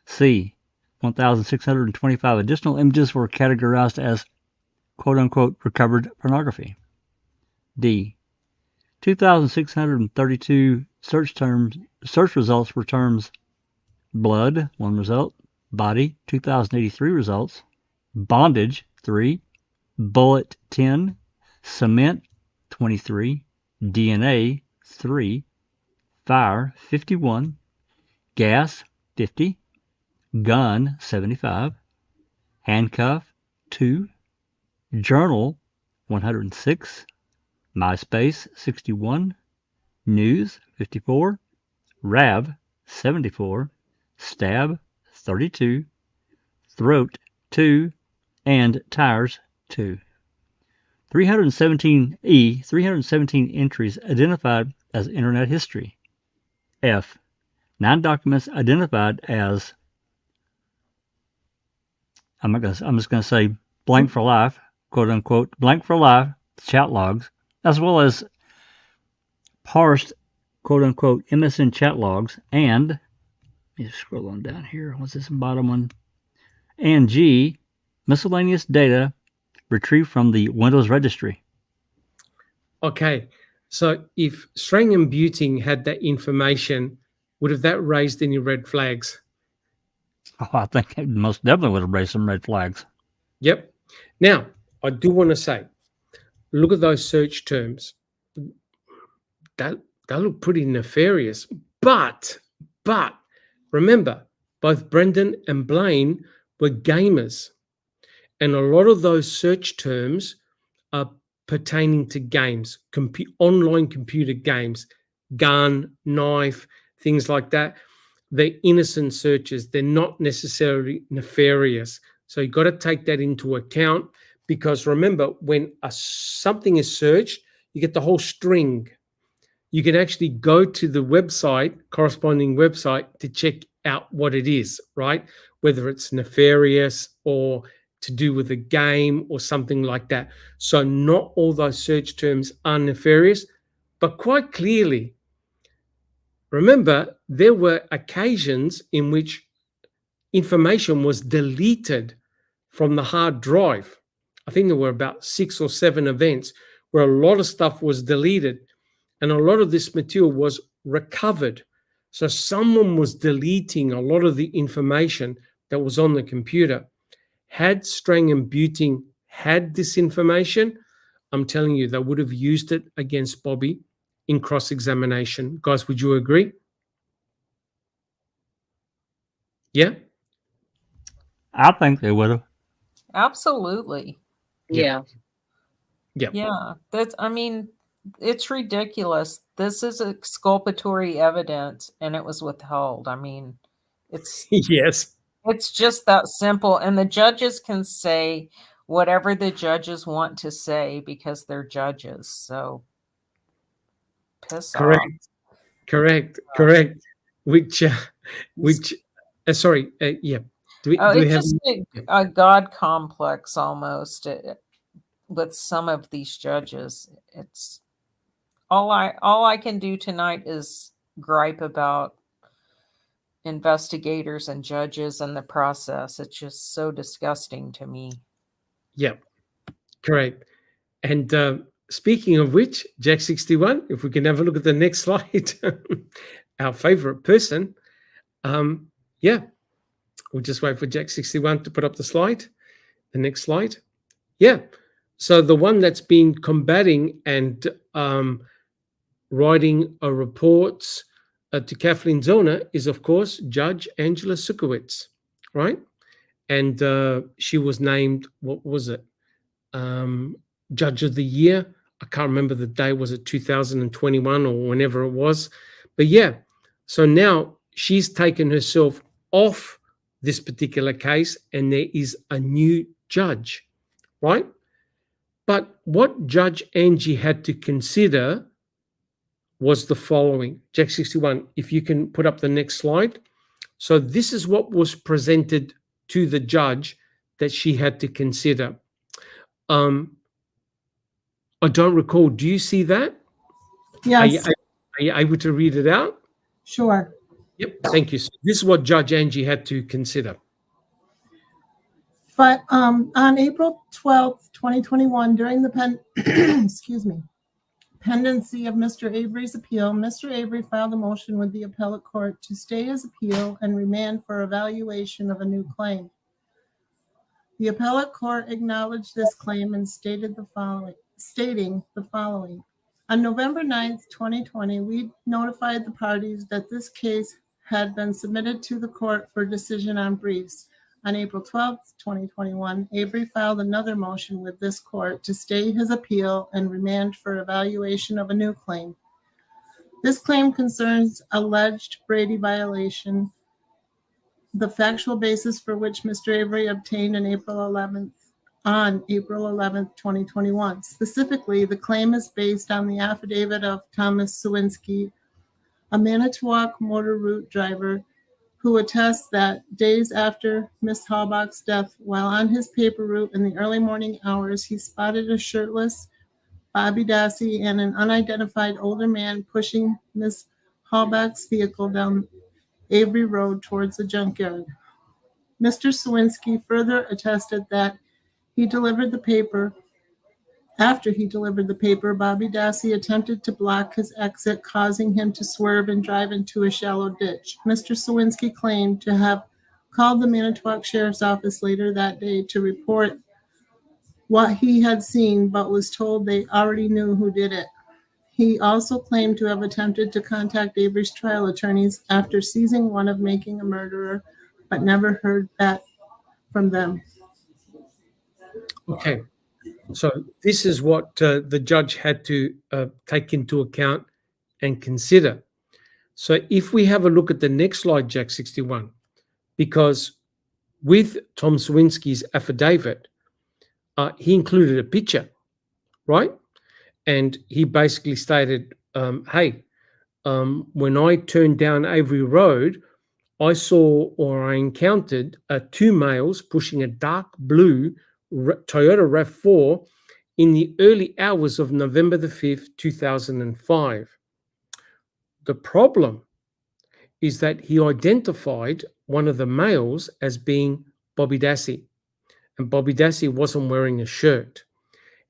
C, 1,625 additional images were categorized as quote-unquote recovered pornography. D, 2,632 search results were terms blood, 1 result, body, 2,083 results, bondage, 3, bullet, 10, cement, 23, DNA, 3, fire, 51, gas, 50, gun, 75, handcuff, 2, journal, 106, MySpace, 61, news, 54, RAV, 74, stab, 32, throat, 2, and tires, 2. 317 entries identified as internet history. F, 9 documents identified as, I'm just going to say blank for life, quote unquote, blank for life, chat logs, as well as parsed, quote unquote, MSN chat logs, and, let me scroll on down here, what's this bottom one? And G, miscellaneous data retrieved from the Windows registry. Okay, so if Strang and Buting had that information, would have that raised any red flags? Oh, I think it most definitely would have raised some red flags. Yep. Now, I do want to say, look at those search terms. That look pretty nefarious. But remember, both Brendan and Blaine were gamers. And a lot of those search terms are pertaining to games, online computer games, gun, knife, things like that. They're innocent searches. They're not necessarily nefarious. So you've got to take that into account, because remember, when something is searched, you get the whole string. You can actually go to the website, corresponding website, to check out what it is, right? Whether it's nefarious or to do with a game or something like that. So not all those search terms are nefarious, but quite clearly, remember, there were occasions in which information was deleted from the hard drive. I think there were about 6 or 7 events where a lot of stuff was deleted and a lot of this material was recovered. So someone was deleting a lot of the information that was on the computer. Had Strang and Buting had this information, I'm telling you, they would have used it against Bobby in cross-examination. Guys, would you agree? Yeah? I think they would have. Absolutely. Yeah. Yeah. I mean, it's ridiculous. This is exculpatory evidence and it was withheld. I mean, it's Yes. it's just that simple. And the judges can say whatever the judges want to say because they're judges. So piss off. Correct. Which, sorry, yeah. Do we It's have? just a God complex almost with some of these judges. It's all I can do tonight is gripe about investigators and judges and the process. It's just so disgusting to me. Yeah, correct. And speaking of which, Jack 61, if we can have a look at the next slide, our favorite person. Yeah, we'll just wait for Jack 61 to put up the slide. The next slide. Yeah. So the one that's been combating and writing reports to Kathleen Zellner is, of course, Judge Angela Sukowicz, right? And she was named, what was it? Judge of the Year. I can't remember the day. Was it 2021 or whenever it was? But yeah, so now she's taken herself off this particular case and there is a new judge, right? But what Judge Angie had to consider was the following. Jack 61, if you can put up the next slide. So this is what was presented to the judge that she had to consider. I don't recall. Do you see that? Yes. Are you able to read it out? Sure. Yep. Thank you. So this is what Judge Angie had to consider. But on April 12th, 2021, during the pendency of Mr. Avery's appeal, Mr. Avery filed a motion with the appellate court to stay his appeal and remand for evaluation of a new claim. The appellate court acknowledged this claim and stating the following. On November 9th, 2020, we notified the parties that this case had been submitted to the court for decision on briefs. On April 12th, 2021, Avery filed another motion with this court to stay his appeal and remand for evaluation of a new claim. This claim concerns alleged Brady violation, the factual basis for which Mr. Avery obtained on April 11th, 2021. Specifically, the claim is based on the affidavit of Thomas Sawinski, a Manitowoc motor route driver, who attests that days after Miss Halbach's death, while on his paper route in the early morning hours, he spotted a shirtless Bobby Dassey and an unidentified older man pushing Miss Halbach's vehicle down Avery Road towards the junkyard. Mr. Sawinski further attested that after he delivered the paper, Bobby Dassey attempted to block his exit, causing him to swerve and drive into a shallow ditch. Mr. Sawinski claimed to have called the Manitowoc Sheriff's Office later that day to report what he had seen, but was told they already knew who did it. He also claimed to have attempted to contact Avery's trial attorneys after seizing one of making a murderer, but never heard back from them. Okay. So this is what the judge had to take into account and consider. So if we have a look at the next slide, Jack 61, because with Tom Sawinski's affidavit, he included a picture, right? And he basically stated, hey, when I turned down Avery Road, I saw or I encountered 2 males pushing a dark blue Toyota RAV4 in the early hours of November the 5th, 2005. The problem is that he identified one of the males as being Bobby Dassey. and Bobby Dassey wasn't wearing a shirt.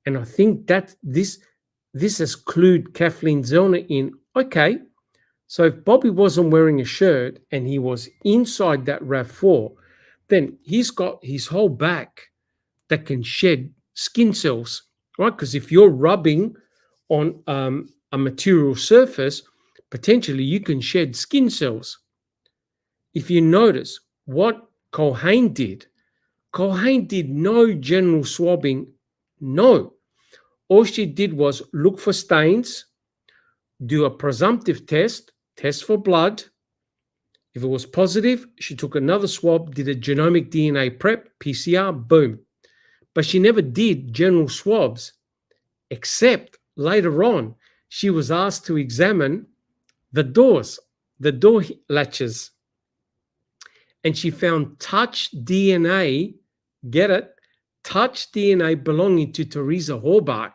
And I think that this has clued Kathleen Zellner in, okay, so if Bobby wasn't wearing a shirt and he was inside that RAV4, then he's got his whole back that can shed skin cells, right? Because if you're rubbing on a material surface, potentially you can shed skin cells. If you notice what Culhane did no general swabbing, no. All she did was look for stains, do a presumptive test for blood. If it was positive, she took another swab, did a genomic DNA prep, PCR, boom. But she never did general swabs, except later on, she was asked to examine the door latches. And she found touch DNA, get it? Touch DNA belonging to Teresa Horbach.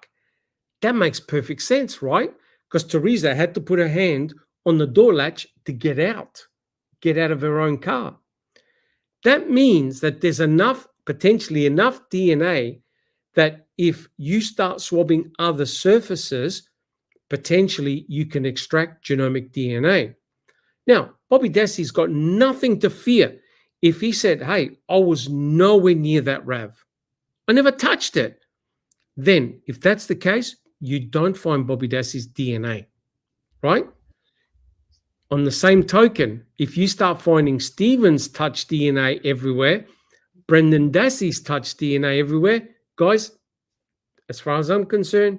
That makes perfect sense, right? Because Teresa had to put her hand on the door latch to get out of her own car. That means that there's potentially enough DNA that if you start swabbing other surfaces, potentially you can extract genomic DNA. Now, Bobby Dassey's got nothing to fear if he said, hey, I was nowhere near that RAV. I never touched it. Then, if that's the case, you don't find Bobby Dassey's DNA, right? On the same token, if you start finding Stephen's touch DNA everywhere, Brendan Dassey's touch DNA everywhere, guys, as far as I'm concerned,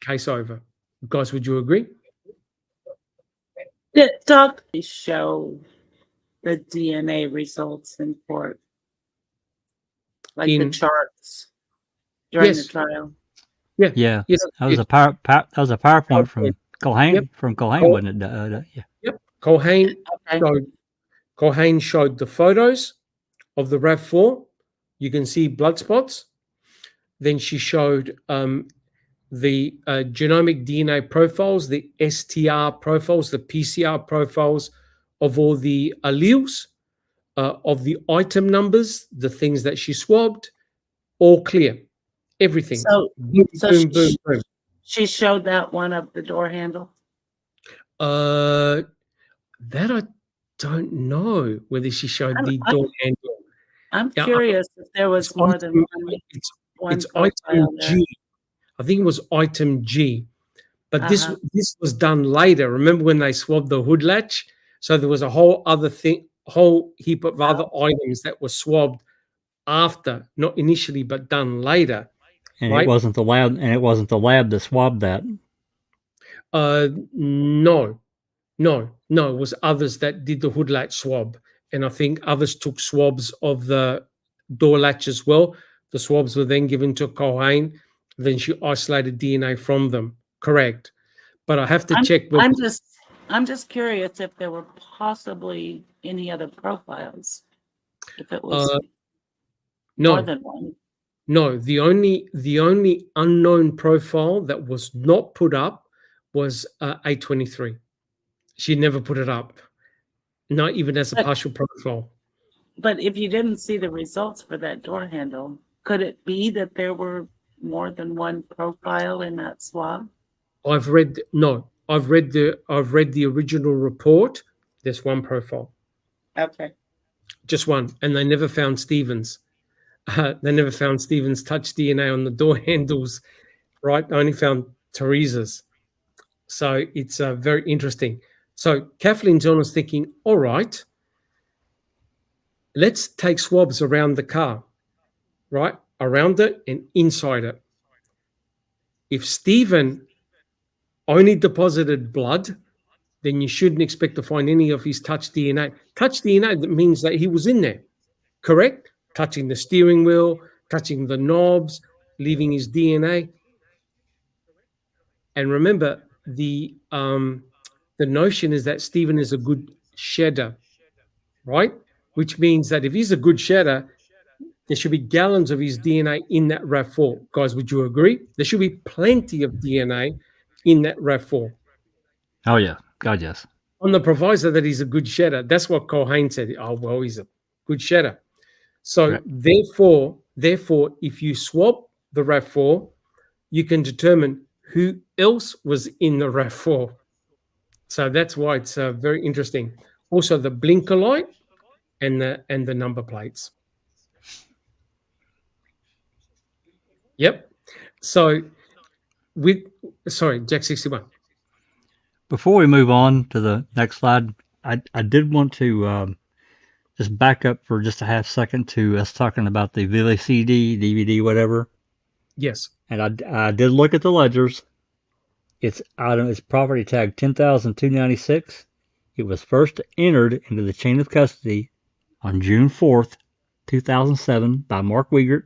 case over. Guys, would you agree? Did Doc show the DNA results in court? Like the charts during the trial? Yeah. Yes, That was a PowerPoint from Culhane. From Culhane, wasn't it? Yeah. Yep. Culhane showed the photos of the RAV4. You can see blood spots. Then she showed the genomic DNA profiles, the STR profiles, the PCR profiles of all the alleles, of the item numbers, the things that she swabbed, all clear. Everything. So, boom, boom. She showed that one of the door handle? That I don't know whether she showed the door handle. I'm curious if there was more than one. It's item G. I think it was item G. But this was done later. Remember when they swabbed the hood latch? So there was a whole heap of other items that were swabbed after, not initially, but done later. And right? it wasn't the lab that swabbed that. No. It was others that did the hood latch swab. And I think others took swabs of the door latch as well. The swabs were then given to Culhane. Then she isolated DNA from them. Correct. But I have to check. I'm just curious if there were possibly any other profiles. If it was more than one. No, the only unknown profile that was not put up was A23. She never put it up, not even as a partial profile. But if you didn't see the results for that door handle, could it be that there were more than one profile in that swab? I've read the original report. There's one profile. Okay. Just one, and they never found Stephen's. They never found Stephen's touch DNA on the door handles, right? They only found Teresa's. So it's very interesting. So Kathleen Zellner's thinking, all right, let's take swabs around the car, right? Around it and inside it. If Stephen only deposited blood, then you shouldn't expect to find any of his touch DNA. Touch DNA, that means that he was in there, correct? Touching the steering wheel, touching the knobs, leaving his DNA. And remember, the notion is that Stephen is a good shedder, right? Which means that if he's a good shedder, there should be gallons of his DNA in that RAV4. Guys, would you agree? There should be plenty of DNA in that RAV4. Oh, yeah. God, yes. On the proviso that he's a good shedder. That's what Culhane said. Oh, well, he's a good shedder. So, therefore, Therefore, if you swap the RAV4, you can determine who else was in the RAV4. So that's why it's very interesting. Also, the blinker light and the number plates. Yep. So sorry, Jack 61. Before we move on to the next slide, I did want to just back up for just a half second to us talking about the VCD, DVD, whatever. Yes. And I did look at the ledgers. It's property tag 10,296. It was first entered into the chain of custody on June 4th, 2007 by Mark Wiegert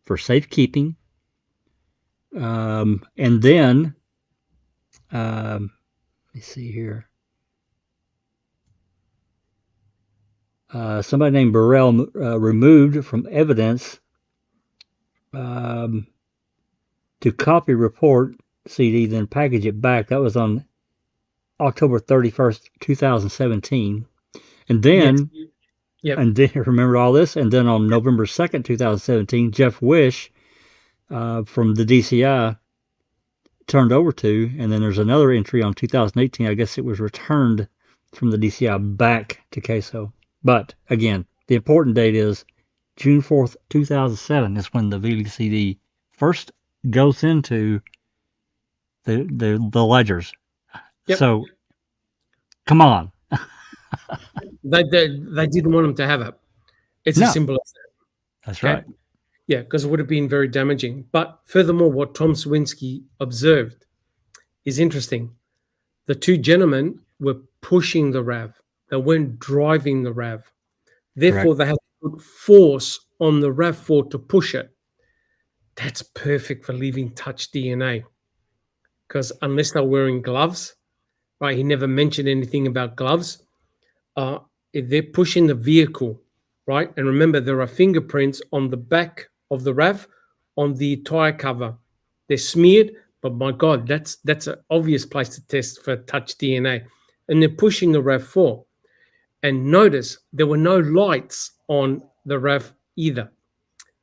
for safekeeping. And then, let me see here. Somebody named Burrell removed from evidence to copy report CD, then package it back. That was on October 31st, 2017. And then, Yep. and then remember all this. And then on November 2nd, 2017, Jeff Wish from the DCI turned over to, and then there's another entry on 2018. I guess it was returned from the DCI back to CASO. But again, the important date is June 4th, 2007 is when the VCD first goes into the ledgers. Yep. So, come on. They didn't want him to have it. It's No. as simple as that. That's Okay. right. Yeah, because it would have been very damaging. But furthermore, what Tom Swinsky observed is interesting. The two gentlemen were pushing the RAV. They weren't driving the RAV. Therefore, Correct. they had to put force on the RAV4 to push it. That's perfect for leaving touch DNA. Because unless they're wearing gloves, right? He never mentioned anything about gloves. If they're pushing the vehicle, right? And remember, there are fingerprints on the back of the RAV on the tire cover. They're smeared, but my God, that's an obvious place to test for touch DNA. And they're pushing the RAV4. And notice there were no lights on the RAV either.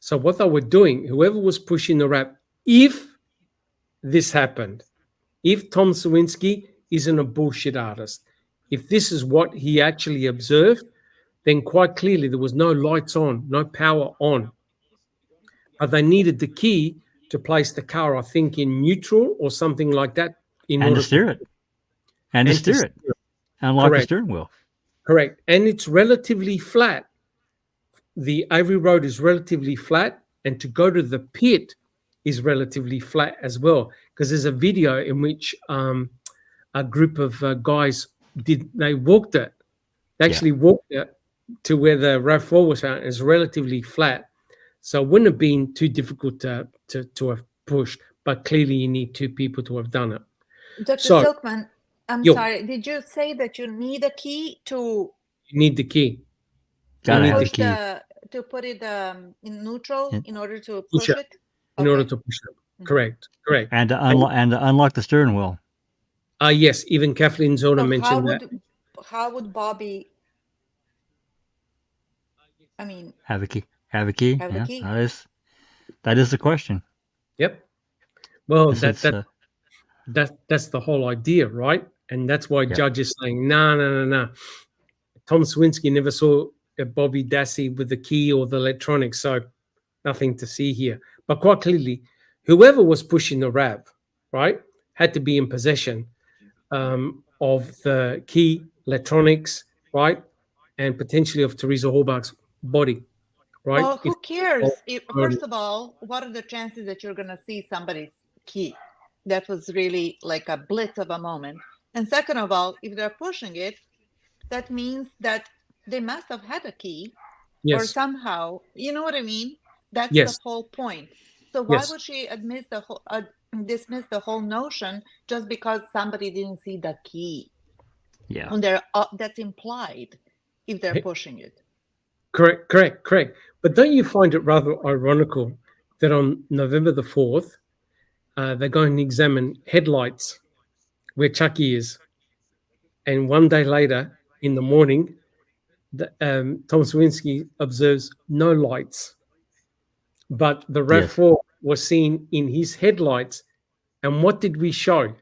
So what they were doing, whoever was pushing the RAV, if this happened, if Tom Swinsky isn't a bullshit artist, if this is what he actually observed, then quite clearly there was no lights on, no power on. But they needed the key to place the car, I think, in neutral or something like that in And order to steer it. And to steer it. Unlock the Correct. steering wheel. Correct. And it's relatively flat. The Avery Road is relatively flat, and to go to the pit is relatively flat as well. Because there's a video in which a group of guys walked it. They actually walked it to where the RAV4 was found. It's relatively flat. So it wouldn't have been too difficult to have pushed, but clearly you need two people to have done it. Dr. So- Silkman, I'm Yo. sorry. Did you say that you need a key to You need the key. Gotta have the push key. to put it in neutral In- in order to Push push it. it? In Okay. order to push it. Correct. Correct. And to unlock the steering wheel. Yes, even Kathleen Zona So mentioned that. how would Bobby? I mean, Have a key. Have a key. Have a Yeah, key. that is the question. Yep. Well, It's, that's the whole idea, right? And that's why Yeah. Judge is saying, no. Tom Swinsky never saw Bobby Dassey with the key or the electronics, so nothing to see here. But quite clearly, whoever was pushing the RAV, right, had to be in possession of the key, electronics, right, and potentially of Teresa Hallbach's body, right? well, who cares? If, already- first of all, what are the chances that you're going to see somebody's key? That was really like a blitz of a moment. And second of all, if they're pushing it, that means that they must have had a key or Yes. somehow, you know what I mean? That's Yes. the whole point. So why Yes. would she dismiss the whole notion just because somebody didn't see the key? yeah. And that's implied if they're pushing it. Correct. But don't you find it rather ironical that on November the 4th, they're going to examine headlights where Chucky is. And one day later, in the morning, Tom Swinsky observes no lights. but the Yes. RAV4 was seen in his headlights. And what did we show?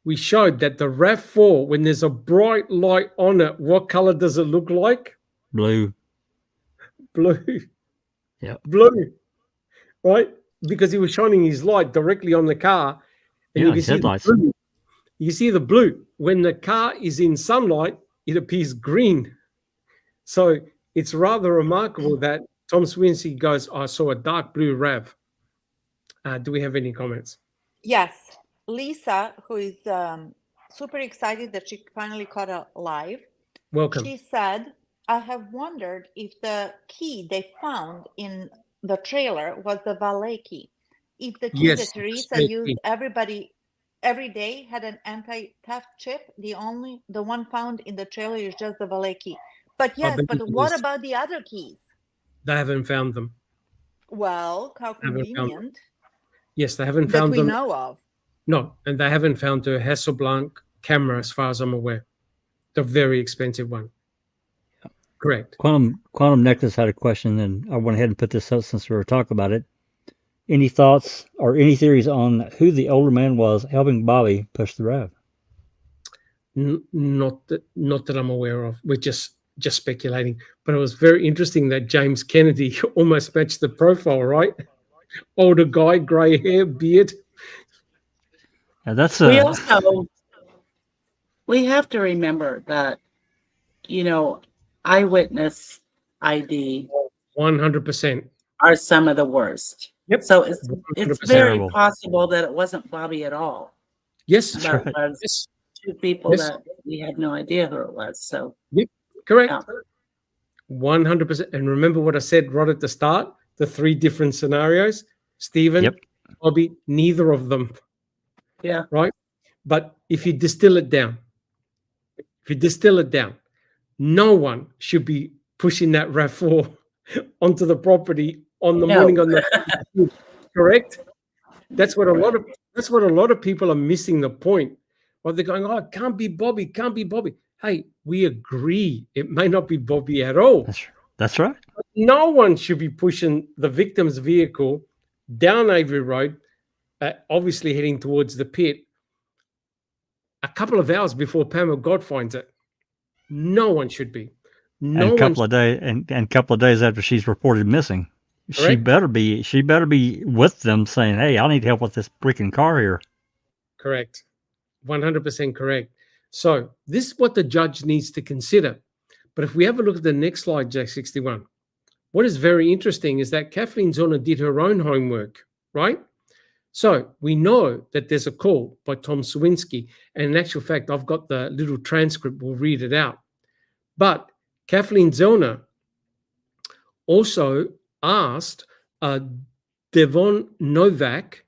We showed that the RAV4, when there's a bright light on it, what color does it look like? Blue. Blue. Yep. Blue. Right? Because he was shining his light directly on the car. And Yeah, you can his see the headlights. blue. You see the blue. When the car is in sunlight, it appears green. So it's rather remarkable that Tom Swinsky goes, I saw a dark blue RAV. Do we have any comments? Yes. Lisa, who is super excited that she finally caught a live, Welcome. she said, I have wondered if the key they found in the trailer was the valet key. If the key Yes, that Teresa spare used key. every day had an anti-theft chip, the one found in the trailer is just the valet key. But yes, believe but it what is. about the other keys? They haven't found them. Well, how Haven't found them. convenient Yes, they haven't that found we them. know of. No, and they haven't found a Hasselblanc camera as far as I'm aware. The very expensive one. Correct. Quantum Necklace had a question, and I went ahead and put this up since we were talking about it. Any thoughts or any theories on who the older man was helping Bobby push the RAV? Not that I'm aware of. We're just speculating. But it was very interesting that James Kennedy almost matched the profile, right? Older guy, grey hair, beard. Now that's We also we have to remember that, eyewitness ID 100%. are some of the worst. Yep. So it's 100%. very Terrible. possible that it wasn't Bobby at all. Yes. That's That right. was Yes. two people Yes. that we had no idea who it was. So Correct. yeah. 100%. And remember what I said right at the start? The 3 different scenarios. Stephen, Yep. Bobby, neither of them. Yeah. Right? But if you distill it down, no one should be pushing that RAV4 onto the property on the No. morning on the correct? That's what a lot of people are missing the point. Well, they're going, oh, it can't be Bobby, can't be Bobby. Hey, we agree. It may not be Bobby at all. That's right. No one should be pushing the victim's vehicle down Avery Road, obviously heading towards the pit, a couple of hours before Pamela God finds it. No one should be. And a couple of days after she's reported missing, she Correct. better be with them saying, "Hey, I need help with this freaking car here." Correct. 100% correct. So this is what the judge needs to consider. But if we have a look at the next slide, Jack61, what is very interesting is that Kathleen Zorner did her own homework, right? So we know that there's a call by Tom Swinsky. And in actual fact, I've got the little transcript. We'll read it out. But Kathleen Zorner also asked Devon Novak,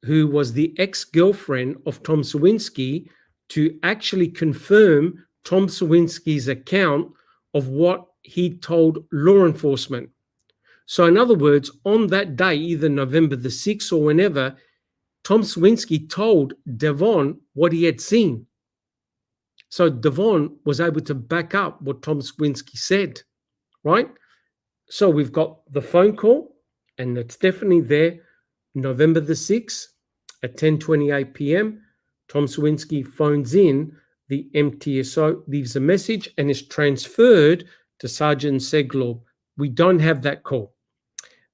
who was the ex-girlfriend of Tom Swinsky, to actually confirm Tom Swinsky's account of what he told law enforcement. So in other words, on that day, either November the 6th or whenever, Tom Swinsky told Devon what he had seen. So Devon was able to back up what Tom Swinsky said, right? So we've got the phone call, and it's definitely there, November the 6th at 10:28 p.m. Tom Swinsky phones in the MTSO, leaves a message, and is transferred to Sergeant Seglob. We don't have that call.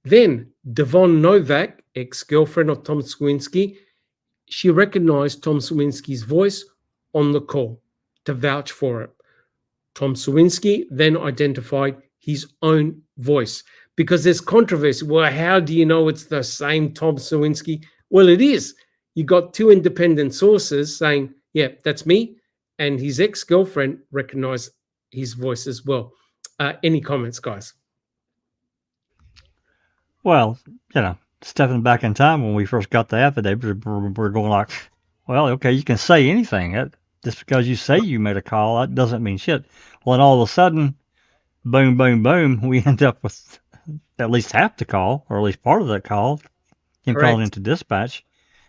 Then Devon Novak, ex-girlfriend of Tom Swinsky, she recognized Tom Swinsky's voice on the call to vouch for it. Tom Swinsky then identified his own voice because there's controversy. Well, how do you know it's the same Tom Swinsky? Well, it is. You got 2 independent sources saying, yeah, that's me. And his ex-girlfriend recognized his voice as well. Any comments, guys? Well, stepping back in time when we first got the affidavit, we're going like, well, okay, you can say anything. Just because you say you made a call, that doesn't mean shit. Well, then all of a sudden, boom, boom, boom, we end up with at least half the call, or at least part of that call, him calling into dispatch,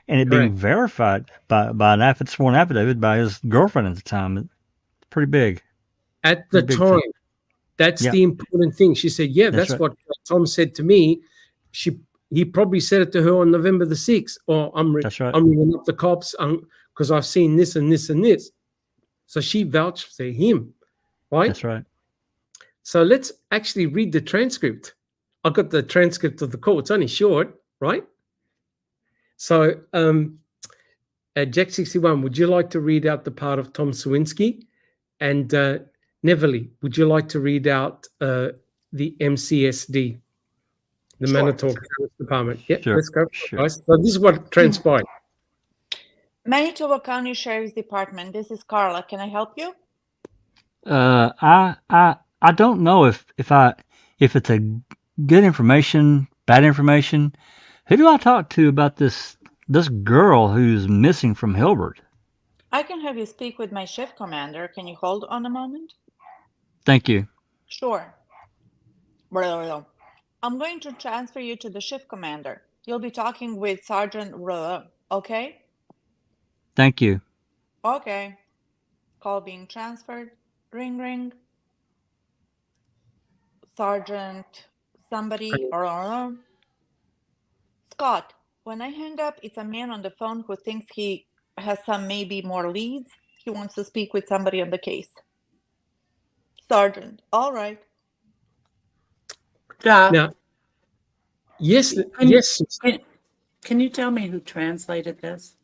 and it being verified by an sworn affidavit by his girlfriend at the time. It's pretty big. At the time, that's the important thing. She said, yeah, that's what Tom said to me. he probably said it to her on November the 6th. Or That's right. I'm ringing up the cops because I've seen this and this and this. So she vouched for him, right? That's right. So let's actually read the transcript. I got the transcript of the call. It's only short, right? So, Jack 61, would you like to read out the part of Tom Sawinski? And Neverly, would you like to read out the MCSD, the Sure. Manitoba Sheriff's Department? Yeah, Sure, let's go, sure. guys. So this is what transpired. Manitoba County Sheriff's Department. This is Carla. Can I help you? I don't know if it's a good information, bad information. Who do I talk to about this girl who's missing from Hilbert? I can have you speak with my shift commander. Can you hold on a moment? Thank you. Sure. I'm going to transfer you to the shift commander. You'll be talking with Sergeant okay? Thank you. Okay. Call being transferred. Ring, ring. Sergeant somebody Scott, when I hang up, it's a man on the phone who thinks he has some maybe more leads. He wants to speak with somebody on the case. Sergeant, all right. Doc, Now, yes, Can- yes. can you tell me who translated this?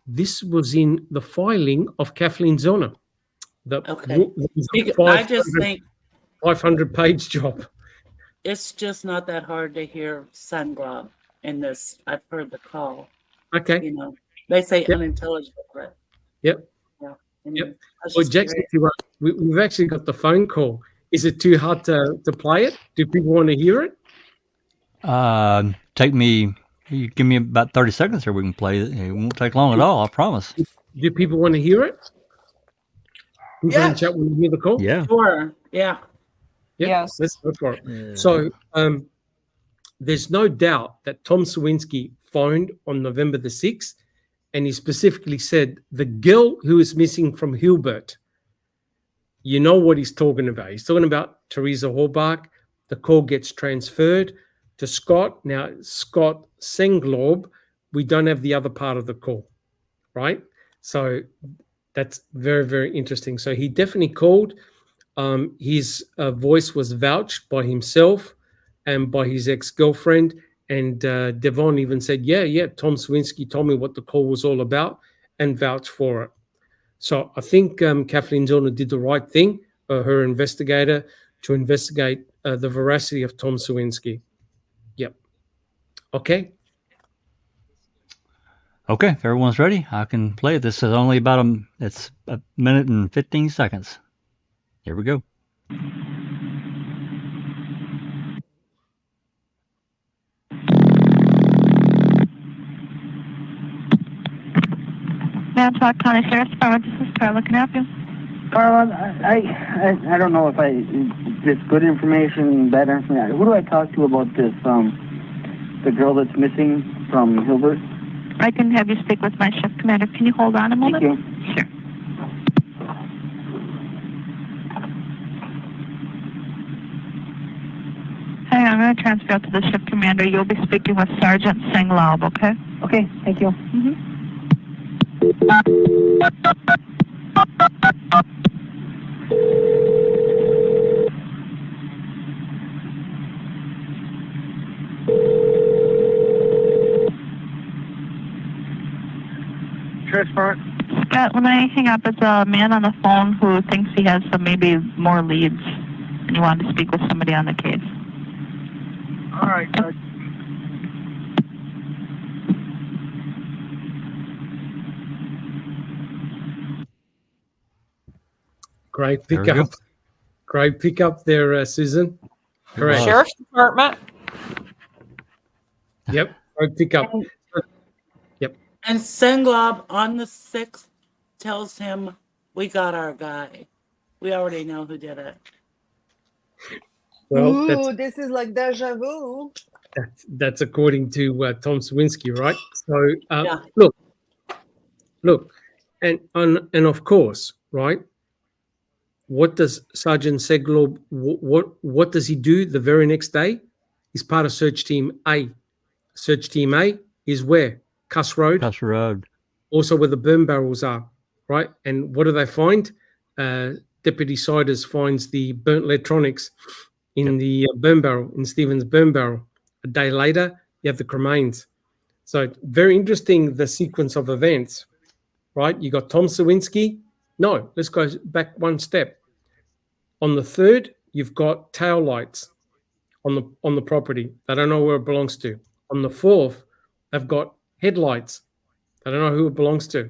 This was in the filing of Kathleen Zona. Okay. I just think 500-page job. it's just not that hard to hear Sunglob in this. I've heard the call. Okay. You know, they say Yep. unintelligible, but Yep. yeah. Yep. I was Well, just Jackson, curious. we've actually got the phone call. Is it too hard to play it? Do people want to hear it? You give me about 30 seconds here. We can play it. It won't take long at all. I promise. Do people want to hear it? People in Yes. chat want to hear the call? Yeah. Sure. Yeah. Yep, Yes. let's go for it. So there's no doubt that Tom Sawinski phoned on November the 6th, and he specifically said, the girl who is missing from Hilbert, you know what he's talking about. He's talking about Teresa Horbach. The call gets transferred to Scott. Now, Scott Senglob, we don't have the other part of the call, right? So that's very, very interesting. So he definitely called. His voice was vouched by himself and by his ex-girlfriend. And Devon even said, yeah, Tom Sawinski told me what the call was all about and vouched for it. So I think Kathleen Zona did the right thing, her investigator, to investigate the veracity of Tom Sawinski. Yep. Okay. Okay, if everyone's ready, I can play it. This is only it's a minute and 15 seconds. Here we go. Manitowoc County Sheriff's Department, this is Carla. Can I help you? Carla, I don't know if this good information, bad information. Who do I talk to about this? The girl that's missing from Hilbert. I can have you speak with my shift commander. Can you hold on a moment? Thank you. Sure. Hang on, I'm going to transfer out to the shift commander. You'll be speaking with Sergeant Senglob, okay? Okay, thank you. Sheriff's Department. Scott, when I hang up, it's a man on the phone who thinks he has some maybe more leads, and you want to speak with somebody on the case. All right. Great There we go. pickup. Great pickup there, Susan. Correct. Wow. Sheriff's Department. Yep. Great pickup. And Senglob on the 6th tells him, we got our guy. We already know who did it. Well, Ooh, this is like deja vu. that's according to Tom Sawinski, right? So Yeah. look, and of course, right? what does Sergeant Seglob, what does he do the very next day? He's part of Search Team A. Search Team A is where? Cuss Road. Cuss Road. Also where the burn barrels are, right? And what do they find? Deputy Siders finds the burnt electronics in the burn barrel, in Stephen's burn barrel. A day later, you have the cremains. So very interesting, the sequence of events, right? You got Tom Sawinski. No, let's go back one step. On the 3rd, you've got tail lights on the property. They don't know where it belongs to. On the 4th, they've got headlights. They don't know who it belongs to.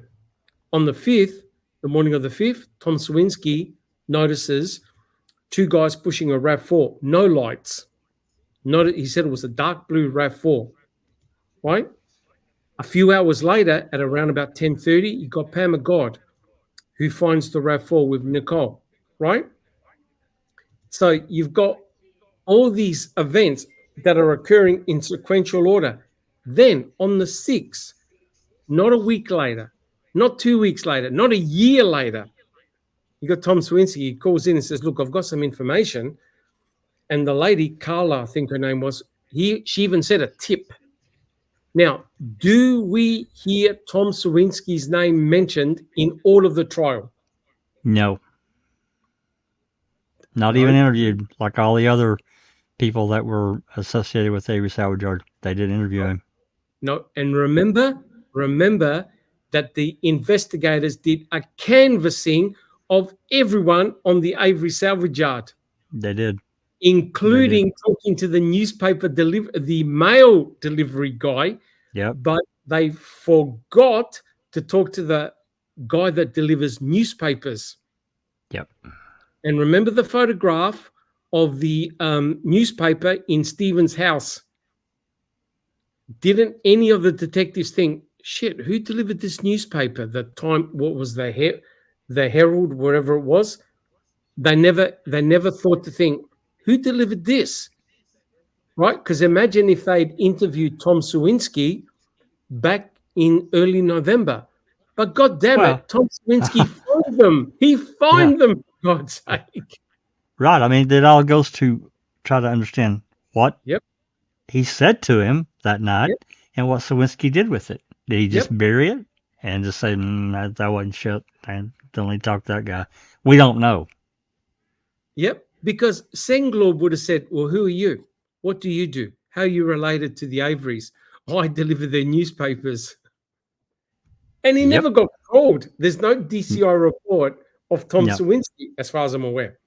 On the 5th, the morning of the 5th, Tom Sawinski notices 2 guys pushing a RAV4, no lights. He said it was a dark blue RAV4, right? A few hours later, at around about 10:30, you got Pam God, who finds the RAV4 with Nicole, right? So you've got all these events that are occurring in sequential order. Then on the 6th, not a week later, not 2 weeks later, not a year later, you got Tom Sawinski. He calls in and says, look, I've got some information. And the lady, Carla, I think her name was, she even said a tip. Now, do we hear Tom Sawinski's name mentioned in all of the trial? No. Not even interviewed like all the other people that were associated with Avery Salvage Yard. They didn't interview him. No. And remember that the investigators did a canvassing of everyone on the Avery Salvage Yard. They did. Including talking to the newspaper the mail delivery guy. Yep. But they forgot to talk to the guy that delivers newspapers. Yep. And remember the photograph of the newspaper in Stephen's house? Didn't any of the detectives think, shit, who delivered this newspaper? The time, what was the Herald, wherever it was? They never thought to think, who delivered this? Right? Because imagine if they'd interviewed Tom Sawinski back in early November. But God damn it, Tom Sawinski found them. He found them, for God's sake. Right. I mean, it all goes to try to understand what he said to him that night and what Sawinski did with it. Did he just bury it and just say, that wasn't shit, and only talk to that guy? We don't know. Yep. Because Senglob would have said, well, who are you? What do you do? How are you related to the Averys? Oh, I deliver their newspapers. And he never got called. There's no DCI report of Tom Sawinski, as far as I'm aware.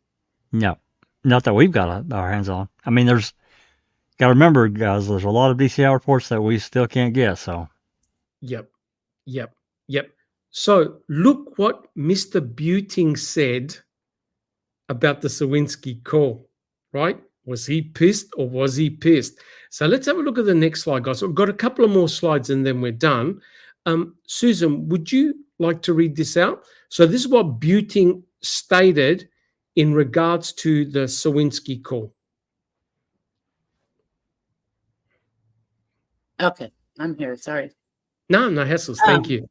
No. Not that we've got our hands on. I mean, got to remember, guys, there's a lot of DCI reports that we still can't get, so. Yep. So look what Mr. Buting said about the Sawinski call, right? Was he pissed or was he pissed? So let's have a look at the next slide, guys. I've got a couple of more slides and then we're done. Susan, would you like to read this out? So this is what Buting stated in regards to the Sawinski call. Okay, I'm here. Sorry. No hassles. Thank you.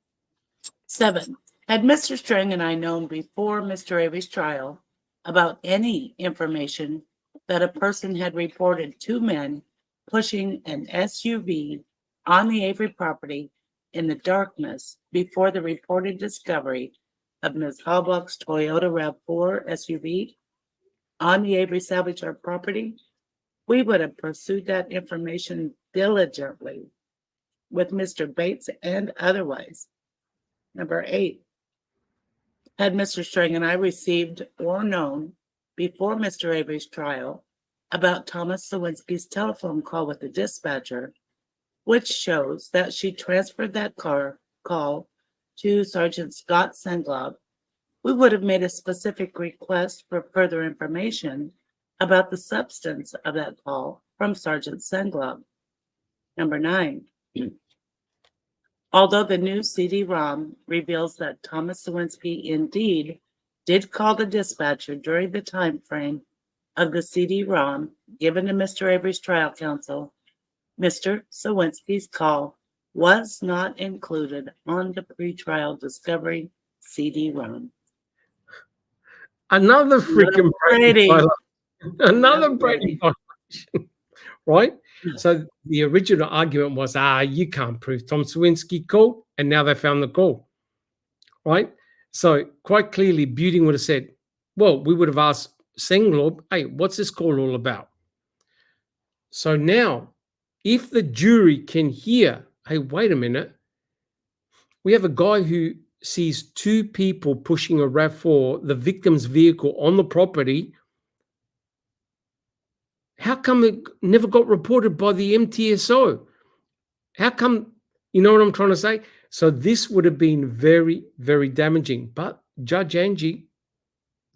7. Had Mr. Strang and I known before Mr. Avery's trial about any information that a person had reported 2 men pushing an SUV on the Avery property in the darkness before the reported discovery of Ms. Halbach's Toyota RAV4 SUV on the Avery Salvage Yard property, we would have pursued that information diligently with Mr. Bates and otherwise. Number 8, had Mr. Strang and I received or known before Mr. Avery's trial about Thomas Sawinski's telephone call with the dispatcher, which shows that she transferred that call to Sergeant Scott Senglob, we would have made a specific request for further information about the substance of that call from Sergeant Senglob. Number 9, although the new CD-ROM reveals that Thomas Sawinski indeed did call the dispatcher during the time frame of the CD-ROM given to Mr. Avery's trial counsel, Mr. Sawinski's call was not included on the pretrial discovery CD-ROM. Another freaking Brady Brady. violation. Another Another Brady Brady. violation. Right? So the original argument was, you can't prove Tom Sawinski called, and now they found the call. Right? So quite clearly, Buting would have said, well, we would have asked Senglob, hey, what's this call all about? So now, if the jury can hear, hey, wait a minute, we have a guy who sees two people pushing a RAV4, the victim's vehicle, on the property. How come it never got reported by the MTSO? How come, you know what I'm trying to say? So this would have been very, very damaging. But Judge Angie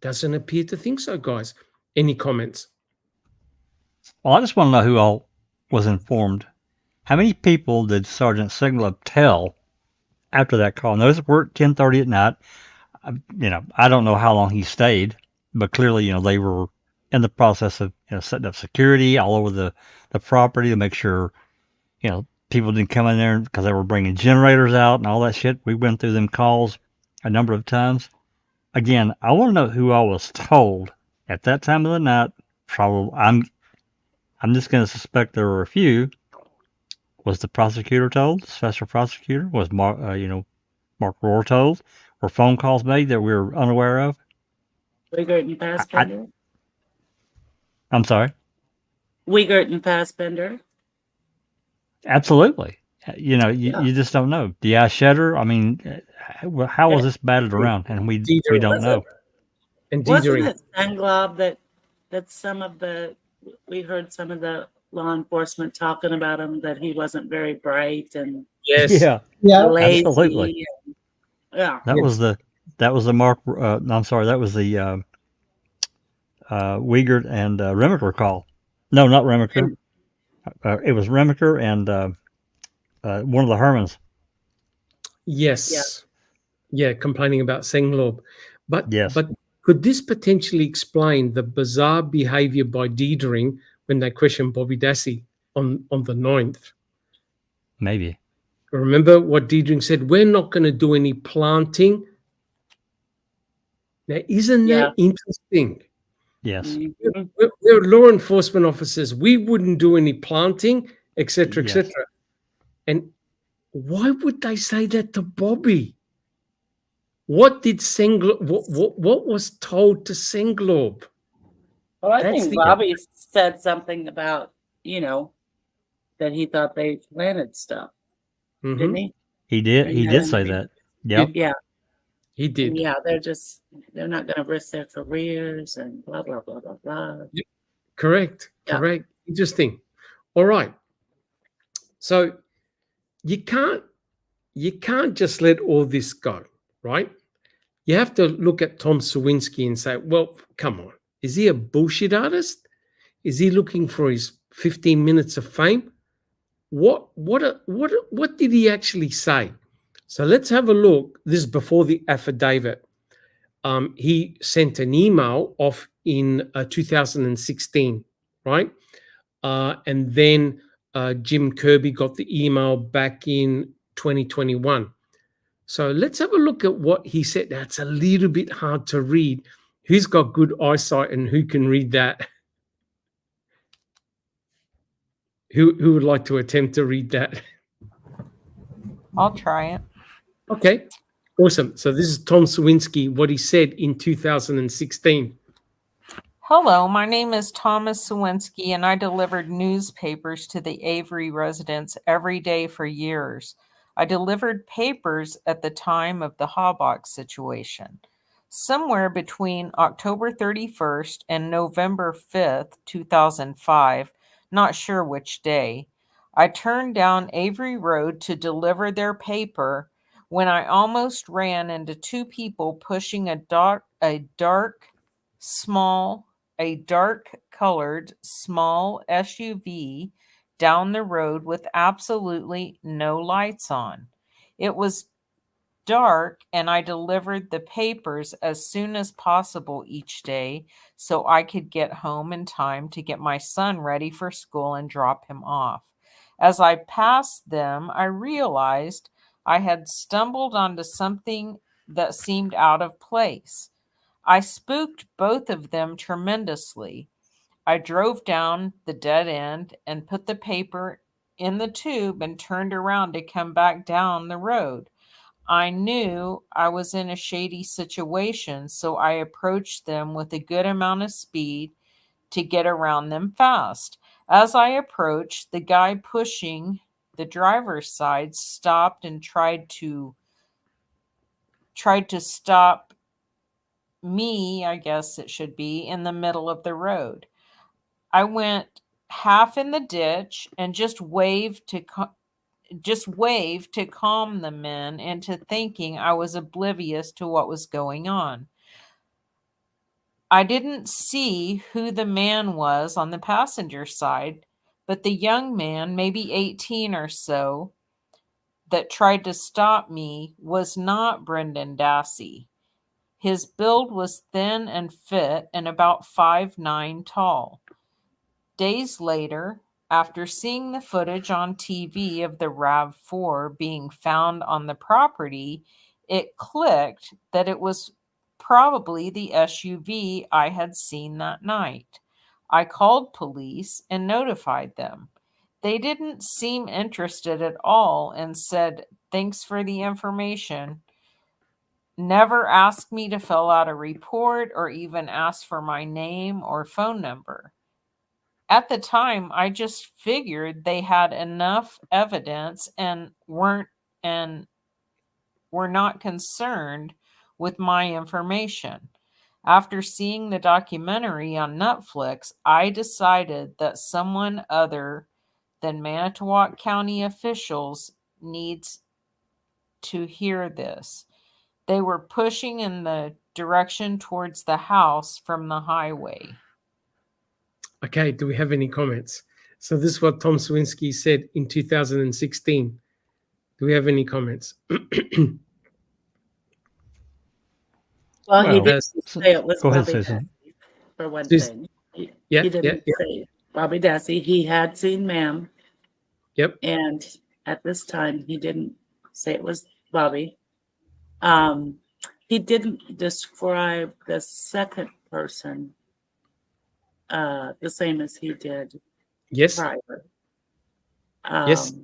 doesn't appear to think so, guys. Any comments? Well, I just want to know who all was informed. How many people did Sergeant Singleton tell after that call? Those were at 10:30 at night. I don't know how long he stayed, but clearly, they were in the process of setting up security all over the property to make sure, people didn't come in there because they were bringing generators out and all that shit. We went through them calls a number of times. Again, I want to know who all was told at that time of the night. Probably, I'm just going to suspect there were a few. Was the prosecutor told? The special prosecutor? Was Mark Rohr told? Were phone calls made that we were unaware of? Wiegert and Fassbender. I'm sorry? Wiegert and Fassbender. Absolutely. You just don't know. D.I. Shedder, I mean, how was this batted around? And we don't know. And Wasn't it Senglob that we heard some of the law enforcement talking about him, that he wasn't very bright and yes, lazy. Absolutely. Yeah. That was the Mark. I'm sorry. That was the Wiegert and Remaker call. No, not Remaker. It was Remaker and one of the Hermans. Yes. Yeah, complaining about Senglob. But yes. But could this potentially explain the bizarre behavior by Diedering when they questioned Bobby Dassey on the 9th? Maybe. Remember what Diedering said? We're not going to do any planting. Now, isn't that interesting? Yes. We're law enforcement officers. We wouldn't do any planting, etc., etc. And why would they say that to Bobby? What did Senglob? What was told to Senglob? Well, I think Bobby said something about that he thought they planted stuff, didn't he? He did. He did say that. Yep. Yeah. He did. And they're not going to risk their careers and blah blah blah blah blah. Correct. Yeah. Correct. Interesting. All right. So you can't just let all this go, right? You have to look at Tom Sawinski and say, well, come on. Is he a bullshit artist? Is he looking for his 15 minutes of fame? What did he actually say? So let's have a look. This is before the affidavit. He sent an email off in 2016, right? And then Jim Kirby got the email back in 2021. So let's have a look at what he said. Now, it's a little bit hard to read. Who's got good eyesight and who can read that? Who would like to attempt to read that? I'll try it. Okay, awesome. So this is Tom Sawinski, what he said in 2016. Hello, my name is Thomas Sawinski, and I delivered newspapers to the Avery residents every day for years. I delivered papers at the time of the Hawbox situation. Somewhere between October 31st and November 5th, 2005, not sure which day, I turned down Avery Road to deliver their paper when I almost ran into two people pushing a dark-colored small SUV down the road with absolutely no lights on. It was dark, and I delivered the papers as soon as possible each day so I could get home in time to get my son ready for school and drop him off. As I passed them, I realized I had stumbled onto something that seemed out of place. I spooked both of them tremendously. I drove down the dead end and put the paper in the tube and turned around to come back down the road. I knew I was in a shady situation, so I approached them with a good amount of speed to get around them fast. As I approached, the guy pushing the driver's side stopped and tried to stop me, I guess it should be, in the middle of the road. I went half in the ditch and just waved to calm the men into thinking I was oblivious to what was going on. I didn't see who the man was on the passenger side, but the young man, maybe 18 or so, that tried to stop me was not Brendan Dassey. His build was thin and fit and about 5'9" tall. Days later, after seeing the footage on TV of the RAV4 being found on the property, it clicked that it was probably the SUV I had seen that night. I called police and notified them. They didn't seem interested at all and said, "Thanks for the information." Never asked me to fill out a report or even ask for my name or phone number. At the time, I just figured they had enough evidence and were not concerned with my information. After seeing the documentary on Netflix, I decided that someone other than Manitowoc County officials needs to hear this. They were pushing in the direction towards the house from the highway. Okay, do we have any comments? So this is what Tom Swinsky said in 2016. Do we have any comments? Well, he Well, didn't say it was go ahead, Bobby Susan. Dassey, for one Susan. thing. He Yeah, didn't say Bobby Dassey. He had seen Ma'am, Yep. and at this time, he didn't say it was Bobby. He didn't describe the second person the same as he did Yes. prior. Yes.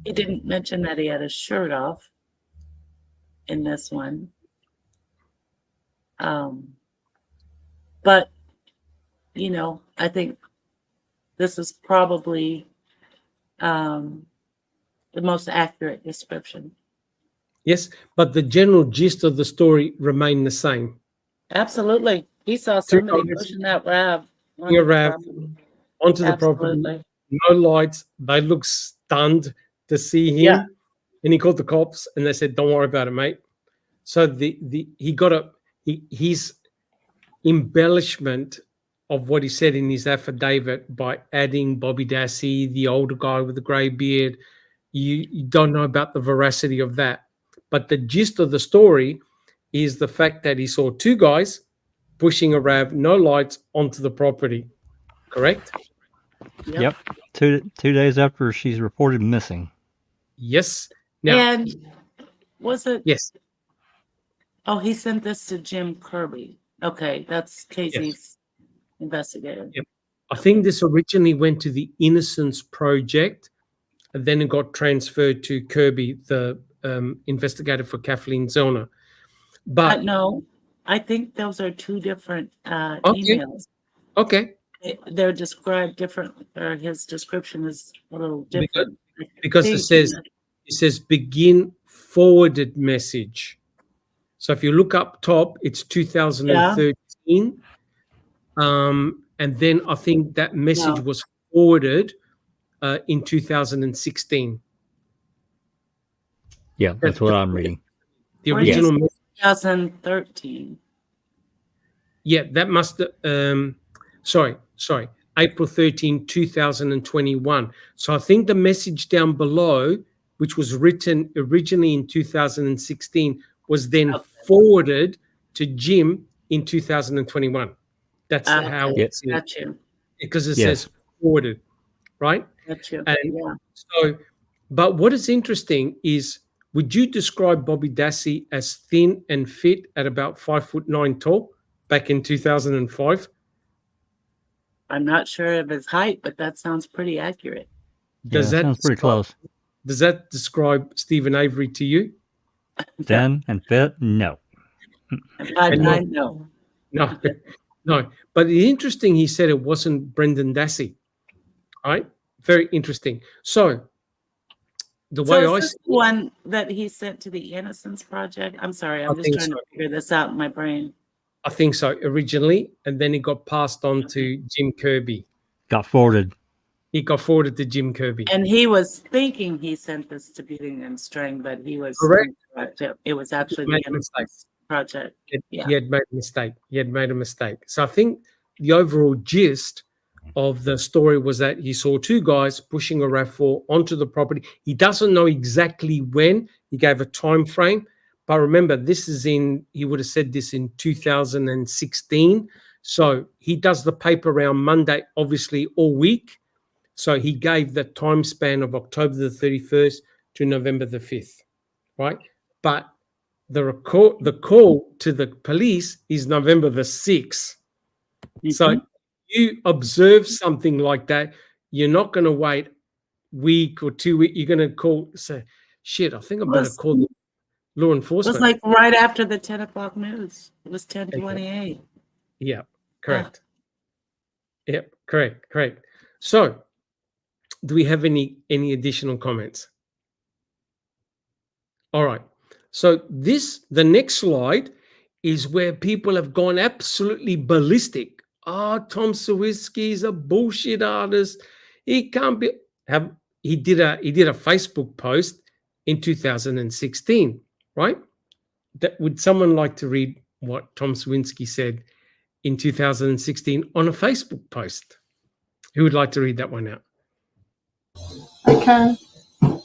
He didn't mention that he had his shirt off in this one. But, you know, I think this is probably the most accurate description. Yes, but the general gist of the story remained the same. Absolutely. He saw Two somebody guys pushing that RAV pushing a RAV onto the property, Absolutely. no lights. They looked stunned to see him, Yeah. and he called the cops, and they said, "Don't worry about it, mate." So he got his embellishment of what he said in his affidavit by adding Bobby Dassey, the older guy with the grey beard. You don't know about the veracity of that, but the gist of the story is the fact that he saw two guys pushing a RAV, no lights, onto the property. Correct? Yep. 2 days after she's reported missing. Yes. Now, And was it? yes. Oh, he sent this to Jim Kirby. Okay, that's Casey's investigator. Yep. I think this originally went to the Innocence Project, and then it got transferred to Kirby, the investigator for Kathleen Zellner. But no, I think those are two different Okay. emails. okay, They're described different, or his description is a little different. because it says begin forwarded message. So if you look up top, it's 2013. And then I think that message was forwarded in 2016. Yeah, that's what I'm reading. The original message. 2013. Yeah, that must sorry. April 13, 2021. So I think the message down below, which was written originally in 2016, was then forwarded to Jim in 2021. That's how it's Got you. because it says forwarded, right? Got you. And so, but what is interesting is would you describe Bobby Dassey as thin and fit at about 5'9" tall back in 2005? I'm not sure of his height, but that sounds pretty accurate. Does Yeah, sounds pretty close. Does that describe Stephen Avery to you? Thin and fit? No. And 5'9", no. No, no. But the interesting, he said it wasn't Brendan Dassey. Right? Very interesting. So the way So I is this see the one that he sent to the Innocence Project? I'm sorry, I'm just trying to figure this out in my brain. I think so originally, and then it got passed on to Jim Kirby. Got forwarded. It got forwarded to Jim Kirby. And he was thinking he sent this to Beating and String, but he was Correct. incorrect. It was actually Made the a mistake. Innocence Project. He had made a mistake. He had made a mistake. So I think the overall gist of the story was that he saw two guys pushing a RAV4 onto the property. He doesn't know exactly when. He gave a time frame. But remember, he would have said this in 2016. So he does the paper around Monday, obviously, all week. So he gave the time span of October the 31st to November the 5th, right? But the call to the police is November the 6th. Mm-hmm. So you observe something like that, you're not going to wait week or 2 weeks. You're going to say, shit, I think I better call the law enforcement. It was like right after the 10 o'clock news. It was 10:28. Yeah, correct. Yep, correct. So do we have any additional comments? All right. So the next slide is where people have gone absolutely ballistic. Tom Sawicki's a bullshit artist. He can't be. He did a Facebook post in 2016, right? Would someone like to read what Tom Sawicki said in 2016 on a Facebook post? Who would like to read that one out? I can.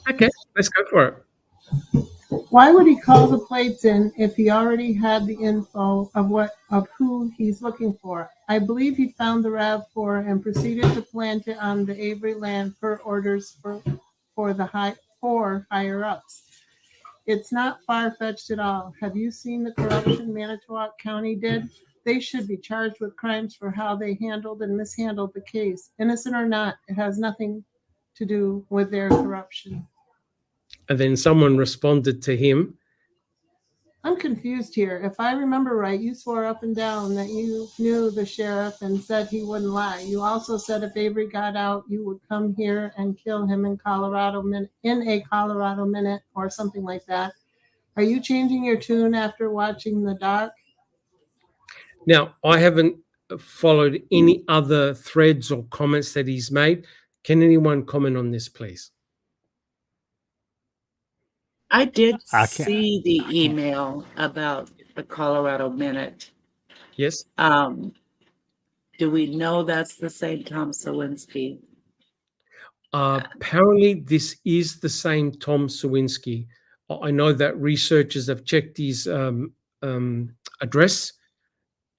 Okay, let's go for it. Why would he call the plates in if he already had the info of who he's looking for? I believe he found the RAV4 and proceeded to plant it on the Avery land per orders for higher ups. It's not far-fetched at all. Have you seen the corruption Manitowoc County did? They should be charged with crimes for how they handled and mishandled the case. Innocent or not, it has nothing to do with their corruption. And then someone responded to him. I'm confused here. If I remember right, you swore up and down that you knew the sheriff and said he wouldn't lie. You also said if Avery got out, you would come here and kill him in a Colorado minute or something like that. Are you changing your tune after watching the doc? Now, I haven't followed any other threads or comments that he's made. Can anyone comment on this, please? I did see the email about the Colorado Minute. Yes. Do we know that's the same Tom Sawicki? Apparently, this is the same Tom Sawicki. I know that researchers have checked his address.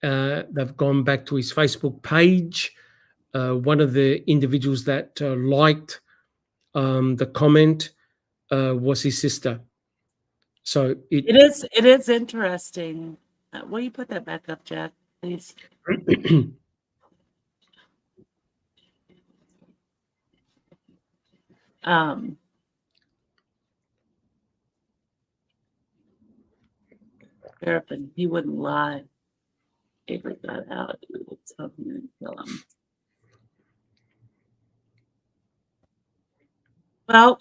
They've gone back to his Facebook page. One of the individuals that liked the comment was his sister. So it is interesting. Will you put that back up, Jack, please? He wouldn't lie. Avery got out, he would tell him and kill him. Well,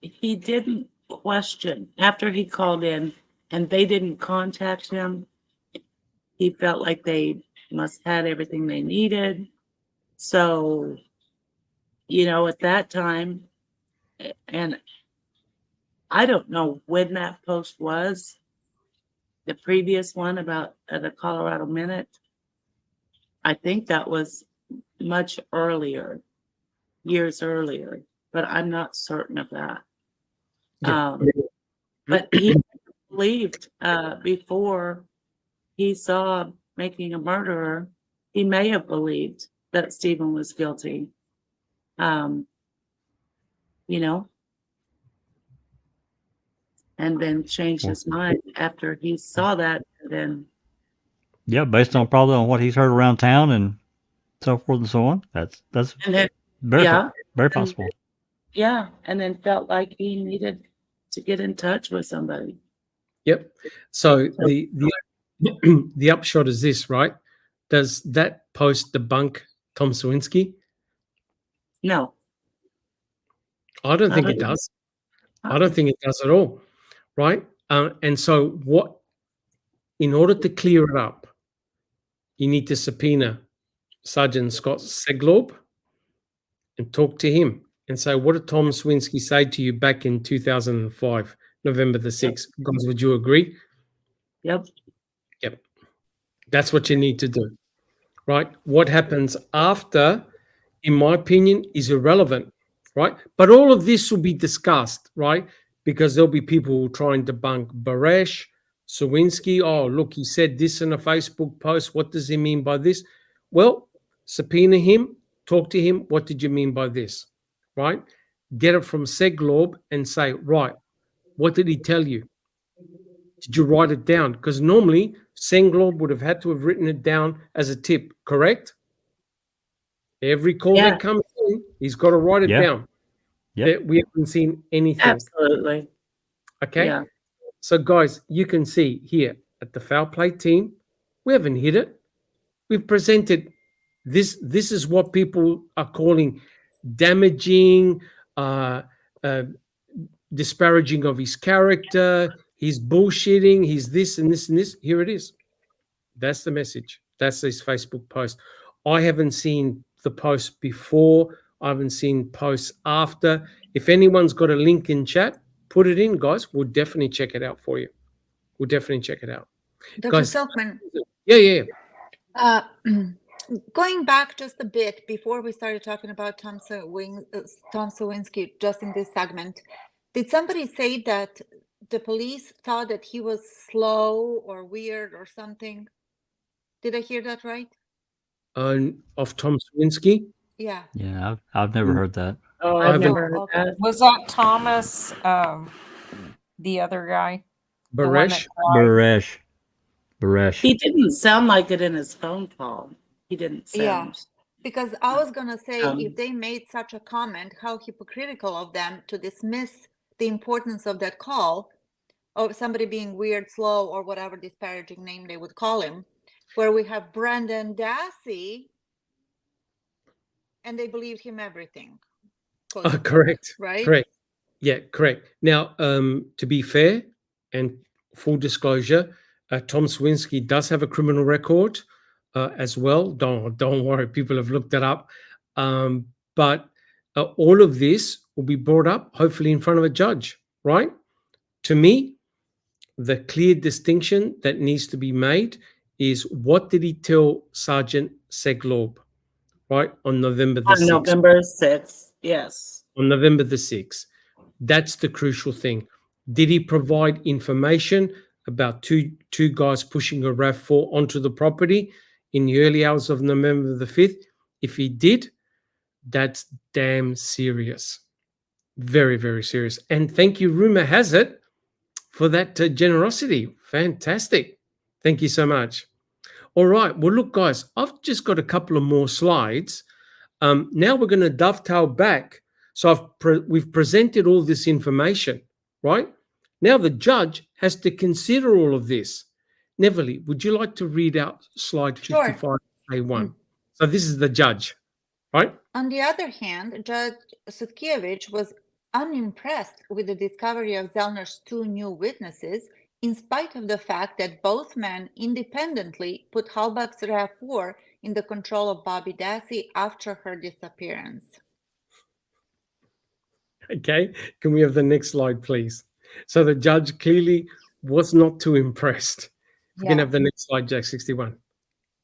he didn't question after he called in and they didn't contact him. He felt like they must have had everything they needed. So, at that time, and I don't know when that post was, the previous one about the Colorado Minute. I think that was much earlier, years earlier, but I'm not certain of that. But he believed before he saw Making a Murderer, he may have believed that Stephen was guilty. and then changed his mind after he saw that. And then, Yeah, based on probably on what he's heard around town and so forth and so on. That's and then, very yeah, very and possible. yeah, and then felt like he needed to get in touch with somebody. Yep. So the upshot is this, right? Does that post debunk Tom Sawinski? No, I don't not think at it all. does. I don't think it does at all, right? And so what, in order to clear it up, you need to subpoena Sergeant Scott Seglob and talk to him and say, what did Tom Sawinski say to you back in 2005, November the 6th? Guys, would you agree? Yep. Yep. That's what you need to do, right? What happens after, in my opinion, is irrelevant, right? But all of this will be discussed, right? Because there'll be people who try and debunk Baresh, Sawinski. Oh, look, he said this in a Facebook post. What does he mean by this? Well, subpoena him, talk to him. What did you mean by this, right? Get it from Seglob and say, right, what did he tell you? Did you write it down? Because normally Seglob would have had to have written it down as a tip, correct? Every call Yeah. that comes in, he's got to write it Yeah. down. Yep. We haven't seen anything. Absolutely. Okay. Yeah. So, guys, you can see here at the Foul Play team, we haven't hit it. We've presented this. This is what people are calling damaging, disparaging of his character. He's bullshitting. He's this and this and this. Here it is. That's the message. That's his Facebook post. I haven't seen the post before. I haven't seen posts after. If anyone's got a link in chat, put it in, guys. We'll definitely check it out for you. We'll definitely check it out. Dr. Guys, Silkman, yeah. going back just a bit before we started talking about Tom Sawinski, just in this segment, did somebody say that the police thought that he was slow or weird or something? Did I hear that right? Of Tom Sawinski? Yeah. Yeah, I've never heard that. Oh, I I've haven't- never heard Okay. that. Was that Thomas, the other guy? The one that Baresh? cried? Baresh. He didn't sound like it in his phone call. He didn't sound. Yeah. Because I was going to say, Um, if they made such a comment, how hypocritical of them to dismiss the importance of that call, of somebody being weird, slow, or whatever disparaging name they would call him, where we have Brendan Dassey, and they believed him everything. quote unquote, Correct. Right? Correct. Yeah, correct. Now, to be fair and full disclosure, Tom Sawinski does have a criminal record as well. Don't worry, people have looked it up. But all of this will be brought up, hopefully, in front of a judge, right? To me, the clear distinction that needs to be made is what did he tell Sergeant Seglob, right, on November the on 6th? November 6th, yes. On November the 6th. That's the crucial thing. Did he provide information about two guys pushing a RAV4 onto the property in the early hours of November the 5th? If he did, that's damn serious. Very, very serious. And thank you, rumor has it, for that generosity. Fantastic. Thank you so much. All right. Well, look, guys, I've just got a couple of more slides. Now we're going to dovetail back. So we've presented all this information, right? Now the judge has to consider all of this. Neverly, would you like to read out slide 55A1? So this is the judge, right? On the other hand, Judge Sutkiewicz was unimpressed with the discovery of Zellner's two new witnesses, in spite of the fact that both men independently put Halbach's RAV4 in the control of Bobby Dassey after her disappearance. Okay, can we have the next slide, please? So the judge clearly was not too impressed. We can have the next slide, Jack 61.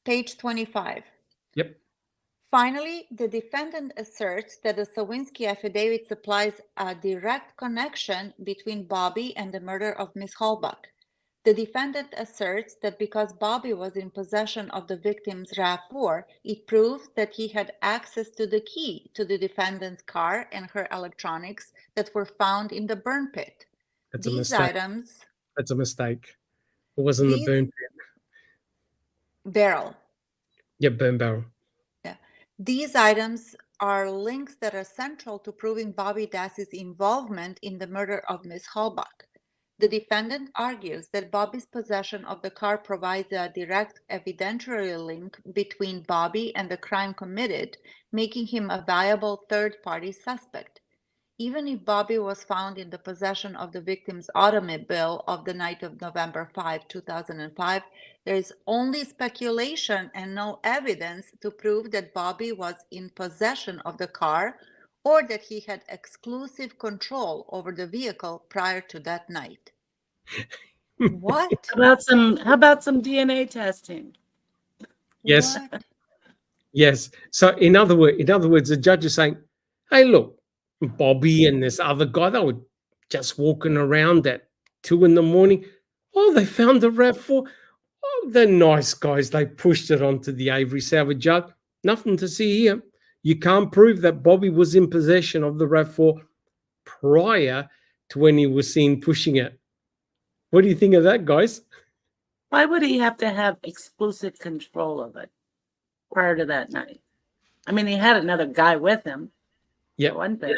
Page 25. Yep. Finally, the defendant asserts that the Sawinski affidavit supplies a direct connection between Bobby and the murder of Miss Halbach. The defendant asserts that because Bobby was in possession of the victim's RAV4, it proves that he had access to the key to the defendant's car and her electronics that were found in the burn pit. That's a These mistake. items, That's a mistake. It wasn't the these burn barrel. Yeah, burn barrel. Yeah. These items are links that are central to proving Bobby Dassey's involvement in the murder of Miss Halbach. The defendant argues that Bobby's possession of the car provides a direct evidentiary link between Bobby and the crime committed, making him a viable third-party suspect. Even if Bobby was found in the possession of the victim's automobile of the night of November 5, 2005, there is only speculation and no evidence to prove that Bobby was in possession of the car or that he had exclusive control over the vehicle prior to that night. What? How about some DNA testing? Yes. What? Yes. So in other words, the judge is saying, hey, look, Bobby and this other guy, they were just walking around at 2 a.m. Oh, they found the RAV4. Oh, they're nice guys. They pushed it onto the Avery salvage yard. Nothing to see here. You can't prove that Bobby was in possession of the RAV4 prior to when he was seen pushing it. What do you think of that, guys? Why would he have to have exclusive control of it prior to that night? I mean, he had another guy with him. Yeah. For one thing.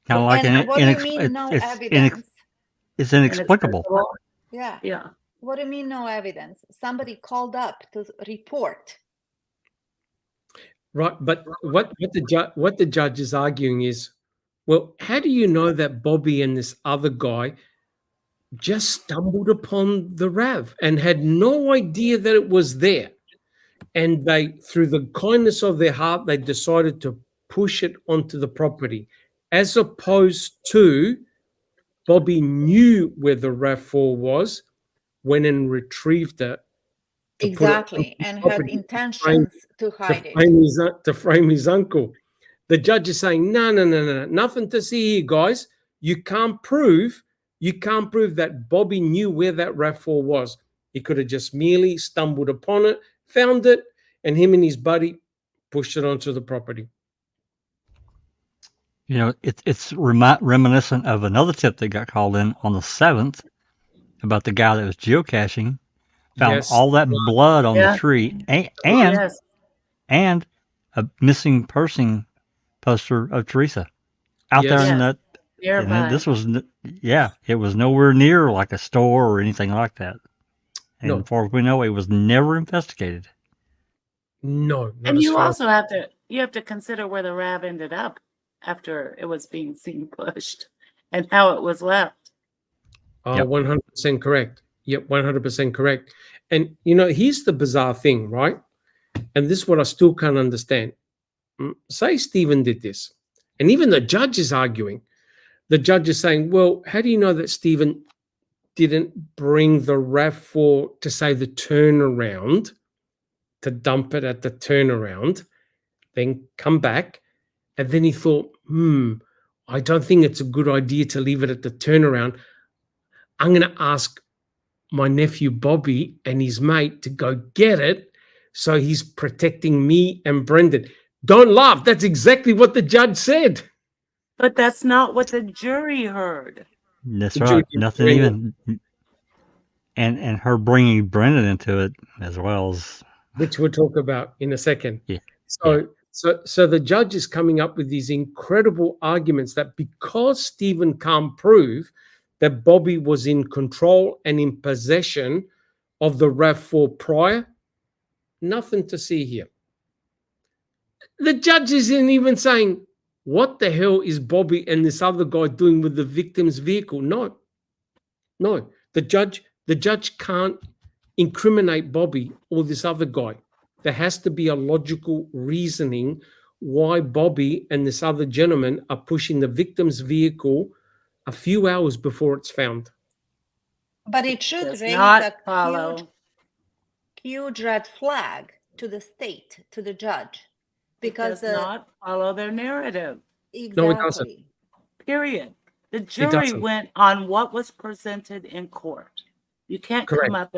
Kind of like And what do you mean no evidence? It's inexplicable. Yeah. Yeah. What do you mean no evidence? Somebody called up to report. Right, but what the judge is arguing is, well, how do you know that Bobby and this other guy just stumbled upon the RAV and had no idea that it was there? And they, through the kindness of their heart, they decided to push it onto the property, as opposed to Bobby knew where the RAV4 was, went and retrieved it. Exactly, and had intentions to hide it. To frame his uncle. The judge is saying, no, nothing to see here, guys. You can't prove that Bobby knew where that RAV4 was. He could have just merely stumbled upon it, found it, and him and his buddy pushed it onto the property. You know, it's reminiscent of another tip that got called in on the 7th about the guy that was geocaching, found all that blood on the tree, and a missing person poster of Teresa out there in that. And this was, it was nowhere near like a store or anything like that. And as far as we know, it was never investigated. No, and you also have to consider where the RAV ended up after it was being seen pushed and how it was left. 100% correct. Yep, 100% correct. And you know, here's the bizarre thing, right? And this is what I still can't understand. Say Stephen did this, and even the judge is arguing. The judge is saying, well, how do you know that Stephen didn't bring the RAV4 to say the turnaround, to dump it at the turnaround, then come back? And then he thought, I don't think it's a good idea to leave it at the turnaround. I'm going to ask my nephew Bobby and his mate to go get it, so he's protecting me and Brendan. Don't laugh. That's exactly what the judge said. But that's not what the jury heard. That's right. Nothing even. And her bringing Brendan into it as well as, which we'll talk about in a second. Yeah. So the judge is coming up with these incredible arguments that because Stephen can't prove that Bobby was in control and in possession of the RAV4 prior, nothing to see here. The judge isn't even saying, what the hell is Bobby and this other guy doing with the victim's vehicle? No. The judge can't incriminate Bobby or this other guy. There has to be a logical reasoning why Bobby and this other gentleman are pushing the victim's vehicle a few hours before it's found. But it should raise a huge red flag to the state, to the judge. Because it does not follow their narrative. Exactly. No, it doesn't. Period. The jury went on what was presented in court. You can't come up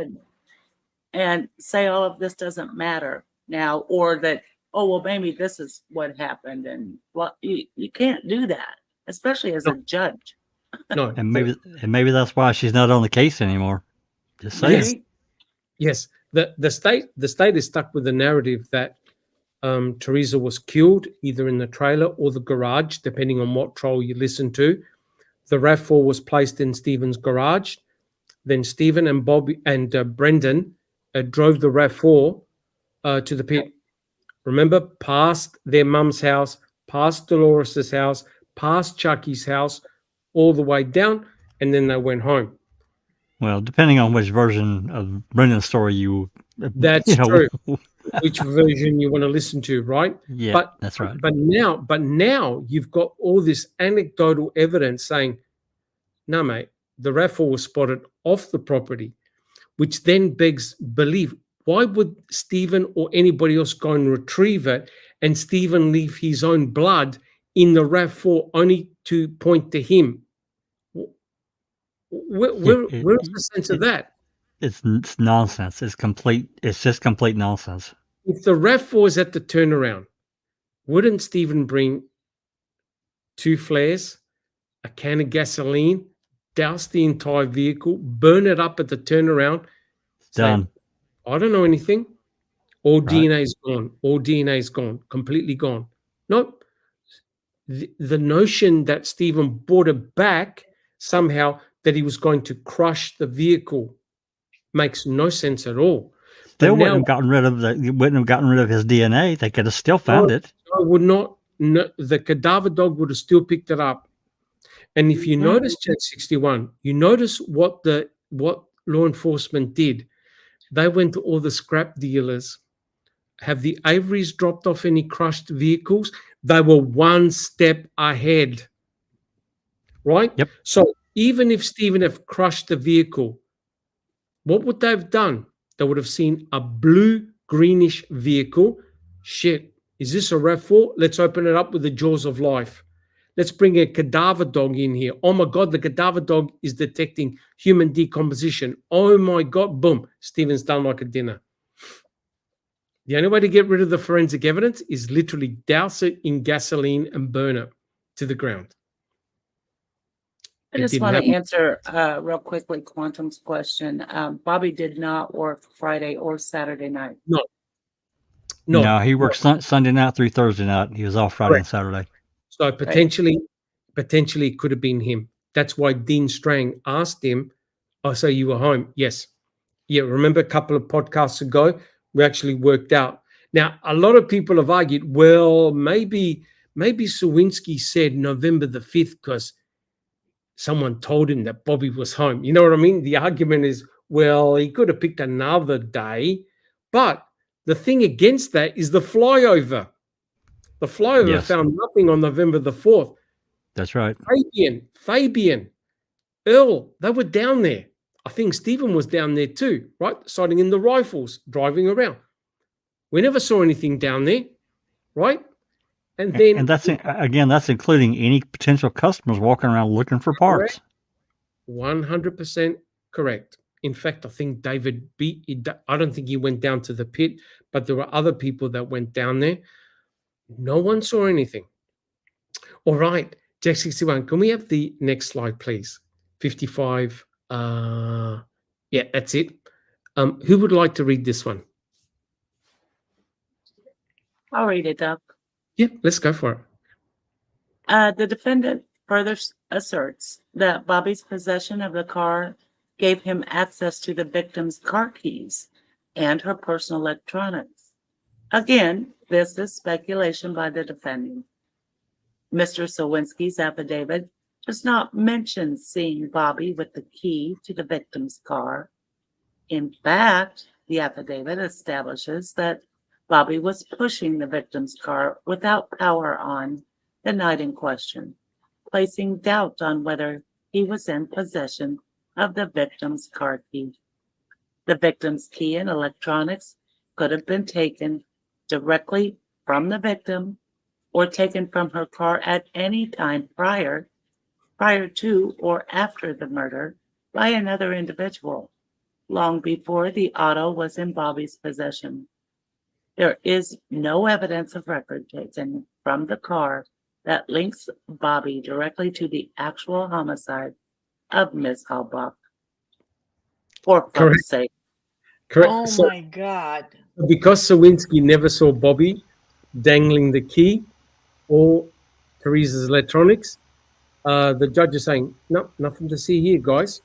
and say all of this doesn't matter now, or that, oh, well, maybe this is what happened. And well, you can't do that, especially as a judge. No. And maybe that's why she's not on the case anymore. Just saying. Yes. Yes. The state is stuck with the narrative that Teresa was killed either in the trailer or the garage, depending on what troll you listen to. The RAV4 was placed in Stephen's garage. Then Stephen and Bobby and Brendan drove the RAV4 to the pit. Remember, past their mum's house, past Dolores's house, past Chucky's house, all the way down, and then they went home. Well, depending on which version of Brendan's story you true. Which version you want to listen to, right? Yeah, that's right. But now you've got all this anecdotal evidence saying, no, mate, the RAV4 was spotted off the property, which then begs belief. Why would Stephen or anybody else go and retrieve it and Stephen leave his own blood in the RAV4 only to point to him? Where's the sense of that? It's nonsense. It's just complete nonsense. If the RAV4 is at the turnaround, wouldn't Stephen bring 2 flares, a can of gasoline, douse the entire vehicle, burn it up at the turnaround? Done. I don't know anything. All DNA is gone. All DNA is gone. Completely gone. Nope. The notion that Stephen brought it back somehow, that he was going to crush the vehicle, makes no sense at all. They wouldn't have gotten rid of his DNA. They could have still found it. I would not. No, the cadaver dog would have still picked it up. And if you notice, Jet 61, you notice what law enforcement did. They went to all the scrap dealers. Have the Averys dropped off any crushed vehicles? They were one step ahead. Right? Yep. So even if Stephen have crushed the vehicle, what would they have done? They would have seen a blue-greenish vehicle. Shit, is this a RAV4? Let's open it up with the jaws of life. Let's bring a cadaver dog in here. Oh my God, the cadaver dog is detecting human decomposition. Oh my God, boom, Stephen's done like a dinner. The only way to get rid of the forensic evidence is literally douse it in gasoline and burn it to the ground. I just want to answer real quickly Quantum's question. Bobby did not work Friday or Saturday night. No, he worked Sunday night through Thursday night. He was off Friday and Saturday. So potentially it could have been him. That's why Dean Strang asked him, "Oh, so you were home?" Yes. Yeah, remember a couple of podcasts ago, we actually worked out. Now, a lot of people have argued, well, maybe Sawinski said November the 5th because someone told him that Bobby was home. You know what I mean? The argument is, well, he could have picked another day. But the thing against that is the flyover. The flyover found nothing on November the 4th. That's right. Fabian, Earl, they were down there. I think Stephen was down there too, right? Sighting in the rifles, driving around. We never saw anything down there, right? And that's including any potential customers walking around looking for parts. 100% correct. In fact, I think David I don't think he went down to the pit, but there were other people that went down there. No one saw anything. All right, Jack 61, can we have the next slide, please? 55. Yeah, that's it. Who would like to read this one? I'll read it, Doc. Yeah, let's go for it. The defendant further asserts that Bobby's possession of the car gave him access to the victim's car keys and her personal electronics. Again, this is speculation by the defendant. Mr. Sawinski's affidavit does not mention seeing Bobby with the key to the victim's car. In fact, the affidavit establishes that Bobby was pushing the victim's car without power on the night in question, placing doubt on whether he was in possession of the victim's car key. The victim's key and electronics could have been taken directly from the victim or taken from her car at any time prior to or after the murder by another individual, long before the auto was in Bobby's possession. There is no evidence of record taken from the car that links Bobby directly to the actual homicide of Miss Halbach. For Correct. fuck's sake. Correct. Oh So my God. because Sawinski never saw Bobby dangling the key or Teresa's electronics, the judge is saying, no, nothing to see here, guys.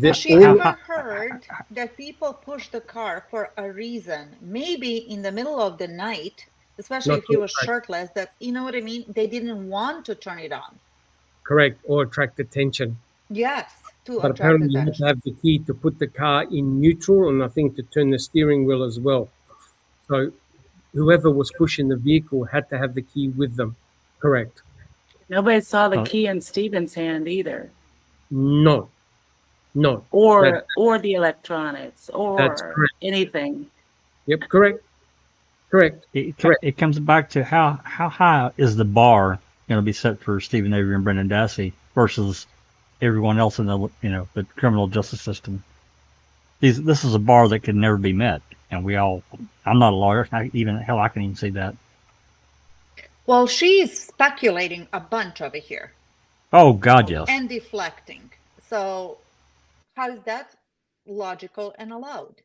Has she All ever heard that people push the car for a reason? Maybe in the middle of the night, especially Not if he was correct. shirtless, that's, you know what I mean? They didn't want to turn it on. Correct, or attract attention. Yes, to But attract apparently you have to attention. have the key to put the car in neutral and I think to turn the steering wheel as well. So whoever was pushing the vehicle had to have the key with them. Correct. Nobody saw the Uh, key in Stephen's hand either. No. That, Or the electronics that's or correct. anything. Yep, correct. Correct. it comes back to how high is the bar going to be set for Stephen Avery and Brendan Dassey versus everyone else in the criminal justice system. This is a bar that can never be met, and I'm not a lawyer. I can even see that. Well, she's speculating a bunch over here Oh God, yes. and deflecting. So, how is that logical and allowed?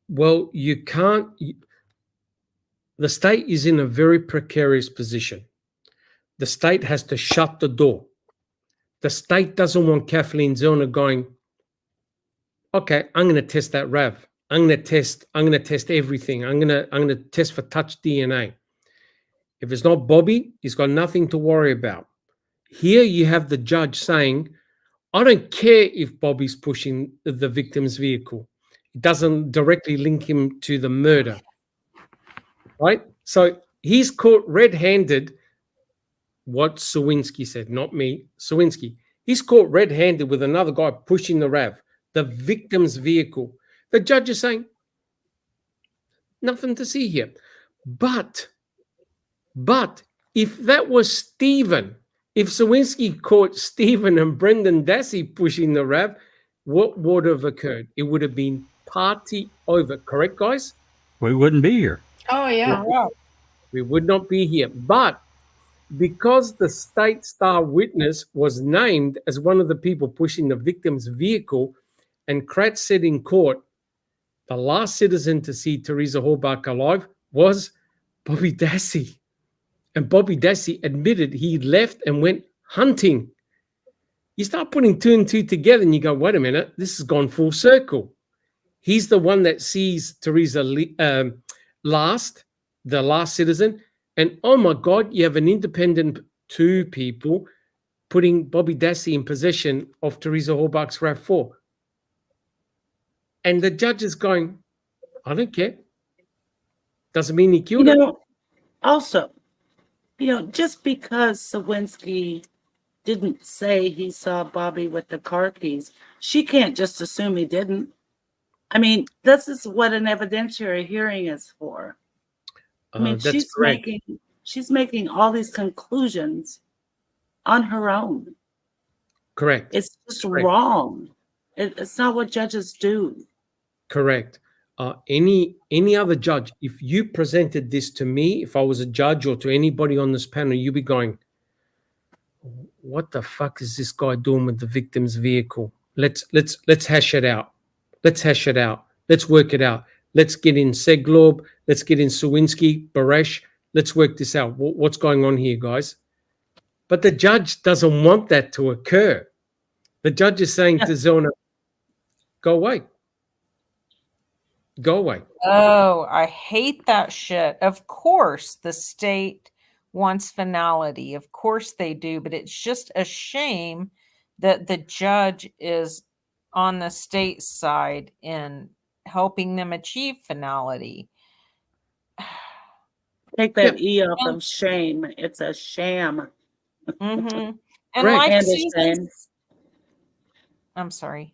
Well, you can't. The state is in a very precarious position. The state has to shut the door. The state doesn't want Kathleen Zellner going, okay, I'm going to test that RAV. I'm going to test everything. I'm going to test for touch DNA. If it's not Bobby, he's got nothing to worry about. Here you have the judge saying, I don't care if Bobby's pushing the victim's vehicle. It doesn't directly link him to the murder. Right? So he's caught red-handed, what Sawinski said, not me, Sawinski. He's caught red-handed with another guy pushing the RAV, the victim's vehicle. The judge is saying, nothing to see here. But if that was Stephen, if Sawinski caught Stephen and Brendan Dassey pushing the RAV, what would have occurred? It would have been party over. Correct, guys? We wouldn't be here. Oh, yeah. We would not be here. But because the state star witness was named as one of the people pushing the victim's vehicle, and Kratz said in court, the last citizen to see Teresa Halbach alive was Bobby Dassey. And Bobby Dassey admitted he left and went hunting. You start putting two and two together and you go, wait a minute, this has gone full circle. He's the one that sees Teresa last, the last citizen. And oh my God, you have an independent two people putting Bobby Dassey in possession of Teresa Halbach's RAV4. And the judge is going, I don't care. Doesn't mean he killed her. Also, just because Sawinski didn't say he saw Bobby with the car keys, she can't just assume he didn't. I mean, this is what an evidentiary hearing is for. I mean, she's making all these conclusions on her own. Correct. It's just wrong. It's not what judges do. Correct. Any other judge, if you presented this to me, if I was a judge or to anybody on this panel, you'd be going, what the fuck is this guy doing with the victim's vehicle? Let's hash it out. Let's hash it out. Let's work it out. Let's get in Seglob. Let's get in Sawinski, Baresh. Let's work this out. What's going on here, guys? But the judge doesn't want that to occur. The judge is saying to Zellner, go away. Go away. Oh, I hate that shit. Of course, the state wants finality. Of course they do, but it's just a shame that the judge is on the state side in helping them achieve finality. Take that E off of shame. It's a sham. Mm-hmm. And Right. like Susan, I'm sorry.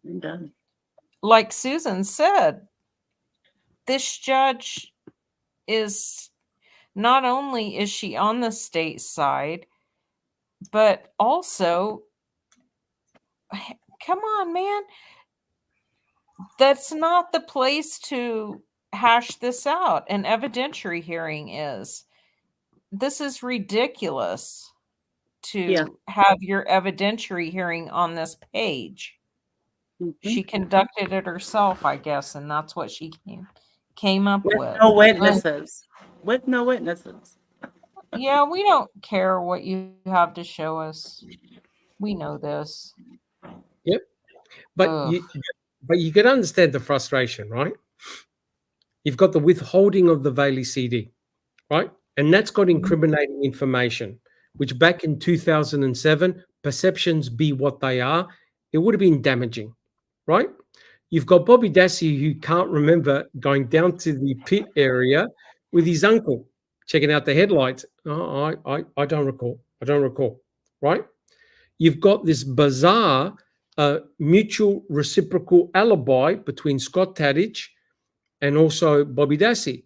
I'm done. Like Susan said, this judge is not only is she on the state side, but also, come on, man, that's not the place to hash this out. An evidentiary hearing is. this is ridiculous to Yeah. have your evidentiary hearing on this page. Mhm. She conducted it herself, I guess, and that's what she came up With with. no witnesses. With no witnesses. Yeah, we don't care what you have to show us. We know this. Yep. But Ugh. you can understand the frustration, right? You've got the withholding of the Bailey CD, right? And that's got incriminating information, which back in 2007, perceptions be what they are, it would have been damaging, right? You've got Bobby Dassey, who can't remember going down to the pit area with his uncle, checking out the headlights. Oh, I don't recall. I don't recall, right? You've got this bizarre mutual reciprocal alibi between Scott Tadich and also Bobby Dassey.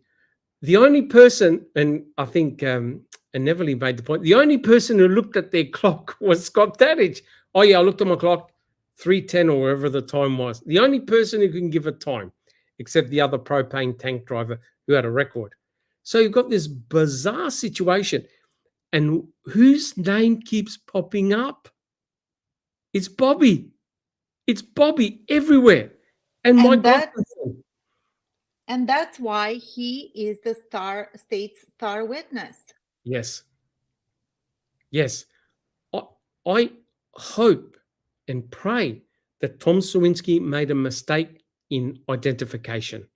The only person, and I think and Neverly made the point, the only person who looked at their clock was Scott Tadich. Oh yeah, I looked at my clock, 3:10 or wherever the time was. The only person who can give a time, except the other propane tank driver who had a record. So you've got this bizarre situation. And whose name keeps popping up? It's Bobby. It's Bobby everywhere. And Mike Osmondson. And that's why he is the state's star witness. Yes. Yes. I hope and pray that Tom Sawinski made a mistake in identification.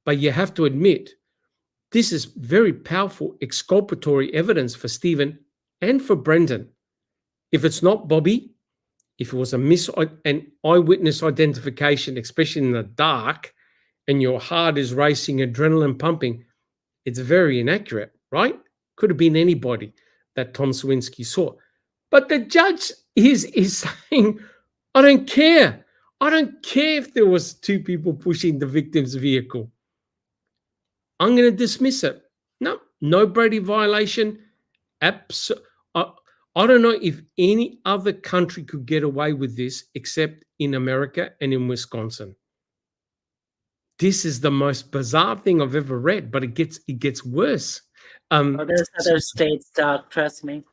But you have to admit, this is very powerful exculpatory evidence for Stephen and for Brendan. If it's not Bobby, if it was an eyewitness identification, especially in the dark, and your heart is racing, adrenaline pumping, it's very inaccurate, right? Could have been anybody that Tom Sawinski saw. But the judge is saying, I don't care. I don't care if there was two people pushing the victim's vehicle. I'm going to dismiss it. No Brady violation. I don't know if any other country could get away with this except in America and in Wisconsin. This is the most bizarre thing I've ever read, but it gets worse. There's other states, Doc, trust me.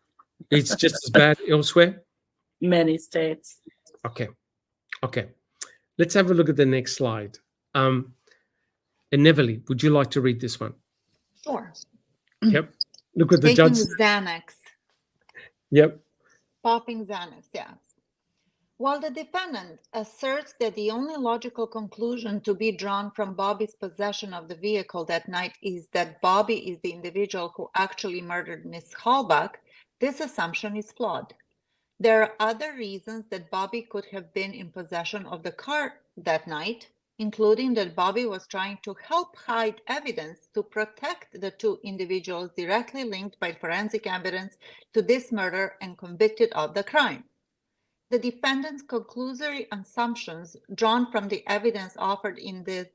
It's just as bad elsewhere? Many states. Okay. Let's have a look at the next slide. And Neverly, would you like to read this one? Sure. Yep. Look at the Taking judge. Xanax. Yep. Popping Xanax, yeah. While the defendant asserts that the only logical conclusion to be drawn from Bobby's possession of the vehicle that night is that Bobby is the individual who actually murdered Miss Halbach, this assumption is flawed. There are other reasons that Bobby could have been in possession of the car that night, including that Bobby was trying to help hide evidence to protect the two individuals directly linked by forensic evidence to this murder and convicted of the crime. The defendant's conclusory assumptions drawn from the evidence offered in the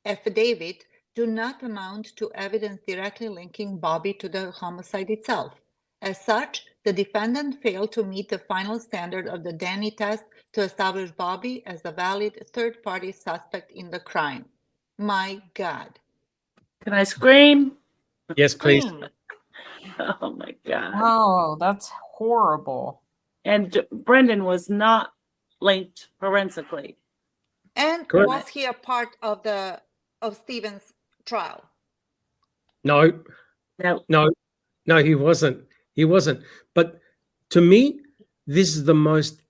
affidavit do not amount to evidence directly linking Bobby to the homicide itself. As such, the defendant failed to meet the final standard of the Danny test to establish Bobby as a valid third-party suspect in the crime. My God. Can I scream? Yes, please. Scream. Oh my God. Oh, that's horrible. And Brendan was not linked forensically. And Correct. was he a part of Stephen's trial? No, he wasn't. He wasn't. But to me, this is the most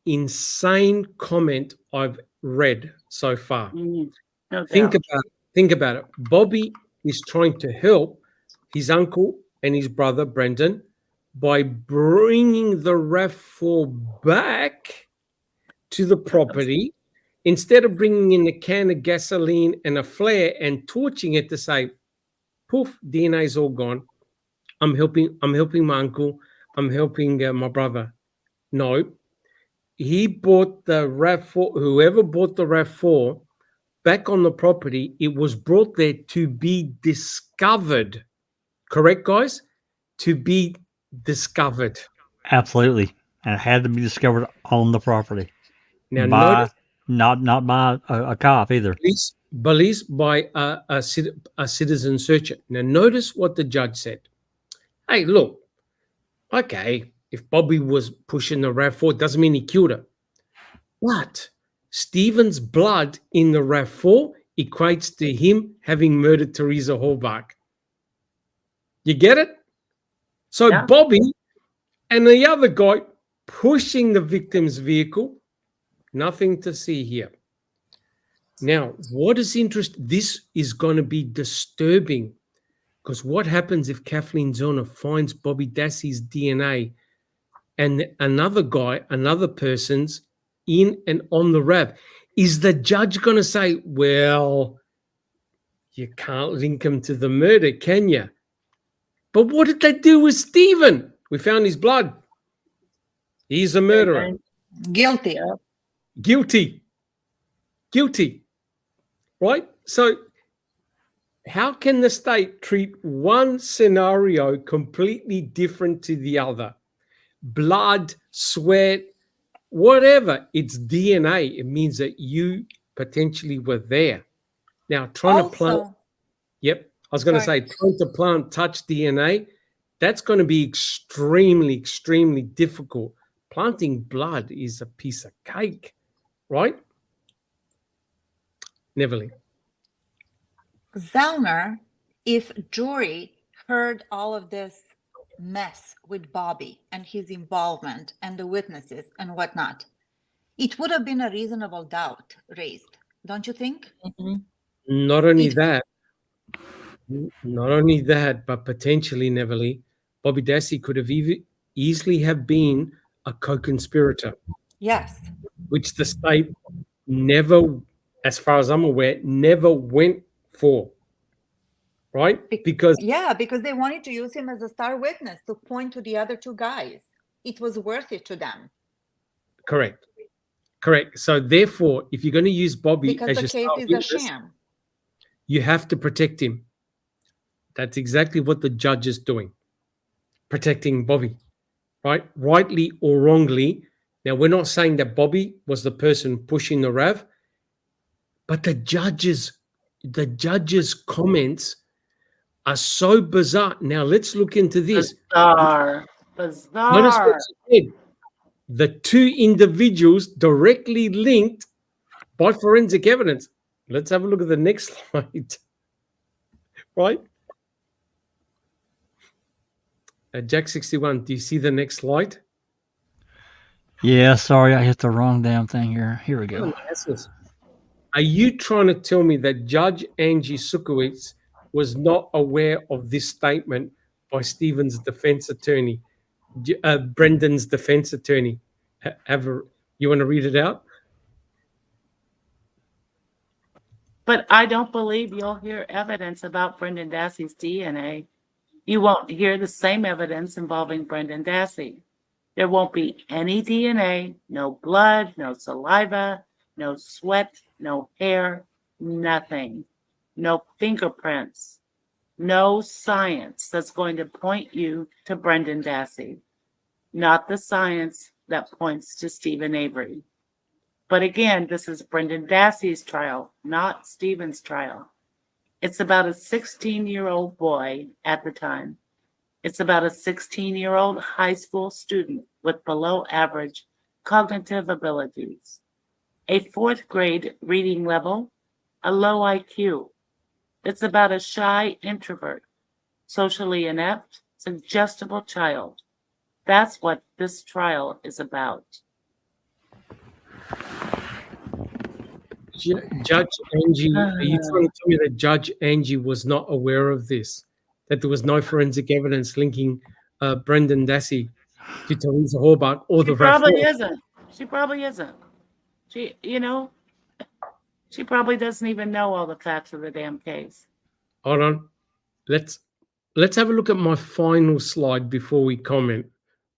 insane comment I've read so far. No Think doubt. about it. Bobby is trying to help his uncle and his brother, Brendan, by bringing the RAV4 back to the property instead of bringing in a can of gasoline and a flare and torching it to say, poof, DNA's all gone. I'm helping my uncle. I'm helping my brother. No, he bought the RAV4, whoever bought the RAV4 back on the property, it was brought there to be discovered. Correct, guys? To be discovered. Absolutely. And it had to be discovered on the property. Now, by, not by a cop either. Police by a citizen searcher. Now, notice what the judge said. Hey, look, okay, if Bobby was pushing the RAV4, doesn't mean he killed her. But Stephen's blood in the RAV4 equates to him having murdered Teresa Hallbach. You get it? So Yeah. Bobby and the other guy pushing the victim's vehicle, nothing to see here. Now, what is interesting? This is going to be disturbing, because what happens if Kathleen Zellner finds Bobby Dassey's DNA and another guy, another person's in and on the RAV? Is the judge going to say, well, you can't link him to the murder, can you? But what did they do with Stephen? We found his blood. He's a murderer. Guilty. Guilty. Guilty. Right? So how can the state treat one scenario completely different to the other? Blood, sweat, whatever. It's DNA. It means that you potentially were there. Now, trying to plant. Yep. I was going to say, trying to plant touch DNA, that's going to be extremely, extremely difficult. Planting blood is a piece of cake, right? Neverly. Zellner, if jury heard all of this mess with Bobby and his involvement and the witnesses and whatnot, it would have been a reasonable doubt raised, don't you think? Not only that, but potentially, Neverly, Bobby Dassey could have easily have been a co-conspirator. Yes. Which the state never, as far as I'm aware, never went for. Right? Because they wanted to use him as a star witness to point to the other two guys. It was worth it to them. Correct. So therefore, if you're going to use Bobby as your star witness, because the case is a sham, you have to protect him. That's exactly what the judge is doing, protecting Bobby, right? Rightly or wrongly. Now, we're not saying that Bobby was the person pushing the RAV, but the judge's comments are so bizarre. Now, let's look into this. Bizarre. The two individuals directly linked by forensic evidence. Let's have a look at the next slide. Right? Jack 61, do you see the next slide? Yeah, sorry, I hit the wrong damn thing here. Here we go. Are you trying to tell me that Judge Angie Sukowitz was not aware of this statement by Stephen's defense attorney, Brendan's defense attorney? You want to read it out? But I don't believe you'll hear evidence about Brendan Dassey's DNA. You won't hear the same evidence involving Brendan Dassey. There won't be any DNA, no blood, no saliva, no sweat, no hair, nothing. No fingerprints, no science that's going to point you to Brendan Dassey. Not the science that points to Stephen Avery. But again, this is Brendan Dassey's trial, not Stephen's trial. It's about a 16-year-old boy at the time. It's about a 16-year-old high school student with below average cognitive abilities, a 4th grade reading level, a low IQ. It's about a shy introvert, socially inept, suggestible child. That's what this trial is about. Judge Angie, are you trying to tell me that Judge Angie was not aware of this? That there was no forensic evidence linking Brendan Dassey to Teresa Hallbach or the RAV4? She probably isn't. She probably doesn't even know all the facts of the damn case. Hold on. Let's have a look at my final slide before we comment.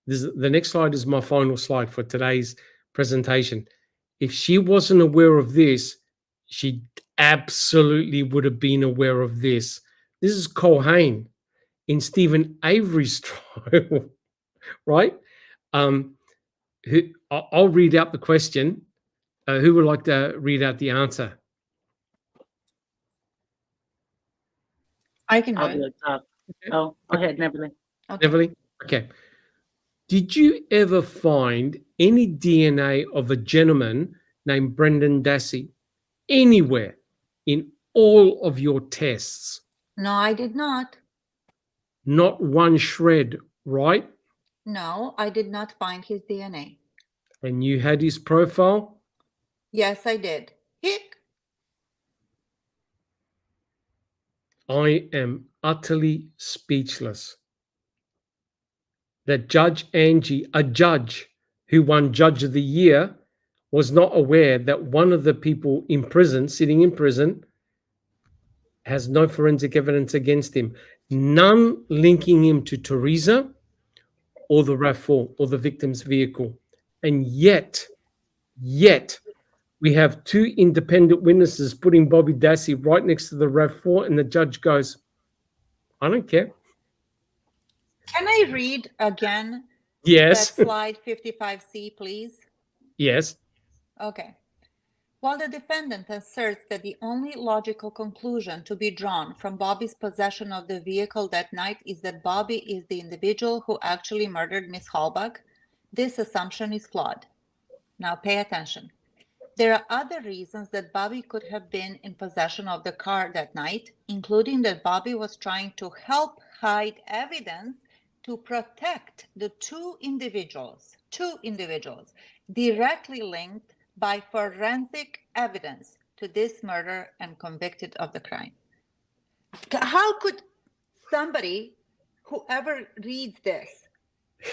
The next slide is my final slide for today's presentation. If she wasn't aware of this, she absolutely would have been aware of this. This is Culhane in Stephen Avery's trial, right? I'll read out the question. Who would like to read out the answer? I can do it. Oh, go ahead, Neverly. Okay. Beverly? Okay. Did you ever find any DNA of a gentleman named Brendan Dassey anywhere in all of your tests? No, I did not. Not one shred, right? No, I did not find his DNA. And you had his profile? Yes, I did. Hick. I am utterly speechless. That Judge Angie, a judge who won Judge of the Year, was not aware that one of the people in prison, sitting in prison, has no forensic evidence against him. None linking him to Teresa or the RAV4 or the victim's vehicle. And yet, we have two independent witnesses putting Bobby Dassey right next to the RAV4, and the judge goes, I don't care. Can I read again Yes. that slide 55C, please? Yes. Okay. While the defendant asserts that the only logical conclusion to be drawn from Bobby's possession of the vehicle that night is that Bobby is the individual who actually murdered Miss Halbach, this assumption is flawed. Now pay attention. There are other reasons that Bobby could have been in possession of the car that night, including that Bobby was trying to help hide evidence to protect the two individuals directly linked by forensic evidence to this murder and convicted of the crime. How could somebody, whoever reads this,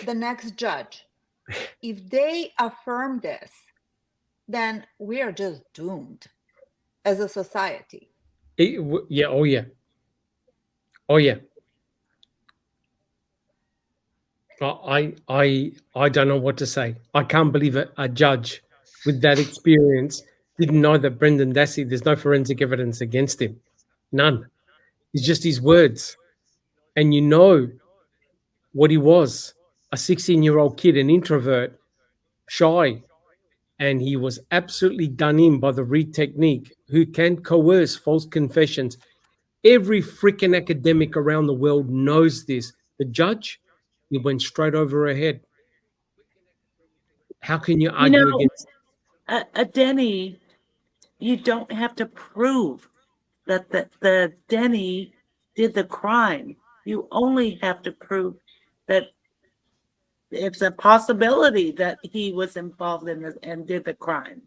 the next judge, if they affirm this, then we are just doomed as a society. Yeah. Oh, yeah. Oh, yeah. I don't know what to say. I can't believe a judge with that experience didn't know that Brendan Dassey, there's no forensic evidence against him. None. It's just his words. And you know what he was, a 16-year-old kid, an introvert, shy. And he was absolutely done in by the Reed technique, who can coerce false confessions. Every freaking academic around the world knows this. The judge, he went straight over her head. How can you argue against a Denny, you don't have to prove that the Denny did the crime. You only have to prove that it's a possibility that he was involved in this and did the crime.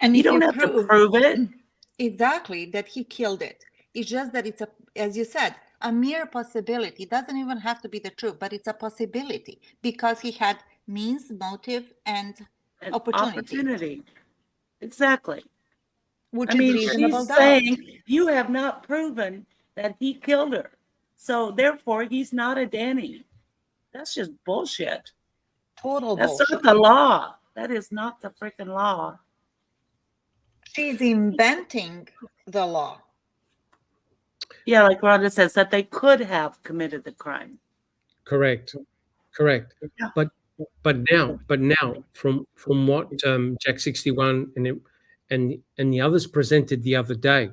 And You if don't you have to prove it. Exactly, that he killed it. It's just that it's, as you said, a mere possibility. It doesn't even have to be the truth, but it's a possibility because he had means, motive, and An opportunity. Exactly. Which I is mean, reasonable she's doubt. saying you have not proven that he killed her. So therefore, he's not a Danny. That's just bullshit. Total That's bullshit. not the law. That is not the freaking law. She's inventing the law. Yeah, like Rhonda says, that they could have committed the crime. Correct. Yeah. But now, from what Jack 61 and the others presented the other day,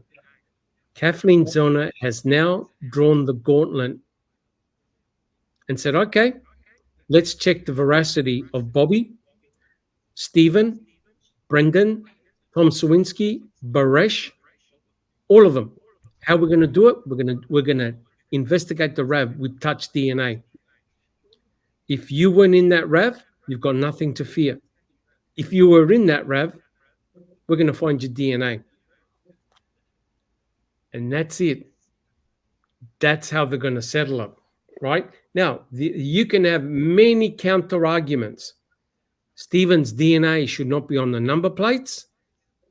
Kathleen Zellner has now drawn the gauntlet and said, okay, let's check the veracity of Bobby, Stephen, Brendan, Tom Sawinski, Baresh, all of them. How we're going to do it? We're gonna investigate the RAV with touch DNA. If you weren't in that RAV, you've got nothing to fear. If you were in that RAV, we're going to find your DNA. And that's it. That's how they're going to settle it, right? Now, you can have many counter arguments. Stephen's DNA should not be on the number plates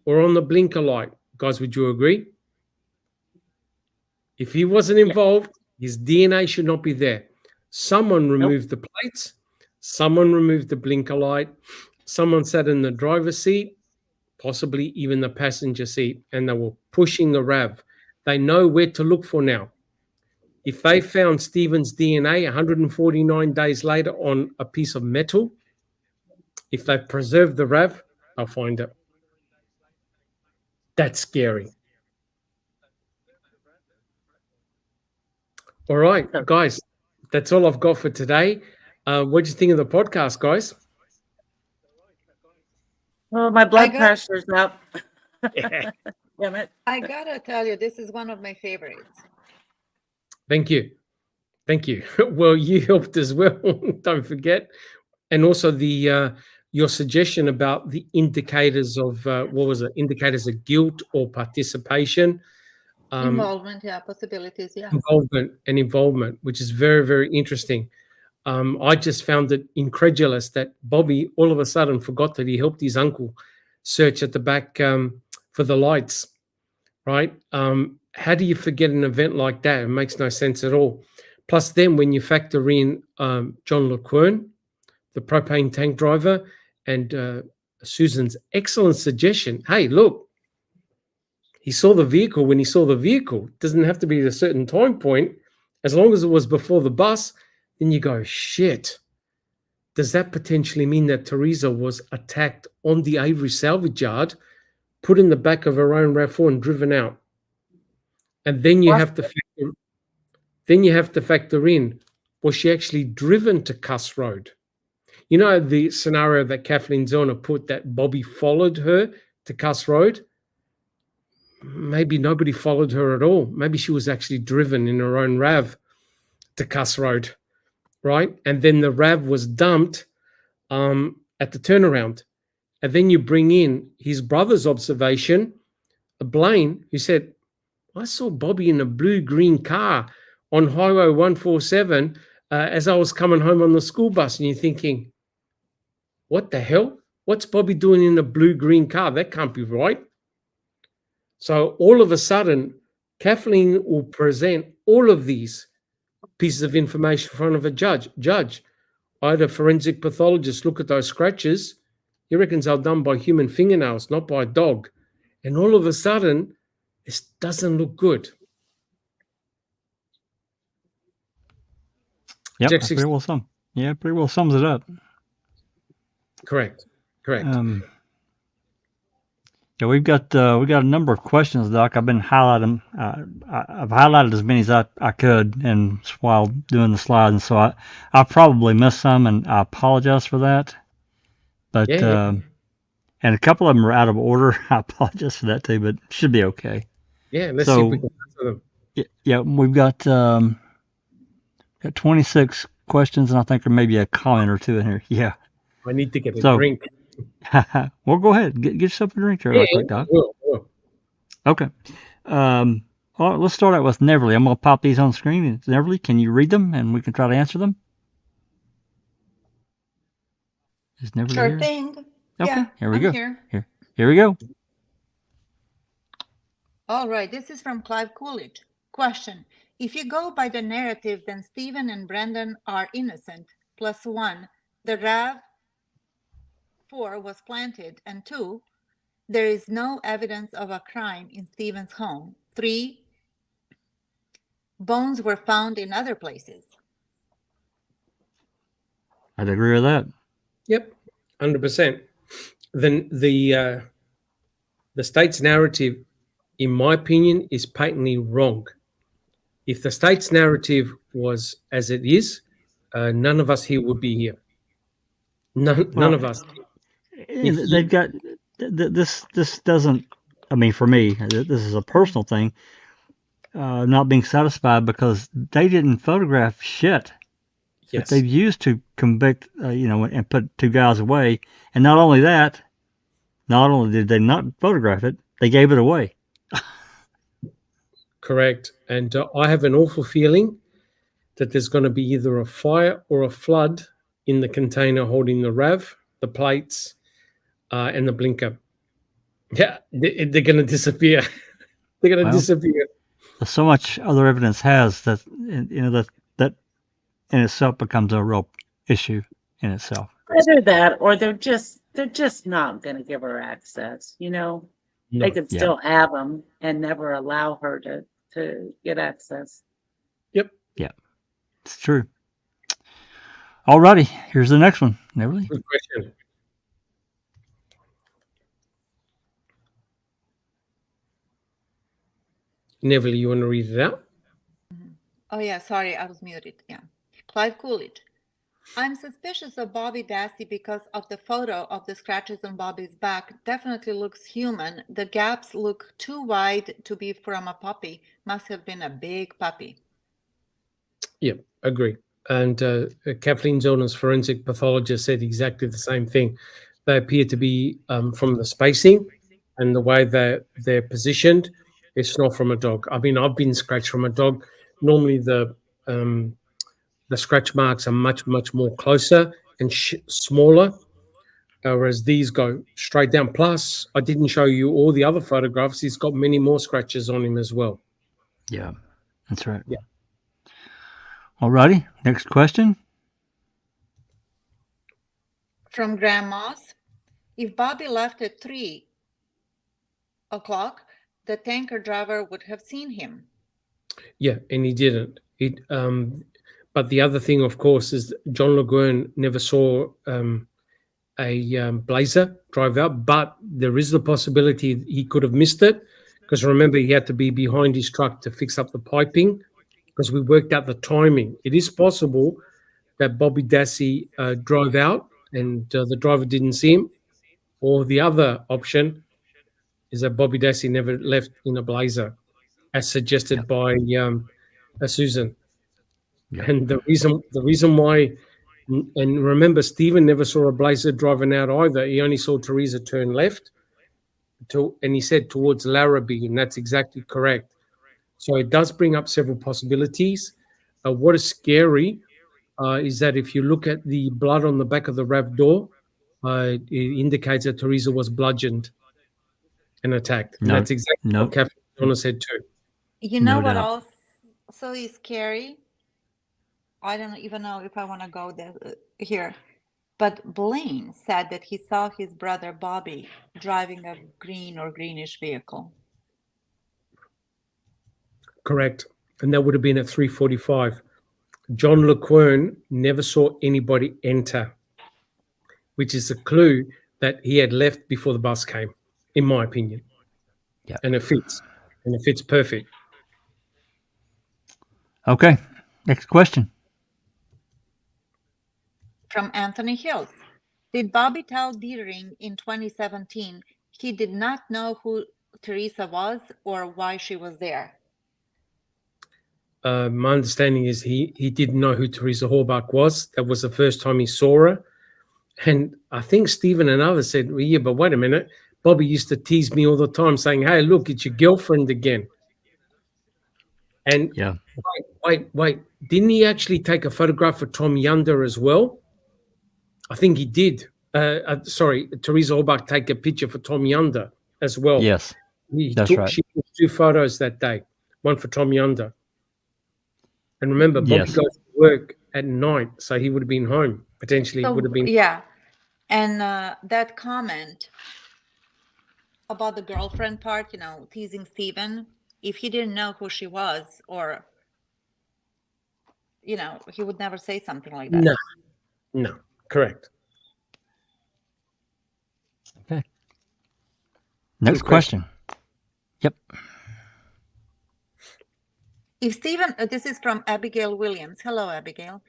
or on the blinker light. Guys, would you agree? If he wasn't involved, his DNA should not be there. Someone removed the plates. Someone removed the blinker light. Someone sat in the driver's seat, possibly even the passenger seat, and they were pushing the RAV. They know where to look for now. If they found Stephen's DNA 149 days later on a piece of metal, if they've preserved the RAV, they'll find it. That's scary. All right, guys, That's all I've got for today. What do you think of the podcast, guys? Well, my blood pressure's up. Yeah. Damn it. I gotta tell you, this is one of my favorites. Thank you. Thank you. Well, you helped as well. Don't forget. And also the your suggestion about the indicators of what was it? Indicators of guilt or participation. Involvement, yeah, possibilities, yeah. Involvement, which is very, very interesting. I just found it incredulous that Bobby all of a sudden forgot that he helped his uncle search at the back for the lights, right? How do you forget an event like that? It makes no sense at all. Plus, then when you factor in John LeQuern, the propane tank driver, and Susan's excellent suggestion. Hey, look, he saw the vehicle when he saw the vehicle. It doesn't have to be at a certain time point. As long as it was before the bus, then you go, shit. Does that potentially mean that Teresa was attacked on the Avery salvage yard, put in the back of her own RAV4 and driven out? And then you have to factor in, was she actually driven to Cuss Road? You know the scenario that Kathleen Zona put that Bobby followed her to Cuss Road? Maybe nobody followed her at all. Maybe she was actually driven in her own RAV to Cuss Road, right? And then the RAV was dumped at the turnaround. And then you bring in his brother's observation, Blaine, who said, I saw Bobby in a blue-green car on Highway 147 as I was coming home on the school bus. And you're thinking, what the hell? What's Bobby doing in a blue-green car? That can't be right. So all of a sudden, Kathleen will present all of these pieces of information in front of a judge. Judge, I had a forensic pathologist look at those scratches. He reckons they're done by human fingernails, not by a dog. And all of a sudden, this doesn't look good. Yep, that pretty well pretty well sums it up. Correct. Yeah, we've got a number of questions, Doc. I've been highlighting. I've highlighted as many as I could, and while doing the slides, and so I probably missed some, and I apologize for that. But and a couple of them are out of order. I apologize for that too, but it should be okay. Yeah, let's see if we can answer them. Yeah, we've got 26 questions, and I think there may be a comment or two in here. Yeah. I need to get a drink. Well, go ahead. Get yourself a drink there, quick, Doc. Will. Okay. All right, let's start out with Neverly. I'm going to pop these on the screen. Neverly, can you read them, and we can try to answer them? Is Neverly Sure here? thing. Okay, Yeah, here we I'm go. Here we go. All right, this is from Clive Coolidge. Question: if you go by the narrative, then Stephen and Brendan are innocent. +1, the RAV4 was planted, and 2, there is no evidence of a crime in Stephen's home. 3, bones were found in other places. I'd agree with that. Yep, 100%. Then the state's narrative, in my opinion, is patently wrong. If the state's narrative was as it is, none of us here would be here. None of us. They've got this. This doesn't. I mean, for me, this is a personal thing. Not being satisfied because they didn't photograph shit that they've used to convict, and put 2 guys away. And not only that, not only did they not photograph it, they gave it away. Correct. And I have an awful feeling that there's going to be either a fire or a flood in the container holding the RAV, the plates, and the blinker. Yeah, they're going to disappear. They're going to disappear. So much other evidence has that, that in itself becomes a real issue in itself. Either that, or they're just not going to give her access. No. They could still have them and never allow her to get access. Yep. Yeah, it's true. Alrighty, here's the next one. Neverly. Good question. Neverly, you want to read it out? Oh yeah, sorry, I was muted. Yeah. Clive Coolidge. I'm suspicious of Bobby Dassey because of the photo of the scratches on Bobby's back. Definitely looks human. The gaps look too wide to be from a puppy. Must have been a big puppy. Yeah, agree. And Kathleen Zollner's forensic pathologist said exactly the same thing. They appear to be from the spacing and the way they're positioned. It's not from a dog. I mean, I've been scratched from a dog. Normally, the scratch marks are much more closer and smaller, whereas these go straight down. Plus, I didn't show you all the other photographs. He's got many more scratches on him as well. Yeah, that's right. Yeah. Alrighty, next question. From Graham Moss. If Bobby left at 3 o'clock, the tanker driver would have seen him. Yeah, and he didn't. But the other thing, of course, is John Le Guin never saw a Blazer drive out, but there is the possibility he could have missed it, because remember, he had to be behind his truck to fix up the piping, because we worked out the timing. It is possible that Bobby Dassey drove out and the driver didn't see him, or the other option is that Bobby Dassey never left in a Blazer, as suggested by Susan. Yep. And the reason why, and remember, Stephen never saw a Blazer driving out either. He only saw Teresa turn left, and he said towards Larrabee, and that's exactly correct. So it does bring up several possibilities. What is scary is that if you look at the blood on the back of the RAV door, it indicates that Teresa was bludgeoned and attacked. And that's exactly what Catherine said too. You know what also is scary? I don't even know if I want to go there here. But Blaine said that he saw his brother Bobby driving a green or greenish vehicle. Correct. And that would have been at 3:45. John Le Guin never saw anybody enter, which is a clue that he had left before the bus came, in my opinion. Yeah. And it fits. And it fits perfect. Okay. Next question. From Anthony Hills. Did Bobby tell Dietering in 2017 he did not know who Teresa was or why she was there? My understanding is he didn't know who Teresa Horbach was. That was the first time he saw her. And I think Stephen and others said, well, yeah, but wait a minute. Bobby used to tease me all the time saying, hey, look, it's your girlfriend again. And yeah. Wait. Didn't he actually take a photograph of Tom Yunder as well? I think he did. Teresa Horbach take a picture for Tom Yunder as well. Yes, She took 2 photos that day, one for Tom Yunder. And remember, Bobby goes to work at night, so he would have been home. Potentially, would have been. Yeah. And that comment about the girlfriend part, teasing Stephen, if he didn't know who she was or, he would never say something like that. No, correct. Okay. Next question. Yep. If Stephen, this is from Abigail Williams. Hello, Abigail.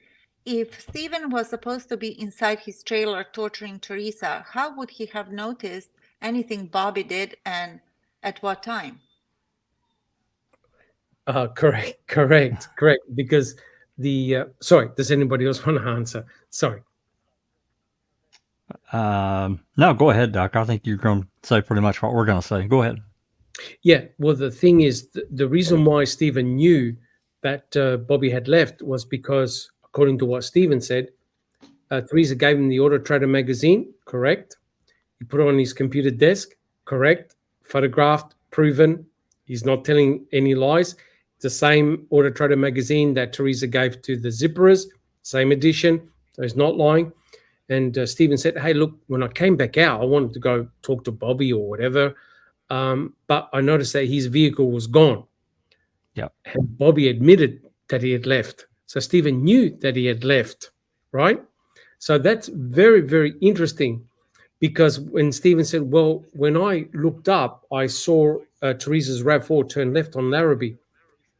If Stephen was supposed to be inside his trailer torturing Teresa, how would he have noticed anything Bobby did and at what time? Correct. Because sorry, does anybody else want to answer? Sorry. No, go ahead, Doc. I think you're going to say pretty much what we're going to say. Go ahead. Yeah, well, the thing is, the reason why Stephen knew that Bobby had left was because, according to what Stephen said, Teresa gave him the Auto Trader magazine, correct? He put it on his computer desk, correct? Photographed, proven. He's not telling any lies. It's the same Auto Trader magazine that Teresa gave to the Zipperers, same edition, so he's not lying. And Stephen said, hey, look, when I came back out, I wanted to go talk to Bobby or whatever, but I noticed that his vehicle was gone. Yeah. And Bobby admitted that he had left. So Stephen knew that he had left, right? So that's very, very interesting, because when Stephen said, well, when I looked up, I saw Teresa's RAV4 turn left on Larrabee.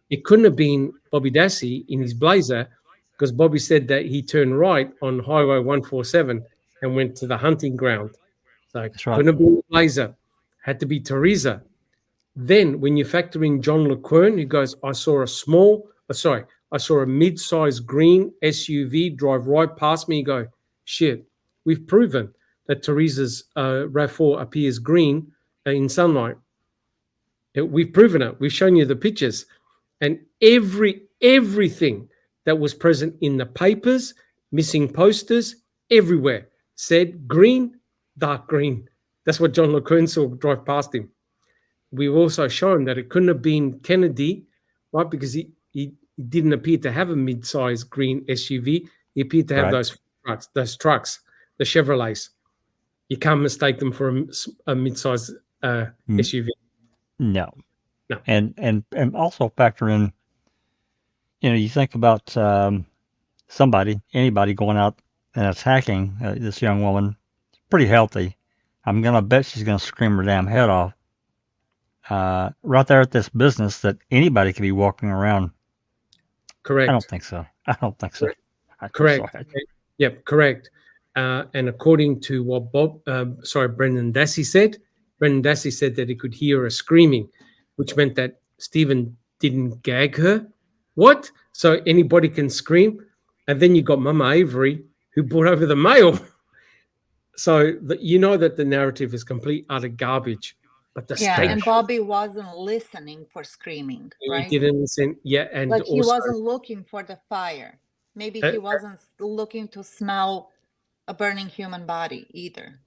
It couldn't have been Bobby Dassey in his Blazer, because Bobby said that he turned right on Highway 147 and went to the hunting ground. So it That's right. couldn't have been Blazer, had to be Teresa. Then when you factor in John LeQuern, who goes, I saw a mid-sized green SUV drive right past me. You go, shit, we've proven that Teresa's RAV4 appears green in sunlight. We've proven it. We've shown you the pictures. And everything that was present in the papers, missing posters, everywhere, said green, dark green. That's what John LeQuern saw drive past him. We've also shown that it couldn't have been Kennedy, right? Because he didn't appear to have a mid-sized green SUV. He appeared to have those trucks, the Chevrolets. You can't mistake them for a mid-sized SUV. No. No. And also factor in, you think about anybody going out and attacking this young woman, pretty healthy. I'm going to bet she's going to scream her damn head off. Right there at this business that anybody could be walking around. Correct. I don't think so. Correct. Yep, correct. And according to what Brendan Dassey said that he could hear her screaming, which meant that Stephen didn't gag her. What? So anybody can scream? And then you got Mama Avery, who brought over the mail. So that the narrative is complete utter garbage. But the state, and Bobby wasn't listening for screaming, right? He didn't listen. Yeah, and like he wasn't looking for the fire. Maybe he wasn't looking to smell a burning human body either.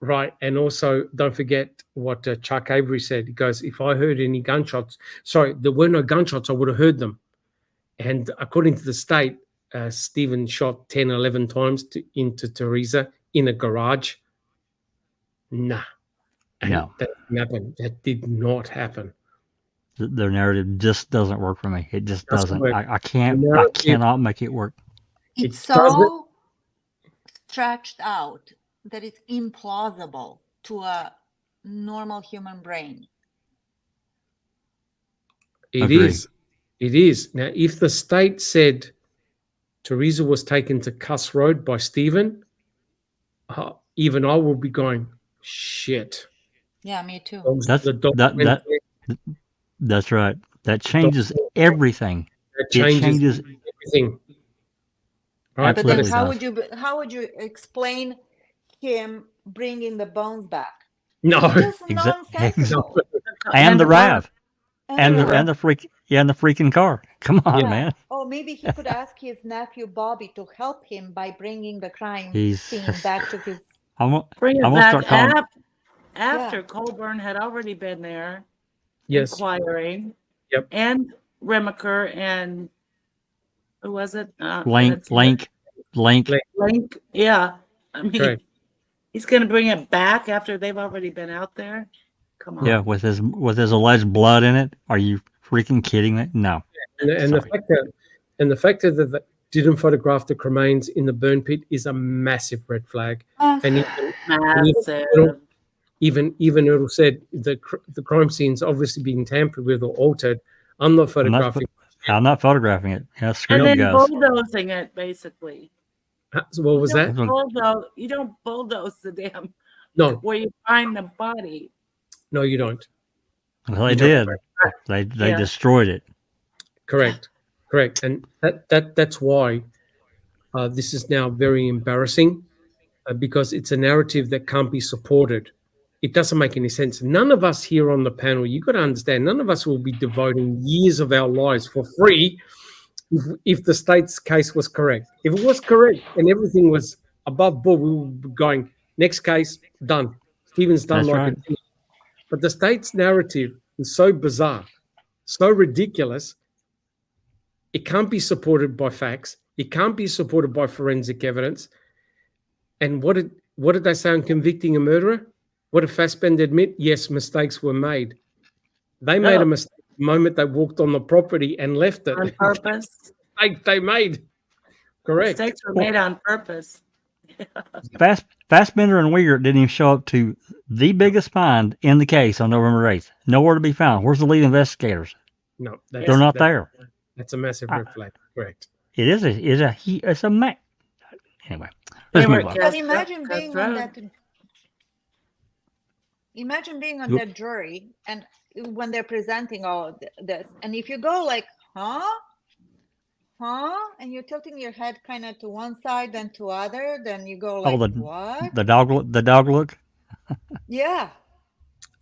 Right, and also don't forget what Chuck Avery said. He goes, if I heard any gunshots, sorry, there were no gunshots, I would have heard them. And according to the state, Stephen shot 10, 11 times into Teresa in a garage. Nah. No. That didn't happen. That did not happen. Their narrative just doesn't work for me. It just doesn't. Correct. I cannot make it work. It's so stretched out that it's implausible to a normal human brain. It is. Now, if the state said Teresa was taken to Cuss Road by Stephen, even I will be going, shit. Yeah, me too. That's right. That changes everything. It changes everything. Right? But then how would you explain him bringing the bones back? No. It's nonsensical. And the RAV. And the freaking car. Come on, man. Oh, maybe he could ask his nephew Bobby to help him by bringing the crime scene back to his. Bring it back after Colburn had already been there, inquiring. Yep. And Remaker and who was it? Link. Yeah. I mean, he's going to bring it back after they've already been out there. Come on. Yeah, with his alleged blood in it. Are you freaking kidding me? No. And the fact that they didn't photograph the cremains in the burn pit is a massive red flag. And even Earl said the crime scene's obviously being tampered with or altered. I'm not photographing. I'm not photographing it. Yeah, and then bulldozing it, basically. So what was that? You don't bulldoze the damn where you find the body. No, you don't. Well, they did. They destroyed it. Correct. And that's why this is now very embarrassing because it's a narrative that can't be supported. It doesn't make any sense. None of us here on the panel, you've got to understand, none of us will be devoting years of our lives for free if the state's case was correct. If it was correct and everything was above board, we would be going, next case, done. Stephen's done. That's right. But the state's narrative is so bizarre, so ridiculous, it can't be supported by facts. It can't be supported by forensic evidence. And what did they say on convicting a murderer? What did Fassbender admit? Yes, mistakes were made. They made a mistake the moment they walked on the property and left it. On purpose. They made. Correct. Mistakes were made on purpose. Fassbender and Weir didn't even show up to the biggest find in the case on November 8th. Nowhere to be found. Where's the lead investigators? No. They're not there. That's a massive red flag. Correct. It's a man. Anyway, They let's were move on. But Cast imagine being on Road. that. Imagine being on Oop. that jury, and when they're presenting all this, and if you go like, huh, and you're tilting your head kind of to one side then to other, then you go like, what? The dog look. Yeah.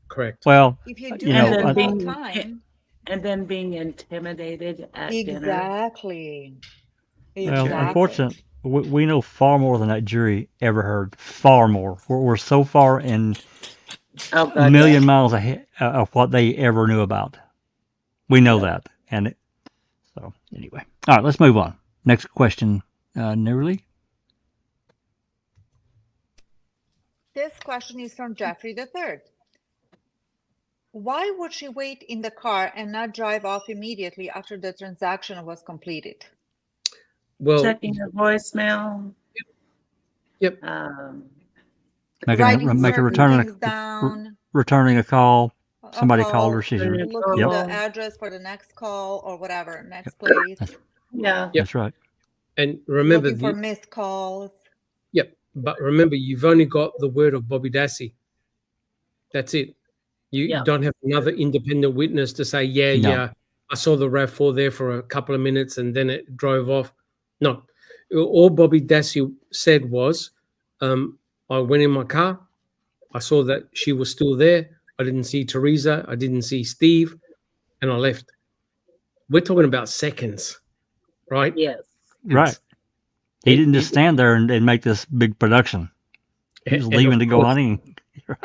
Correct. Well, If you do you And that know, the whole then time. And then being intimidated at dinner. Exactly. well, Exactly. unfortunately, we know far more than that jury ever heard. Far more. We're so far in Oh God, million miles ahead of what they ever knew about. We know that, and so anyway. All right, let's move on. Next question, Nearly. This question is from Jeffrey III. Why would she wait in the car and not drive off immediately after the transaction was completed? Well, Checking your voicemail. Yep. Writing certain returning things down. Returning a call. A Somebody call, called her. She's looking yep. the address for the next call or whatever, next place. Yeah. Yep. That's right. And remember, looking for missed calls. Yep. But remember, you've only got the word of Bobby Dassey. That's it. You don't have another independent witness to say, yeah, I saw the RAV4 there for a couple of minutes and then it drove off. No. All Bobby Dassey said was, I went in my car. I saw that she was still there. I didn't see Teresa. I didn't see Steve. And I left. We're talking about seconds, right? Yes. Right. He didn't just stand there and make this big production. He was leaving to go hunting.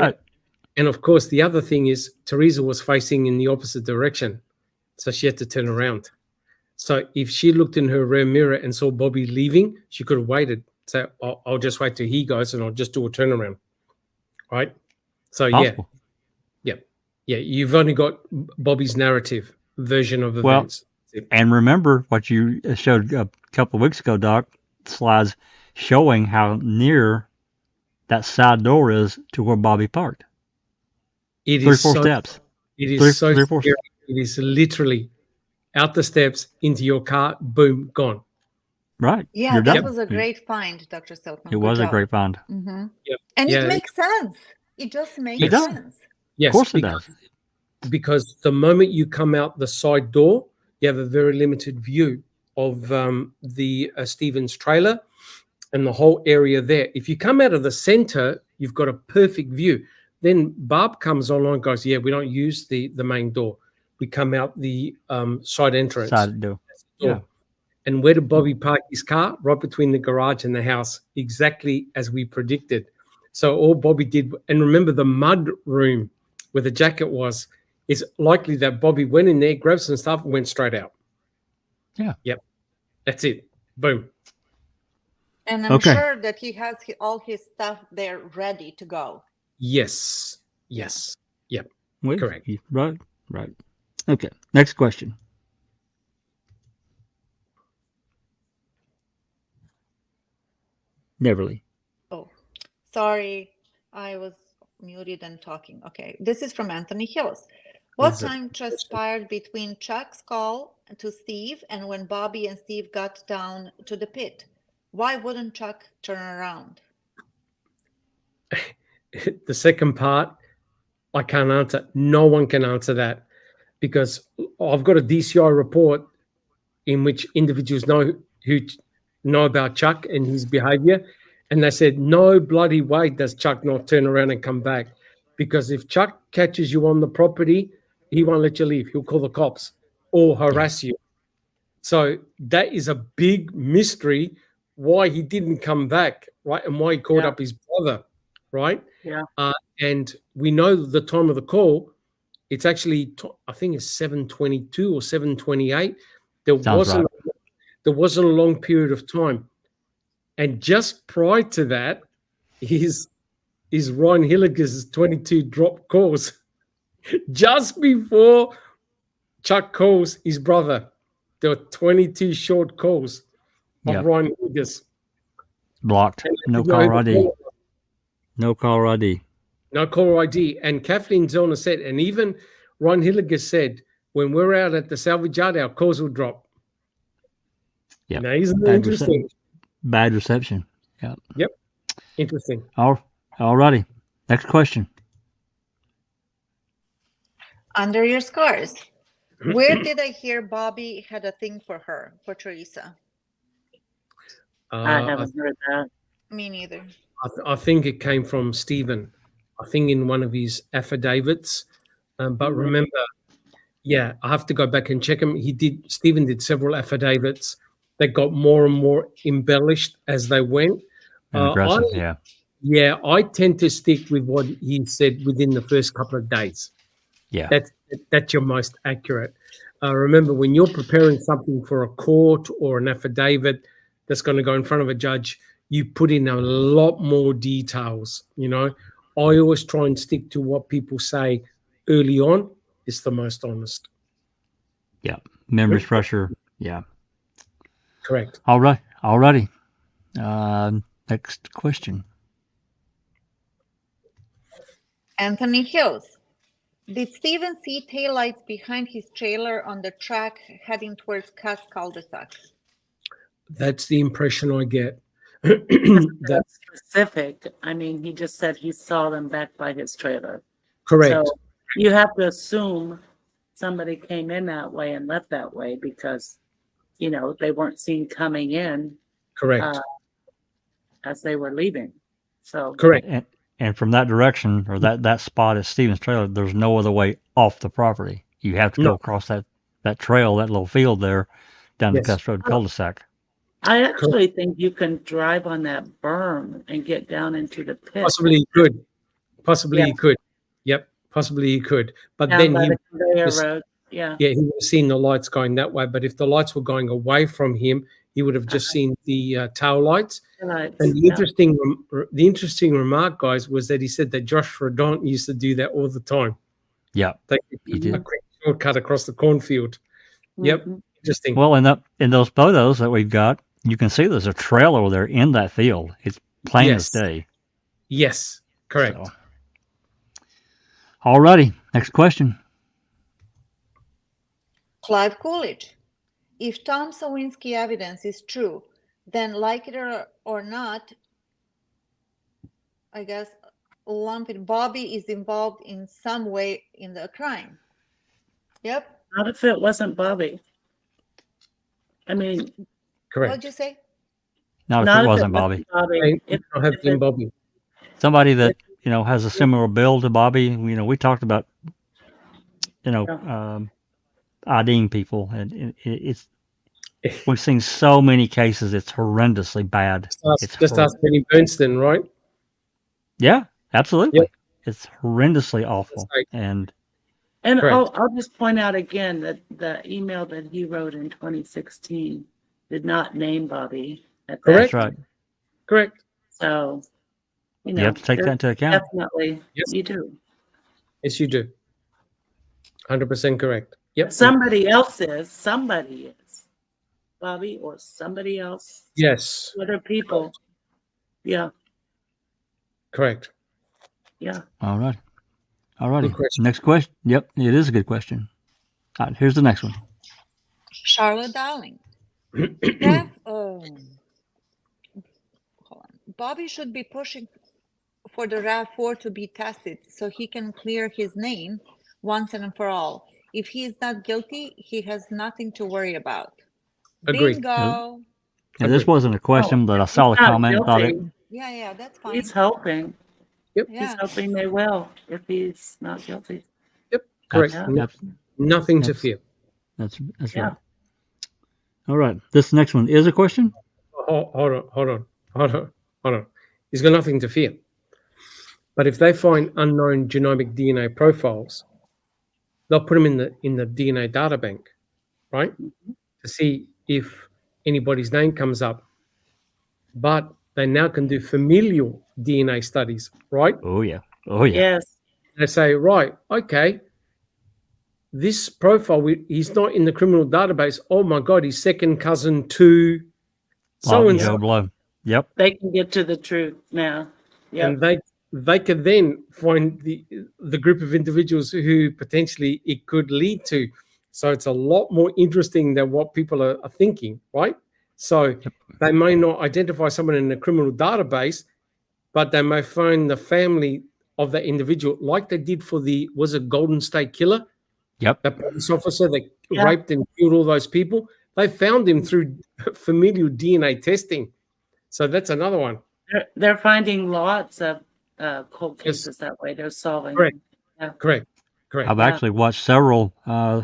Right. And of course, the other thing is Teresa was facing in the opposite direction. So she had to turn around. So if she looked in her rear mirror and saw Bobby leaving, she could have waited. So I'll just wait till he goes and I'll just do a turnaround. Right? So, Possible. Yeah. You've only got Bobby's narrative version of events. And remember what you showed a couple of weeks ago, Doc, slides showing how near that side door is to where Bobby parked. It Three, is four so, steps. It is Three, so three, four scary. It is literally out the steps into your car, boom, gone. Right. Yeah, You're that done. was a great find, Dr. Silkman. It was a great find. Mm-hmm. Yep. And Yeah. it makes sense. It just makes It does. sense. Yes, Of course it does. Because the moment you come out the side door, you have a very limited view of the Stevens trailer and the whole area there. If you come out of the center, you've got a perfect view. Then Barb comes online and goes, yeah, we don't use the main door. We come out the side entrance. Side door. Yeah. And where did Bobby park his car? Right between the garage and the house, exactly as we predicted. So all Bobby did, and remember the mud room where the jacket was, it's likely that Bobby went in there, grabbed some stuff, and went straight out. Yeah. Yep. That's it. Boom. And I'm sure that he has all his stuff there ready to go. Yes. Yep. Correct. Right. Okay. Next question. Neverly. Oh, sorry. I was muted and talking. Okay. This is from Anthony Hills. What time transpired between Chuck's call to Steve and when Bobby and Steve got down to the pit? Why wouldn't Chuck turn around? The second part, I can't answer. No one can answer that because I've got a DCI report in which individuals know about Chuck and his behavior. And they said, no bloody way does Chuck not turn around and come back. Because if Chuck catches you on the property, he won't let you leave. He'll call the cops or harass you. So that is a big mystery why he didn't come back, right? And why he called up his brother, right? Yeah. And we know the time of the call. It's actually, I think it's 7:22 or 7:28. There wasn't a long period of time. And just prior to that is Ryan Hilliger's 22 drop calls. Just before Chuck calls his brother, there were 22 short calls of Ryan Hilliger's. Blocked. No caller ID. No caller ID. No caller ID. And Kathleen Zellner said, and even Ryan Hilliger said, when we're out at the salvage yard, our calls will drop. Yep. Now, isn't that Bad, interesting? bad reception. Yep. Yep. Interesting. Alrighty. Next question. Under your scores. Where did I hear Bobby had a thing for her, for Teresa? I haven't heard that. Me neither. I think it came from Stephen. I think in one of his affidavits. But remember, yeah, I have to go back and check him. Stephen did several affidavits that got more and more embellished as they went. And aggressive, yeah. Yeah, I tend to stick with what he said within the first couple of days. Yeah. That's your most accurate. Remember, when you're preparing something for a court or an affidavit that's going to go in front of a judge, you put in a lot more details. You know, I always try and stick to what people say early on. It's the most honest. Yeah. Memory pressure. Yeah. Correct. All right. Alrighty. Next question. Anthony Hills. Did Steven see taillights behind his trailer on the track heading towards Cass cul-de-sac? That's the impression I get. That's specific. I mean, he just said he saw them back by his trailer. Correct. So you have to assume somebody came in that way and left that way because, you know, they weren't seen coming in. Correct. As they were leaving. So correct. And from that direction or that spot at Stevens Trailer, there's no other way off the property. You have to go across that trail, that little field there, down the Cass Road cul-de-sac. I actually think you can drive on that berm and get down into the pit. Possibly you could. Possibly you could. Yep. Possibly you could. But down then by he the conveyor was, road. Yeah. Yeah, he would have seen the lights going that way. But if the lights were going away from him, he would have just seen the tail lights. And the interesting remark, guys, was that he said that Josh Rodon used to do that all the time. Yeah, he did. A quick shortcut across the cornfield. Yep, interesting. Well, in those photos that we've got, you can see there's a trail over there in that field. It's plain as day. Yes, correct. So. All righty, next question. Clive Coolidge. If Tom Sawinski evidence is true, then like it or not, I guess, Bobby is involved in some way in the crime. Yep. Not if it wasn't Bobby. I mean, correct. What'd you say? Not if it wasn't Bobby. If have been Bobby. Somebody that has a similar build to Bobby. We talked about IDing people, and it's we've seen so many cases. It's horrendously bad. Just ask Benny Bernstein, right? Yeah, absolutely. Yep. It's horrendously awful. And I'll just point out again that the email that he wrote in 2016 did not name Bobby. Correct. That's right. Correct. So, you have to take that into account. Definitely, yes, you do. Yes, you do. 100% correct. Yep. Somebody is Bobby or somebody else. Yes. Other people. Yeah. Correct. Yeah. All right. All righty. Next question. Yep, it is a good question. All right, here's the next one. Charlotte Dowling. Bobby should be pushing for the RAV4 to be tested so he can clear his name once and for all. If he is not guilty, he has nothing to worry about. Agreed. Bingo. Yeah, this wasn't a question, but I saw the comment and thought it. Yeah, that's fine. He's hoping. Yep. Yeah. He's hoping they will if he's not guilty. Yep. Correct. Nothing to fear. That's right. All right. This next one is a question. Hold on. He's got nothing to fear. But if they find unknown genomic DNA profiles, they'll put them in the DNA data bank, right? To see if anybody's name comes up. But they now can do familial DNA studies, right? Oh yeah. Yes. They say, right, okay, this profile, he's not in the criminal database. Oh my God, he's second cousin to so-and-so. Blow. Yep. They can get to the truth now. Yep. And they can then find the group of individuals who potentially it could lead to. So it's a lot more interesting than what people are thinking, right? So they may not identify someone in the criminal database, but they may find the family of that individual, like they did for was it Golden State Killer? Yep. That police officer that raped and killed all those people. They found him through familial DNA testing. So that's another one. They're finding lots of cold cases that way. They're solving. Correct. Yeah. Correct. I've actually watched several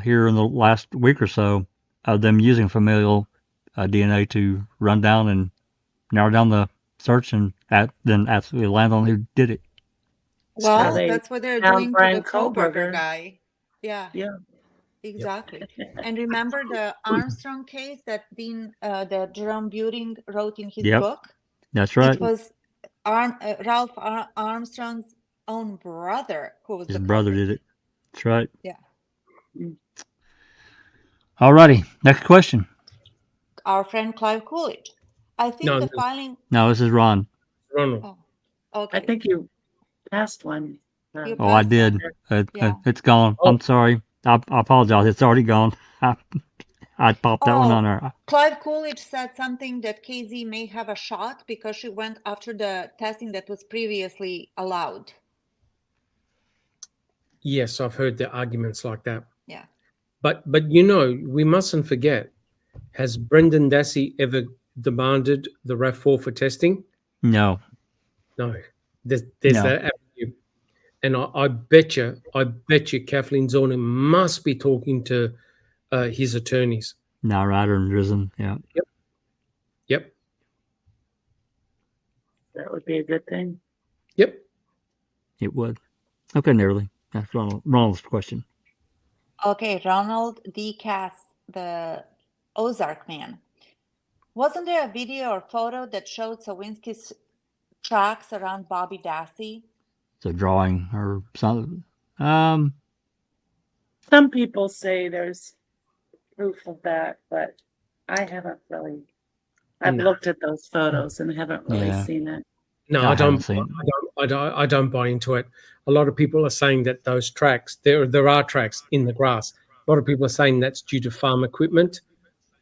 here in the last week or so of them using familial DNA to run down and narrow down the search and then absolutely land on who did it. Well, they that's what they're found doing to Brian the Kohlberger Kohlberger. guy. Yeah. Yeah. Exactly. And remember the Armstrong case that Jerome Buting wrote in his book? That's right. It was Ralph Armstrong's own brother who was His the brother culprit. did it. That's right. Yeah. All righty. Next question. Our friend Clive Coolidge. I think the filing. No, this is Ron. Ronald. Oh, okay. I think you passed one. You Oh, I passed did. Yeah. It's gone. I'm sorry. I apologize. It's already gone. I popped that one on there. Clive Coolidge said something that KZ may have a shot because she went after the testing that was previously allowed. Yes, I've heard the arguments like that. Yeah. But we mustn't forget, has Brendan Dassey ever demanded the RAV4 for testing? No. No. There's that avenue. And I bet you Kathleen Zorn must be talking to his attorneys. Now Ryder and Risen, yeah. Yep. That would be a good thing. Yep. It would. Okay, nearly. That's Ronald's question. Okay, Ronald D. Cass, the Ozark man. Wasn't there a video or photo that showed Sawinski's tracks around Bobby Dassey? It's a drawing or something. Some people say there's proof of that, but I haven't really. I've looked at those photos and haven't really seen it. No, I don't buy into it. A lot of people are saying that those tracks, there are tracks in the grass. A lot of people are saying that's due to farm equipment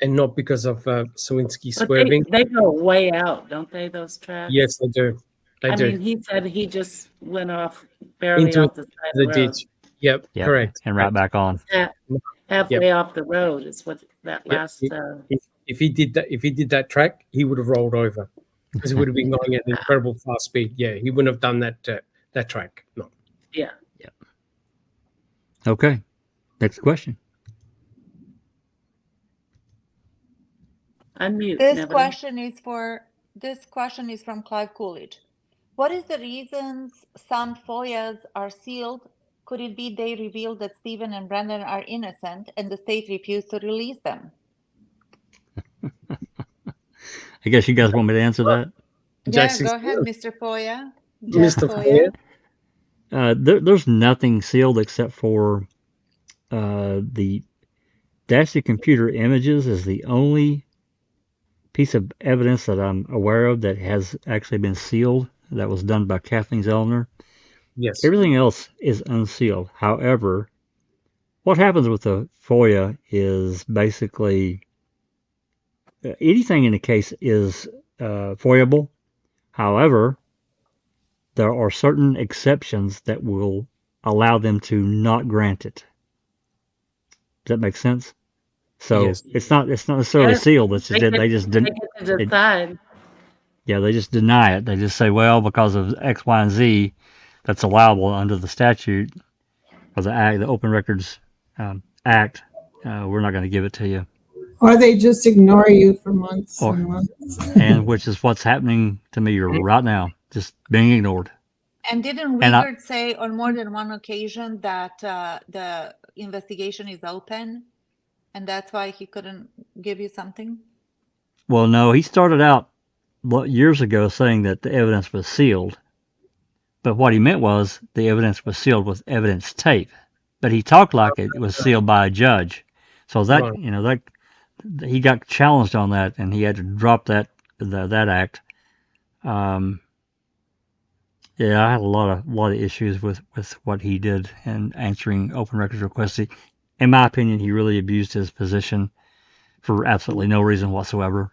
and not because of Sawinski swerving. They go way out, don't they, those tracks? Yes, they do. I mean, he said he just went off barely off the side of the road. ditch. Yep, correct. And right back on. Halfway off the road is what that last. If he did that track, he would have rolled over because he would have been going at an incredible fast speed. Yeah, he wouldn't have done that track. No. Yeah. Okay. Next question. Unmute. This question is from Clive Coolidge. What is the reasons some FOIAs are sealed? Could it be they revealed that Stephen and Brandon are innocent and the state refused to release them? I guess you guys want me to answer that? Yeah, go ahead, Mr. FOIA. Mr. FOIA. There's nothing sealed except for the Dassey computer images is the only piece of evidence that I'm aware of that has actually been sealed. That was done by Kathleen Zellner. Yes. Everything else is unsealed. However, what happens with the FOIA is basically anything in the case is FOIAble. However, there are certain exceptions that will allow them to not grant it. Does that make sense? So it's not necessarily sealed. It's just they just didn't. Yeah, they just deny it. They just say, well, because of X, Y, and Z, that's allowable under the statute or the Act, the Open Records Act. We're not going to give it to you. Or they just ignore you for months and months. And which is what's happening to me right now, just being ignored. And didn't Wiegert say on more than one occasion that the investigation is open, and that's why he couldn't give you something? Well, no, he started out years ago saying that the evidence was sealed, but what he meant was the evidence was sealed with evidence tape. But he talked like it was sealed by a judge, so that that he got challenged on that, and he had to drop that act. Yeah, I had a lot of issues with what he did and answering open records requests. In my opinion, he really abused his position for absolutely no reason whatsoever.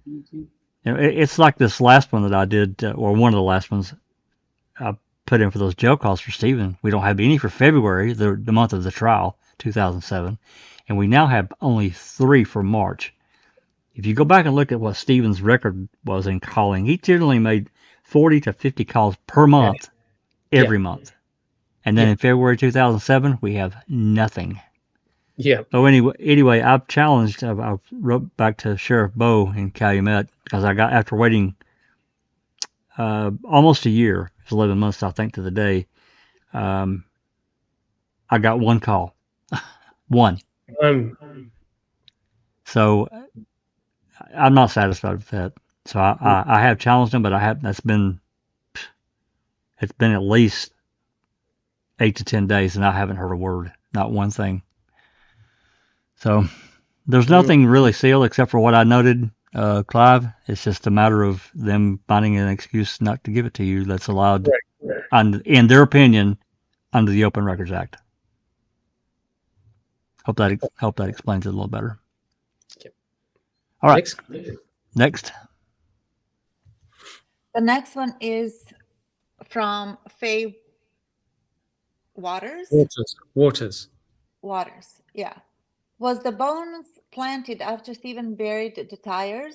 You know, it's like this last one that I did, or one of the last ones I put in for those jail calls for Stephen. We don't have any for February, the month of the trial, 2007, and we now have only 3 for March. If you go back and look at what Stephen's record was in calling, he generally made 40 to 50 calls per month, every month. And then in February 2007, we have nothing. Yeah. So anyway, I've challenged. I wrote back to Sheriff Bowe in Calumet because I got, after waiting almost a year, it's 11 months I think to the day, I got 1 call, 1. So I'm not satisfied with that. So I have challenged him, but it's been at least 8 to 10 days, and I haven't heard a word, not one thing. So there's nothing really sealed except for what I noted, Clive. It's just a matter of them finding an excuse not to give it to you that's allowed, in their opinion, under the Open Records Act. Hope that explains it a little better. All right. Next. The next one is from Faye Waters. Waters. Yeah. Was the bones planted after Stephen buried the tires?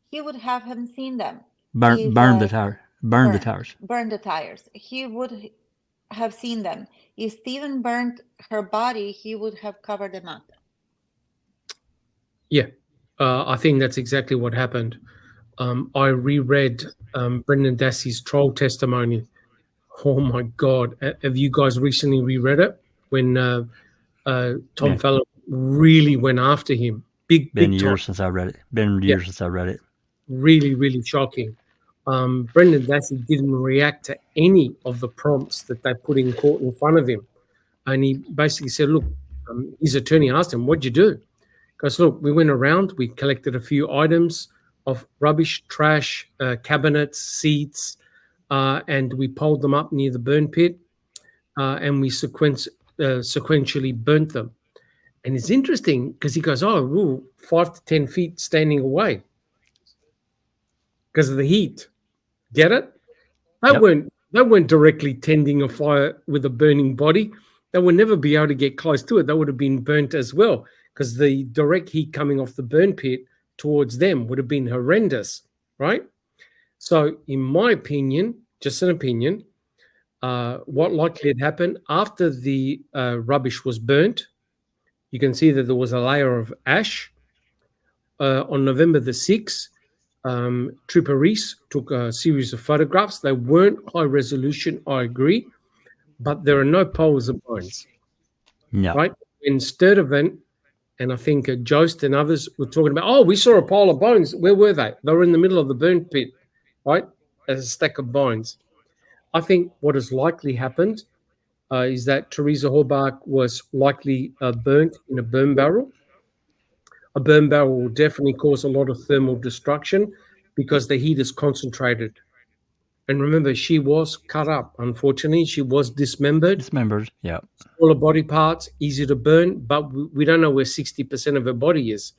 He would have him seen them. Burn the tires. Burn the tires. He would have seen them. If Stephen burned her body, he would have covered them up. Yeah, I think that's exactly what happened. I reread Brendan Dassey's trial testimony. Oh my God! Have you guys recently reread it? When Tom Fallon really went after him. Been years since I read it. Really, really shocking. Brendan Dassey didn't react to any of the prompts that they put in court in front of him. And he basically said, look, his attorney asked him, what'd you do? Because, look, we went around, we collected a few items of rubbish, trash, cabinets, seats, and we piled them up near the burn pit, and we sequentially burnt them. And it's interesting because he goes, 5 to 10 feet standing away because of the heat. Get it? They weren't directly tending a fire with a burning body. They would never be able to get close to it. They would have been burnt as well because the direct heat coming off the burn pit towards them would have been horrendous, right? So in my opinion, just an opinion, what likely had happened after the rubbish was burnt, you can see that there was a layer of ash. On November the 6th, Trooper Reese took a series of photographs. They weren't high resolution, I agree, but there are no piles of bones. No. Right? In Sturtevant, and I think Jost and others were talking about, we saw a pile of bones. Where were they? They were in the middle of the burn pit, right? As a stack of bones. I think what has likely happened is that Teresa Horbach was likely burnt in a burn barrel. A burn barrel will definitely cause a lot of thermal destruction because the heat is concentrated. And remember, she was cut up. Unfortunately, she was dismembered. Yeah. All her body parts, easy to burn, but we don't know where 60% of her body is.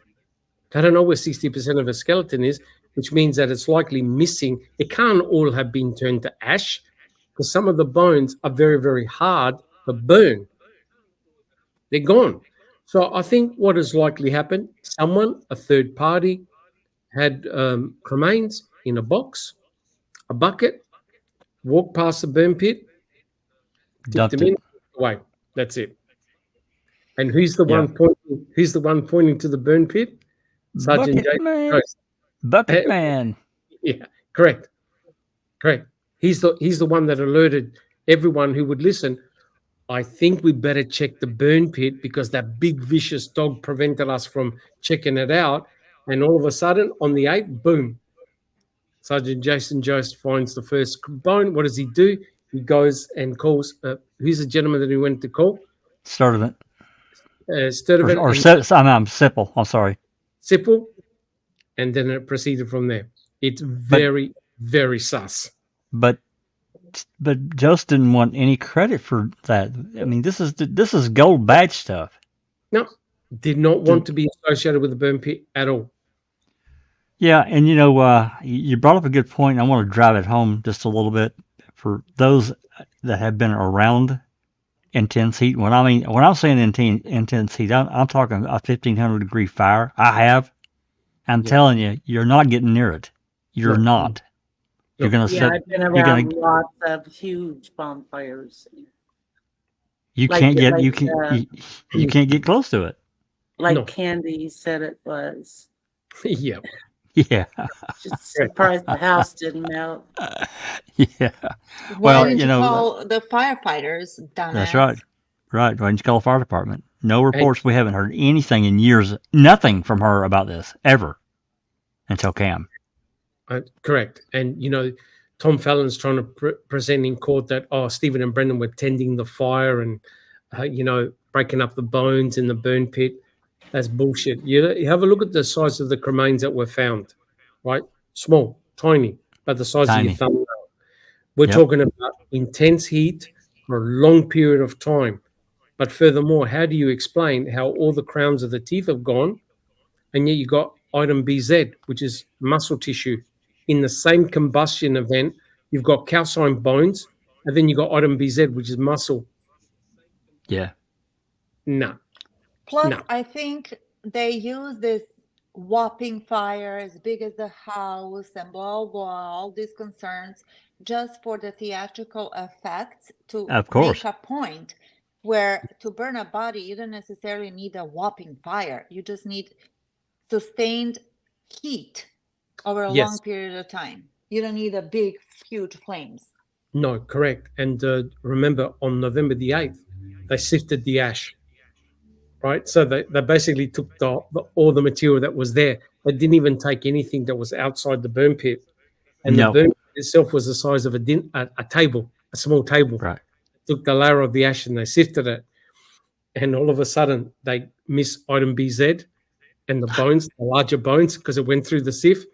They don't know where 60% of her skeleton is, which means that it's likely missing. It can't all have been turned to ash because some of the bones are very, very hard to burn. They're gone. So I think what has likely happened, someone, a third party, had cremains in a box, a bucket, walked past the burn pit, tipped them in, away. That's it. And who's the one pointing? Who's the one pointing to the burn pit? Sergeant Jason. Bucket Man. Yeah, correct. He's the one that alerted everyone who would listen. I think we better check the burn pit because that big vicious dog prevented us from checking it out. And all of a sudden, on the 8th, boom. Sergeant Jason Jost finds the first bone. What does he do? He goes and calls. Who's the gentleman that he went to call? Sturtevant. Sturtevant. I'm Sipple. I'm sorry. Sipple. And then it proceeded from there. It's very, very sus. But Jost didn't want any credit for that. I mean, this is gold badge stuff. No, did not want to be associated with the burn pit at all. Yeah, and you brought up a good point. And I want to drive it home just a little bit for those that have been around intense heat. When I'm saying intense heat, I'm talking a 1,500-degree fire. I have. I'm Yeah. telling you, you're not getting near it. You're No. not. You're No. gonna Yeah, set. I've been You're around gonna. lots of huge bonfires. You Like can't get. like You can. uh, You can't get close to it. like No. Candy said it was. Yeah. Yeah. Just surprised the house didn't melt. Yeah. Why Well, didn't you call the firefighters, dumbass? that's right. Right. Why didn't you call the fire department? No And reports. We haven't heard anything in years. Nothing from her about this ever until Cam. correct. And Tom Fallon's trying to present in court that Stephen and Brendan were tending the fire and breaking up the bones in the burn pit. That's bullshit. You have a look at the size of the cremains that were found, right? Small, tiny, but the size of your Tiny. thumbnail. We're Yep. talking about intense heat for a long period of time. But furthermore, how do you explain how all the crowns of the teeth have gone, and yet you got item BZ, which is muscle tissue? In the same combustion event, you've got calcined bones, and then you got item BZ, which is muscle. Yeah. No. Plus, No. I think they use this whopping fire as big as the house and blah, blah, all these concerns just for the theatrical effect to Of course. make a point where to burn a body, you don't necessarily need a whopping fire. You just need sustained heat over a Yes. long period of time. You don't need a big, huge flames. No, correct. And remember, on November the 8th, they sifted the ash, right? So they basically took all the material that was there. They didn't even take anything that was outside the burn pit. And No. the burn pit itself was the size of a table, a small table. Right. Took the layer of the ash and they sifted it. And all of a sudden, they missed item BZ and the bones, the larger bones, because it went through the sieve.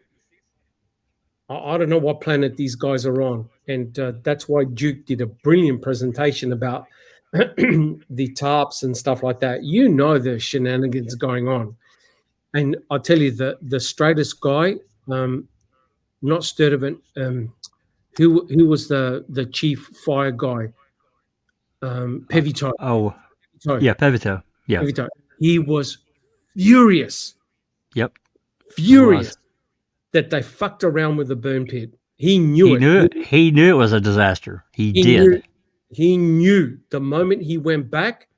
I don't know what planet these guys are on. And that's why Duke did a brilliant presentation about the tarps and stuff like that. The shenanigans going on. And I'll tell you, the straightest guy, not Sturdivant, who was the chief fire guy? Pevito. Oh. Yeah. Pevito. Yeah. Pevito. He was furious. Yep. Furious that they fucked around with the burn pit. He knew it. He knew it was a disaster. He did. He knew the moment he went back,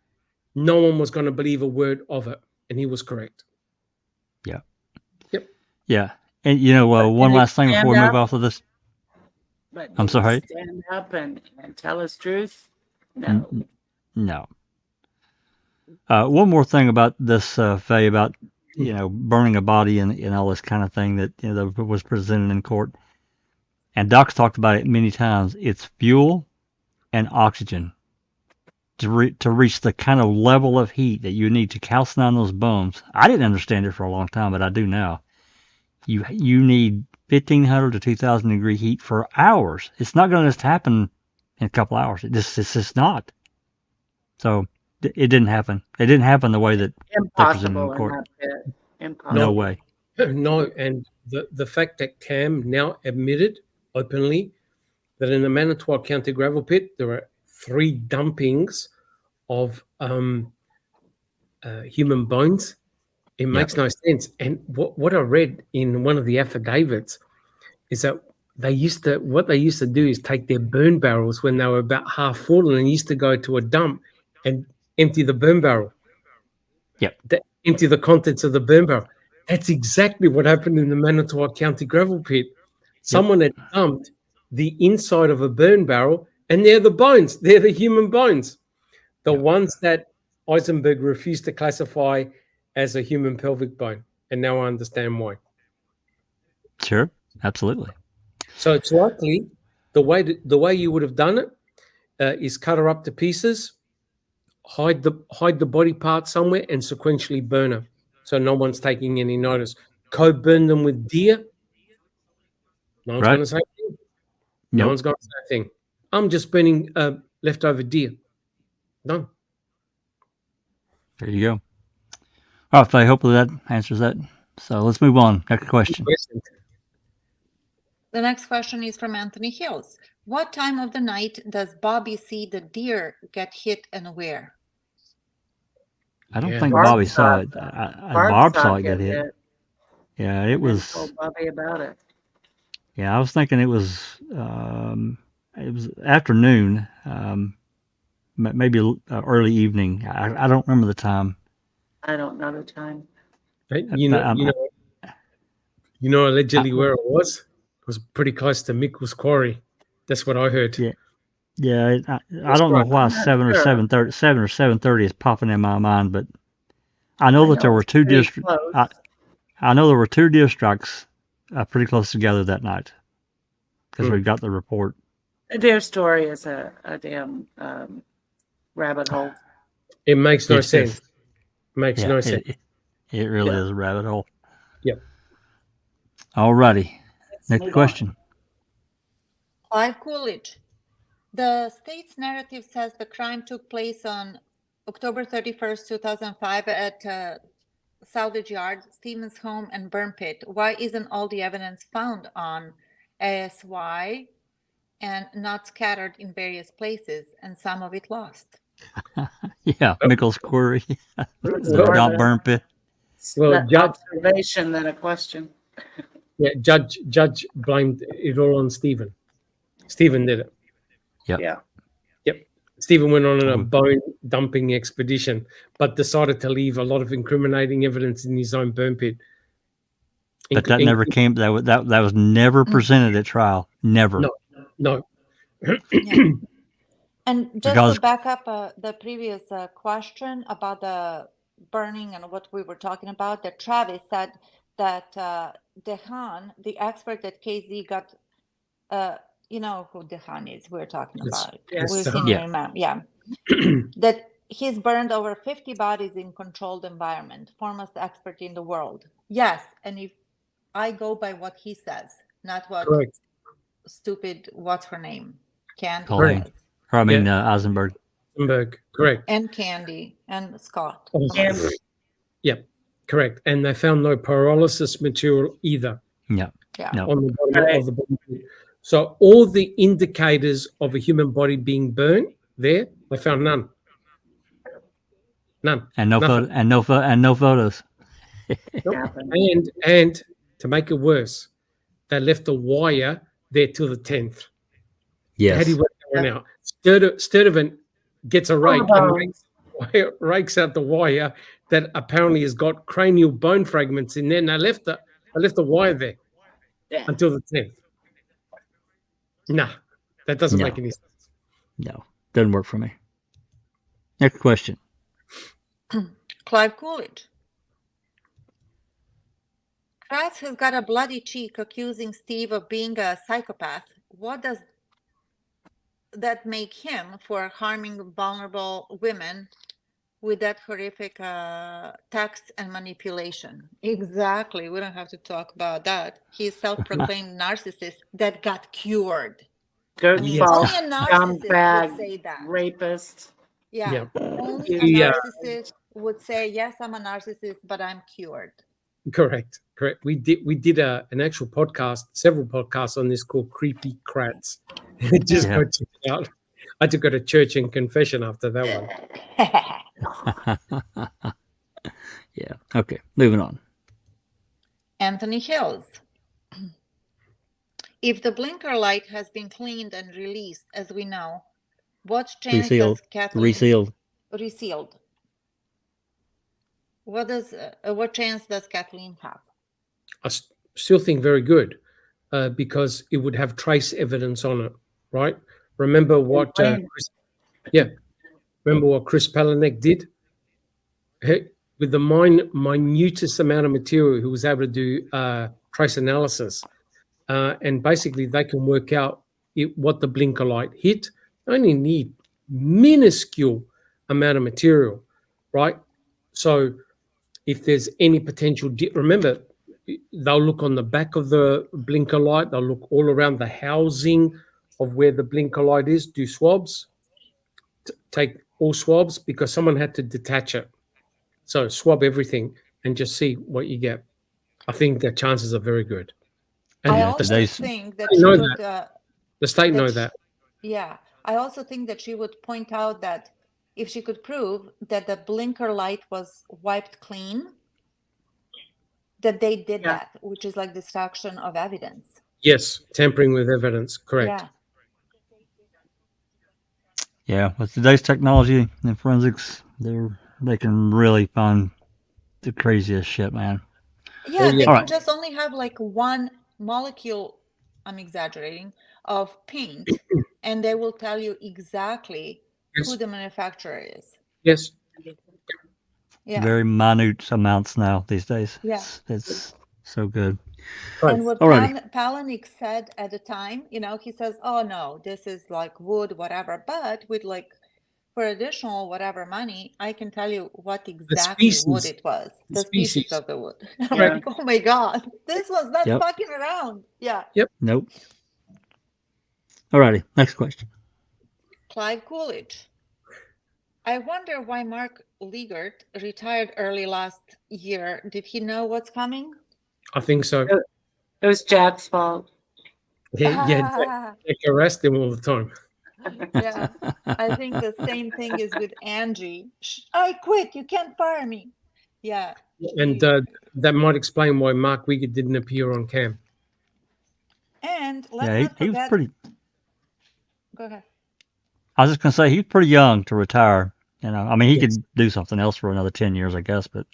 no one was going to believe a word of it, and he was correct. Yeah. Yep. Yeah. And one last thing before we move off of this. But I'm sorry. Stand up and tell us truth? No. No. One more thing about this, Faye, about burning a body and all this kind of thing that that was presented in court. And Doc's talked about it many times. It's fuel and oxygen to reach the kind of level of heat that you need to calcine those bones. I didn't understand it for a long time, but I do now. You need 1,500 to 2,000 degree heat for hours. It's not going to just happen in a couple hours. It's just not. So it didn't happen. It didn't happen the way that they presented in court. Impossible. No way. No, and the fact that Cam now admitted openly that in the Manitowoc County gravel pit there were 3 dumpings of human bones. It makes no sense. And what I read in one of the affidavits is that what they used to do is take their burn barrels when they were about half full and used to go to a dump and empty the burn barrel. Yep. Empty the contents of the burn barrel. That's exactly what happened in the Manitowoc County gravel pit. Someone had dumped the inside of a burn barrel, and they're the bones. They're the human bones. The ones that Eisenberg refused to classify as a human pelvic bone. And now I understand why. Sure. Absolutely. So it's likely the way you would have done it is cut her up to pieces, hide the body part somewhere, and sequentially burn her, so no one's taking any notice. Co-burn them with deer. No one's going to say anything. No one's going to say anything. I'm just burning leftover deer. Done. There you go. All right, Faye, hopefully that answers that. So let's move on. Next question. The next question is from Anthony Hills. What time of the night does Bobby see the deer get hit and where? I don't Yeah. think Barb Bobby saw saw it. it. Barb saw it get hit. hit Yeah, it and was. told Bobby about it. Yeah, I was thinking it was afternoon, maybe early evening. I don't remember the time. I don't know the time. Hey, allegedly where it was pretty close to Mickle's Quarry. That's what I heard. Yeah. Yeah, I don't know right. why I'm not 7 or sure. 7:30 is popping in my mind, but I know that there were it's two pretty districts. close. I know there were two deer strikes pretty close together that night because we got the report. A deer story is a damn rabbit hole. It makes no It's sense. just- Makes yeah, no sense. it really is a rabbit hole. Yep. Alrighty, Let's next move on. question. Clive Coolidge. The state's narrative says the crime took place on October 31st, 2005 at Salvage Yard, Stevens' home, and burn pit. Why isn't all the evidence found on ASY and not scattered in various places and some of it lost? Yeah, Mickle's Quarry, It's the more dump of burn pit. Well, an observation than a question. Yeah, Judge blamed it all on Stephen. Stephen did it. Yep. Yeah. Yep. Stephen went on a bone dumping expedition, but decided to leave a lot of incriminating evidence in his own burn pit. But that never came. That was never presented at trial. Never. No. Yeah. And just Because- to back up the previous question about the burning and what we were talking about, that Travis said that Dehan, the expert that KZ got, you know who Dehan is we're talking about. Yes. We've seen Yeah. him, yeah. That he's burned over 50 bodies in controlled environment, foremost expert in the world. Yes, and if I go by what he says, not what Correct. stupid, what's her name? Colleen. says. Or, I mean, Eisenberg. Eisenberg, correct. And Candy and Scott. And Yep, correct. And they found no pyrolysis material either Yeah. Yeah. No. on the bottom of the body. So all the indicators of a human body being burned there, they found none. None. And no Nothing. photo, and no photos. And to make it worse, they left the wire there till the 10th. Yes. How do you work that one out? Sturtevant gets a rake and rakes out the wire that apparently has got cranial bone fragments in there, and they left the wire there until the 10th. Nah, that doesn't No. make any sense. No. Doesn't work for me. Next question. Clive Coolidge. Kratz has got a bloody cheek accusing Steve of being a psychopath. What does that make him for harming vulnerable women with that horrific text and manipulation? Exactly. We don't have to talk about that. He's self-proclaimed narcissist that got cured. Good I mean, fault. only a narcissist Scumbag, would say that. rapist. Yeah. Only a Yeah. narcissist would say, yes, I'm a narcissist, but I'm cured. Correct. We did an actual podcast, several podcasts on this called Creepy Kratz. Just go check it out. I had to go to church and confession after that one. Yeah. Okay. Moving on. Anthony Hills. If the blinker light has been cleaned and released, as we know, what chance Resealed. does Kathleen resealed? What chance does Kathleen have? I still think very good because it would have trace evidence on it, right? Remember what remember what Chris Palanek did? With the minutest amount of material, he was able to do trace analysis. And basically, they can work out what the blinker light hit. They only need minuscule amount of material, right? So if there's any potential, remember, they'll look on the back of the blinker light. They'll look all around the housing of where the blinker light is, do swabs, take all swabs because someone had to detach it. So swab everything and just see what you get. I think the chances are very good. I Yeah, also today's- think that I she know would. The state that know sh- that. Yeah, I also think that she would point out that if she could prove that the blinker light was wiped clean, that they did Yeah. that, which is like destruction of evidence. Yes, tampering with evidence. Correct. Yeah. Yeah, with today's technology and forensics, they can really find the craziest shit, man. Yeah, yeah. they All can right. just only have like one molecule, I'm exaggerating, of paint, and they will tell you exactly who Yes. the manufacturer is. Yes. Yeah. Very minute amounts now these days. Yeah. It's so good. Right. And what Alrighty. Palahniuk said at the time, he says, oh no, this is like wood, whatever. But with like, for additional whatever money, I can tell you what exactly wood species. it was. The The species species. of the wood. I'm Yeah. like, oh my God, this was not Yep. fucking around. Yeah. Nope. Alrighty, next question. Clive Coolidge. I wonder why Mark Liegert retired early last year. Did he know what's coming? I think so. It was Jack's fault. Yeah, Jack harassed him all the time. Yeah, I think the same thing is with Angie. I quit. You can't fire me. Yeah. And that might explain why Mark Wiggett didn't appear on cam. And let's Yeah, not he was forget. pretty. Go ahead. I was just gonna say he's pretty young to retire. I mean, he Yes. could do something else for another 10 years, I guess. But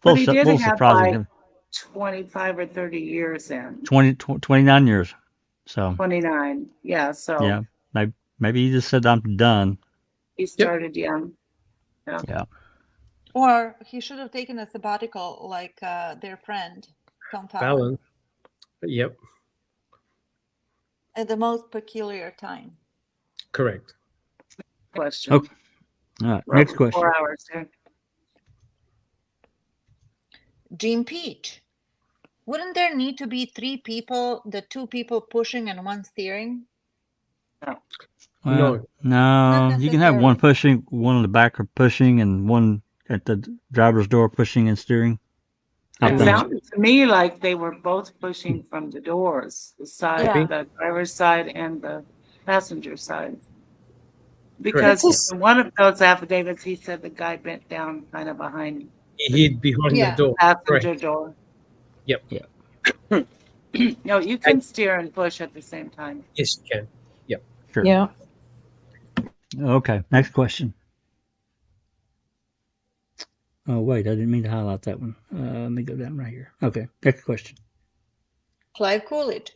But he did little have surprising. like 25 or 30 years in. 29 years. So 29. Yeah. So yeah, maybe he just said I'm done. he started young. Yeah. Or he should have taken a sabbatical like their friend, Tom Fallon, Fallon. Yep. at the most peculiar time. Correct. Question. Okay. All right. We're Next over question. 4 hours here. Jim Peach. Wouldn't there need to be 3 people, the 2 people pushing and 1 steering? Well, No. no, you can have one necessarily. pushing, one in the back are pushing, and one at the driver's door pushing and steering. I It think. sounded to me like they were both pushing from the doors, the side, Yeah. the driver's side and the passenger side. Because in one of those affidavits, he said the guy bent down kind of behind He hid behind Yeah. the door. the passenger Correct. door. Yep. No, you can steer and push at the same time. Yes, you can. Sure. Yeah. Okay. Next question. Oh wait, I didn't mean to highlight that one. Let me go down right here. Okay. Next question. Clive Coolidge.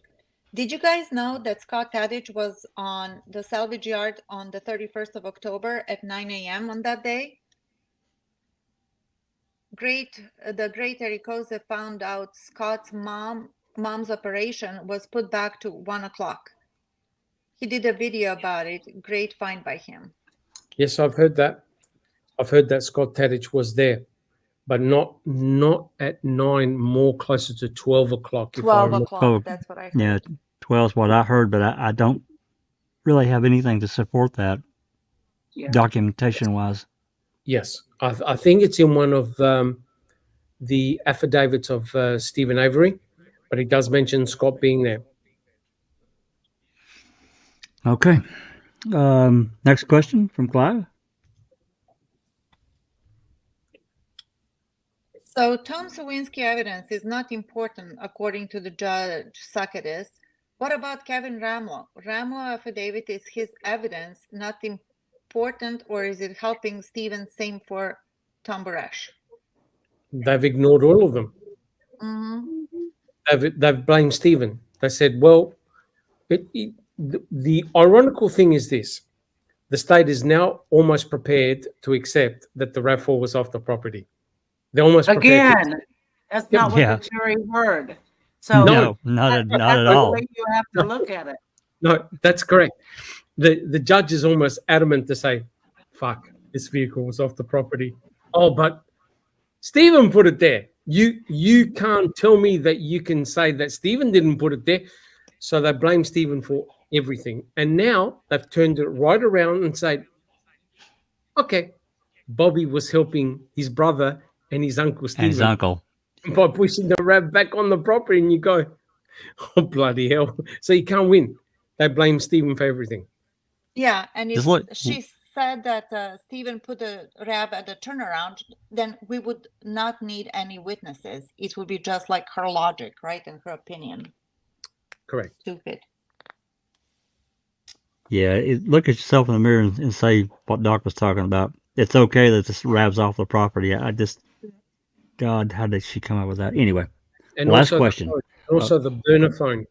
Did you guys know that Scott Tadich was on the salvage yard on the 31st of October at 9 a.m. on that day? The great Ericosa found out Scott's mom's operation was put back to 1 o'clock. He did a video about it. Great find by him. Yes, I've heard that. I've heard that Scott Tadich was there, but not at 9, more closer to 12 o'clock. 12 o'clock. Oh, That's what I heard. Yeah, 12 is what I heard, but I don't really have anything to support that Yeah. documentation wise. Yes, I think it's in one of the affidavits of Stephen Avery, but it does mention Scott being there. Okay. Next question from Clive. So Tom Sawinski evidence is not important according to the judge Sakadis. What about Kevin Ramlo? Ramlo affidavit, is his evidence not important, or is it helping Stephen? Same for Tom Barash. They've ignored all of them. Mm-hmm. They've blamed Stephen. They said, well, the ironical thing is this. The state is now almost prepared to accept that the RAV4 was off the property. They're almost prepared to Again, that's not what Yeah. the jury heard. So No, not at that's all. the way you have to look at it. No, that's correct. The judge is almost adamant to say, fuck, this vehicle was off the property. Oh, but Stephen put it there. You can't tell me that you can say that Stephen didn't put it there. So they blame Stephen for everything. And now they've turned it right around and said, okay, Bobby was helping his brother and his uncle And Stephen. his uncle. by pushing the RAV back on the property, and you go, oh, bloody hell. So you can't win. They blame Stephen for everything. Yeah, and Just if look. she said that Stephen put the RAV at the turnaround, then we would not need any witnesses. It would be just like her logic, right? And her opinion. Correct. Stupid. Yeah, look at yourself in the mirror and say what Doc was talking about. It's okay that this RAV's off the property. I just, God, how did she come up with that? Anyway, And last also question. Also the burner phone.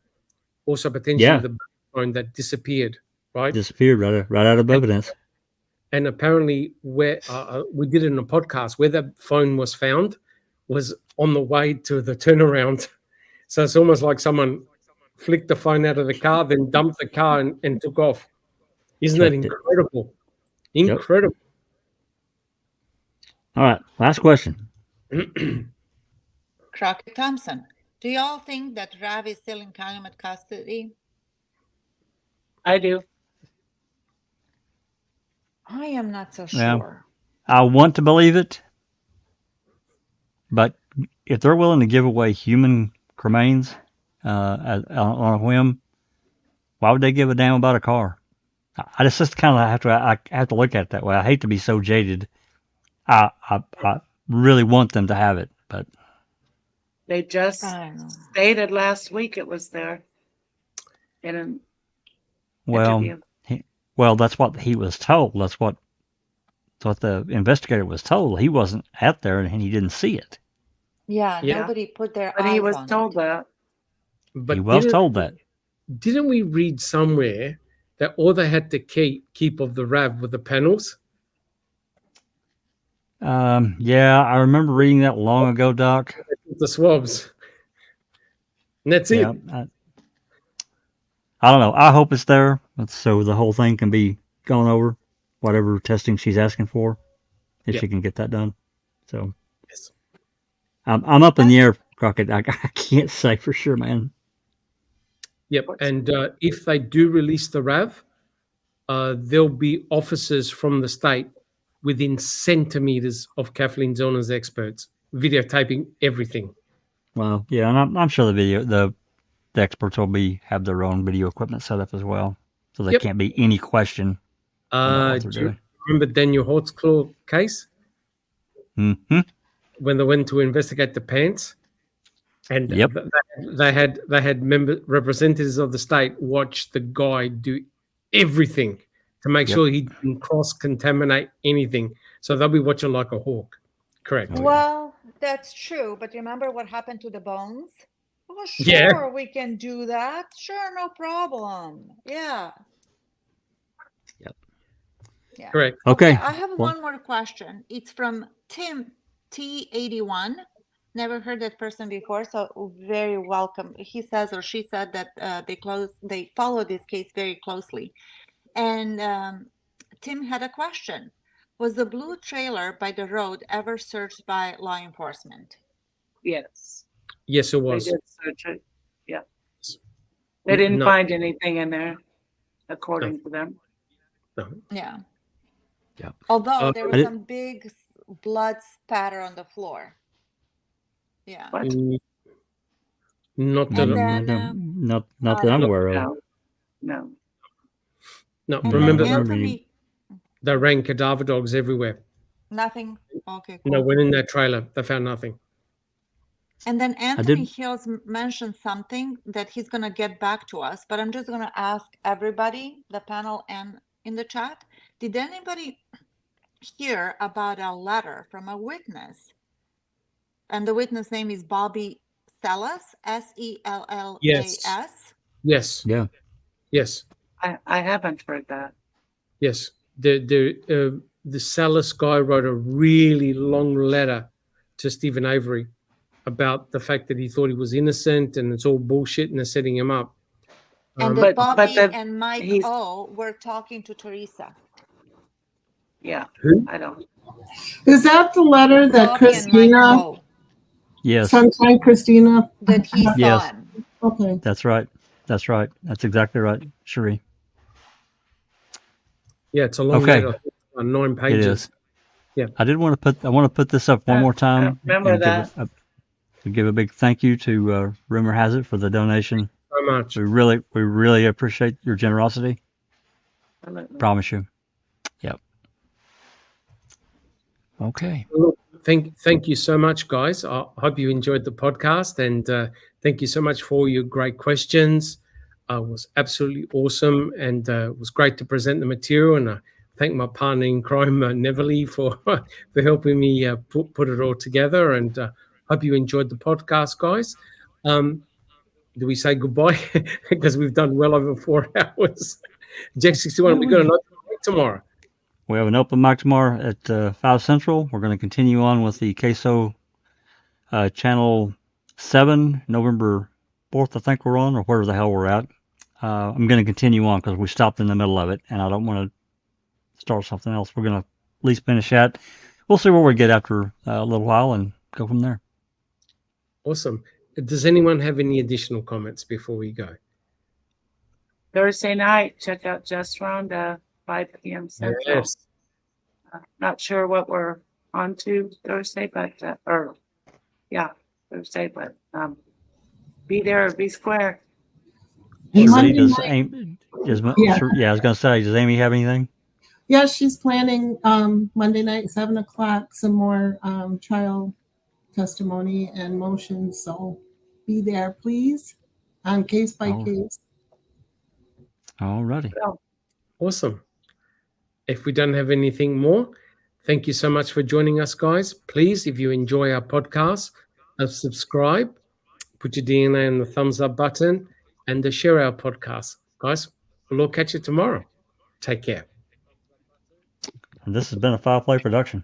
Also potentially Yeah. the burner phone that disappeared, right? Disappeared right out of evidence. And apparently where we did it in a podcast, where the phone was found was on the way to the turnaround. So it's almost like someone flicked the phone out of the car, then dumped the car and took off. Isn't that Checked it. incredible? Incredible. All right, last question. Crockett Thompson, do y'all think that Rav is still in Calumet custody? I do. I am not so Yeah. sure. I want to believe it, but if they're willing to give away human remains on a whim, why would they give a damn about a car? I just kind of have to look at it that way. I hate to be so jaded. I really want them to have it, but They just I don't know. stated last week it was there in an well, interview. that's what he was told. That's what the investigator was told. He wasn't out there and he didn't see it. Yeah, Yeah. nobody put their But eyes he was on told it. that. But He was told that. Didn't we read somewhere that all they had to keep of the RAV were the panels? Yeah, I remember reading that long ago, Doc. The swabs. And that's Yeah, it. I don't know. I hope it's there, so the whole thing can be gone over, whatever testing she's asking for, if Yeah. she can get that done. So Yes. I'm up in the air, Crockett. I can't say for sure, man. Yep. And if they do release the RAV, there'll be officers from the state within centimeters of Kathleen Zorner's experts videotaping everything. Well, yeah, and I'm sure the experts will have their own video equipment set up as well, so there Yep. can't be any question about what they're Do you doing. remember Daniel Hortzclaw case Mm-hmm. when they went to investigate the pants? And Yep. they had representatives of the state watch the guy do everything to make Yep. sure he didn't cross-contaminate anything. So they'll be watching like a hawk. Correct. Oh, yeah. Well, that's true, but remember what happened to the bones? Oh, sure, Yeah. we can do that. Sure, no problem. Yeah. Yep. Yeah. Correct. Okay. I have Well- one more question. It's from Tim T81. Never heard that person before, so very welcome. He says or she said that they follow this case very closely. And Tim had a question. Was the blue trailer by the road ever searched by law enforcement? Yes. Yes, it They was. did search it. Yeah. They didn't No. find anything in there, according to them. No. Yeah. Yeah. Although there I was did- some big blood spatter on the floor. Yeah. What? Not that. And Mm, then, not that I'm aware of. No. No. No, and remember then that- Anthony, they ran cadaver dogs everywhere. nothing. Okay, You know, cool. went in that trailer, they found nothing. And then Anthony did- Hills mentioned something that he's going to get back to us, but I'm just going to ask everybody, the panel and in the chat, did anybody hear about a letter from a witness? And the witness name is Bobby Sellas, Sellas. Yes. Yeah. Yes. I haven't heard that. Yes. The Salas guy wrote a really long letter to Stephen Avery about the fact that he thought he was innocent and it's all bullshit and they're setting him up. And But- that Bobby but that and Mike he's- O were talking to Teresa. Yeah. Who? I don't. Is that the letter that Bobby and Mike Christina, O, Yes. Sunshine Christina? that he saw Yes. him. Okay. That's right. That's right. That's exactly right, Cherie. Yeah, it's a long Okay. letter, 9 It pages. is. Yeah. I want to put this up one more time. remember and give that. it We give a big thank you to Rumor Has It for the donation. So much. We really appreciate your generosity. Promise you. Yep. Okay. Look, thank you so much, guys. I hope you enjoyed the podcast, and thank you so much for all your great questions. It was absolutely awesome, and it was great to present the material. And I thank my partner in crime, Neverly, for helping me put it all together. And hope you enjoyed the podcast, guys. Do we say goodbye? Because we've done well over 4 hours. Jack 61, we're going to tomorrow. We have an open mic tomorrow at 5 Central. We're going to continue on with the Queso Channel 7, November 4th, I think we're on, or where the hell we're at. I'm going to continue on because we stopped in the middle of it, and I don't want to start something else. We're going to at least finish that. We'll see where we get after a little while and go from there. Awesome. Does anyone have any additional comments before we go? Thursday night, check out Just Rhonda, 5 p.m. Central. Yes. Not sure what we're on to Thursday, but Thursday, but be there or be square. Monday Does night- Amy, Yeah. I was going to say, does Amy have anything? Yeah, she's planning Monday night, 7 o'clock, some more trial testimony and motions. So be there, please, on case by case. All righty. Awesome. If we don't have anything more, thank you so much for joining us, guys. Please, if you enjoy our podcast, subscribe, put your DNA in the thumbs up button, and share our podcast. Guys, we'll all catch you tomorrow. Take care. And this has been a Foul Play production.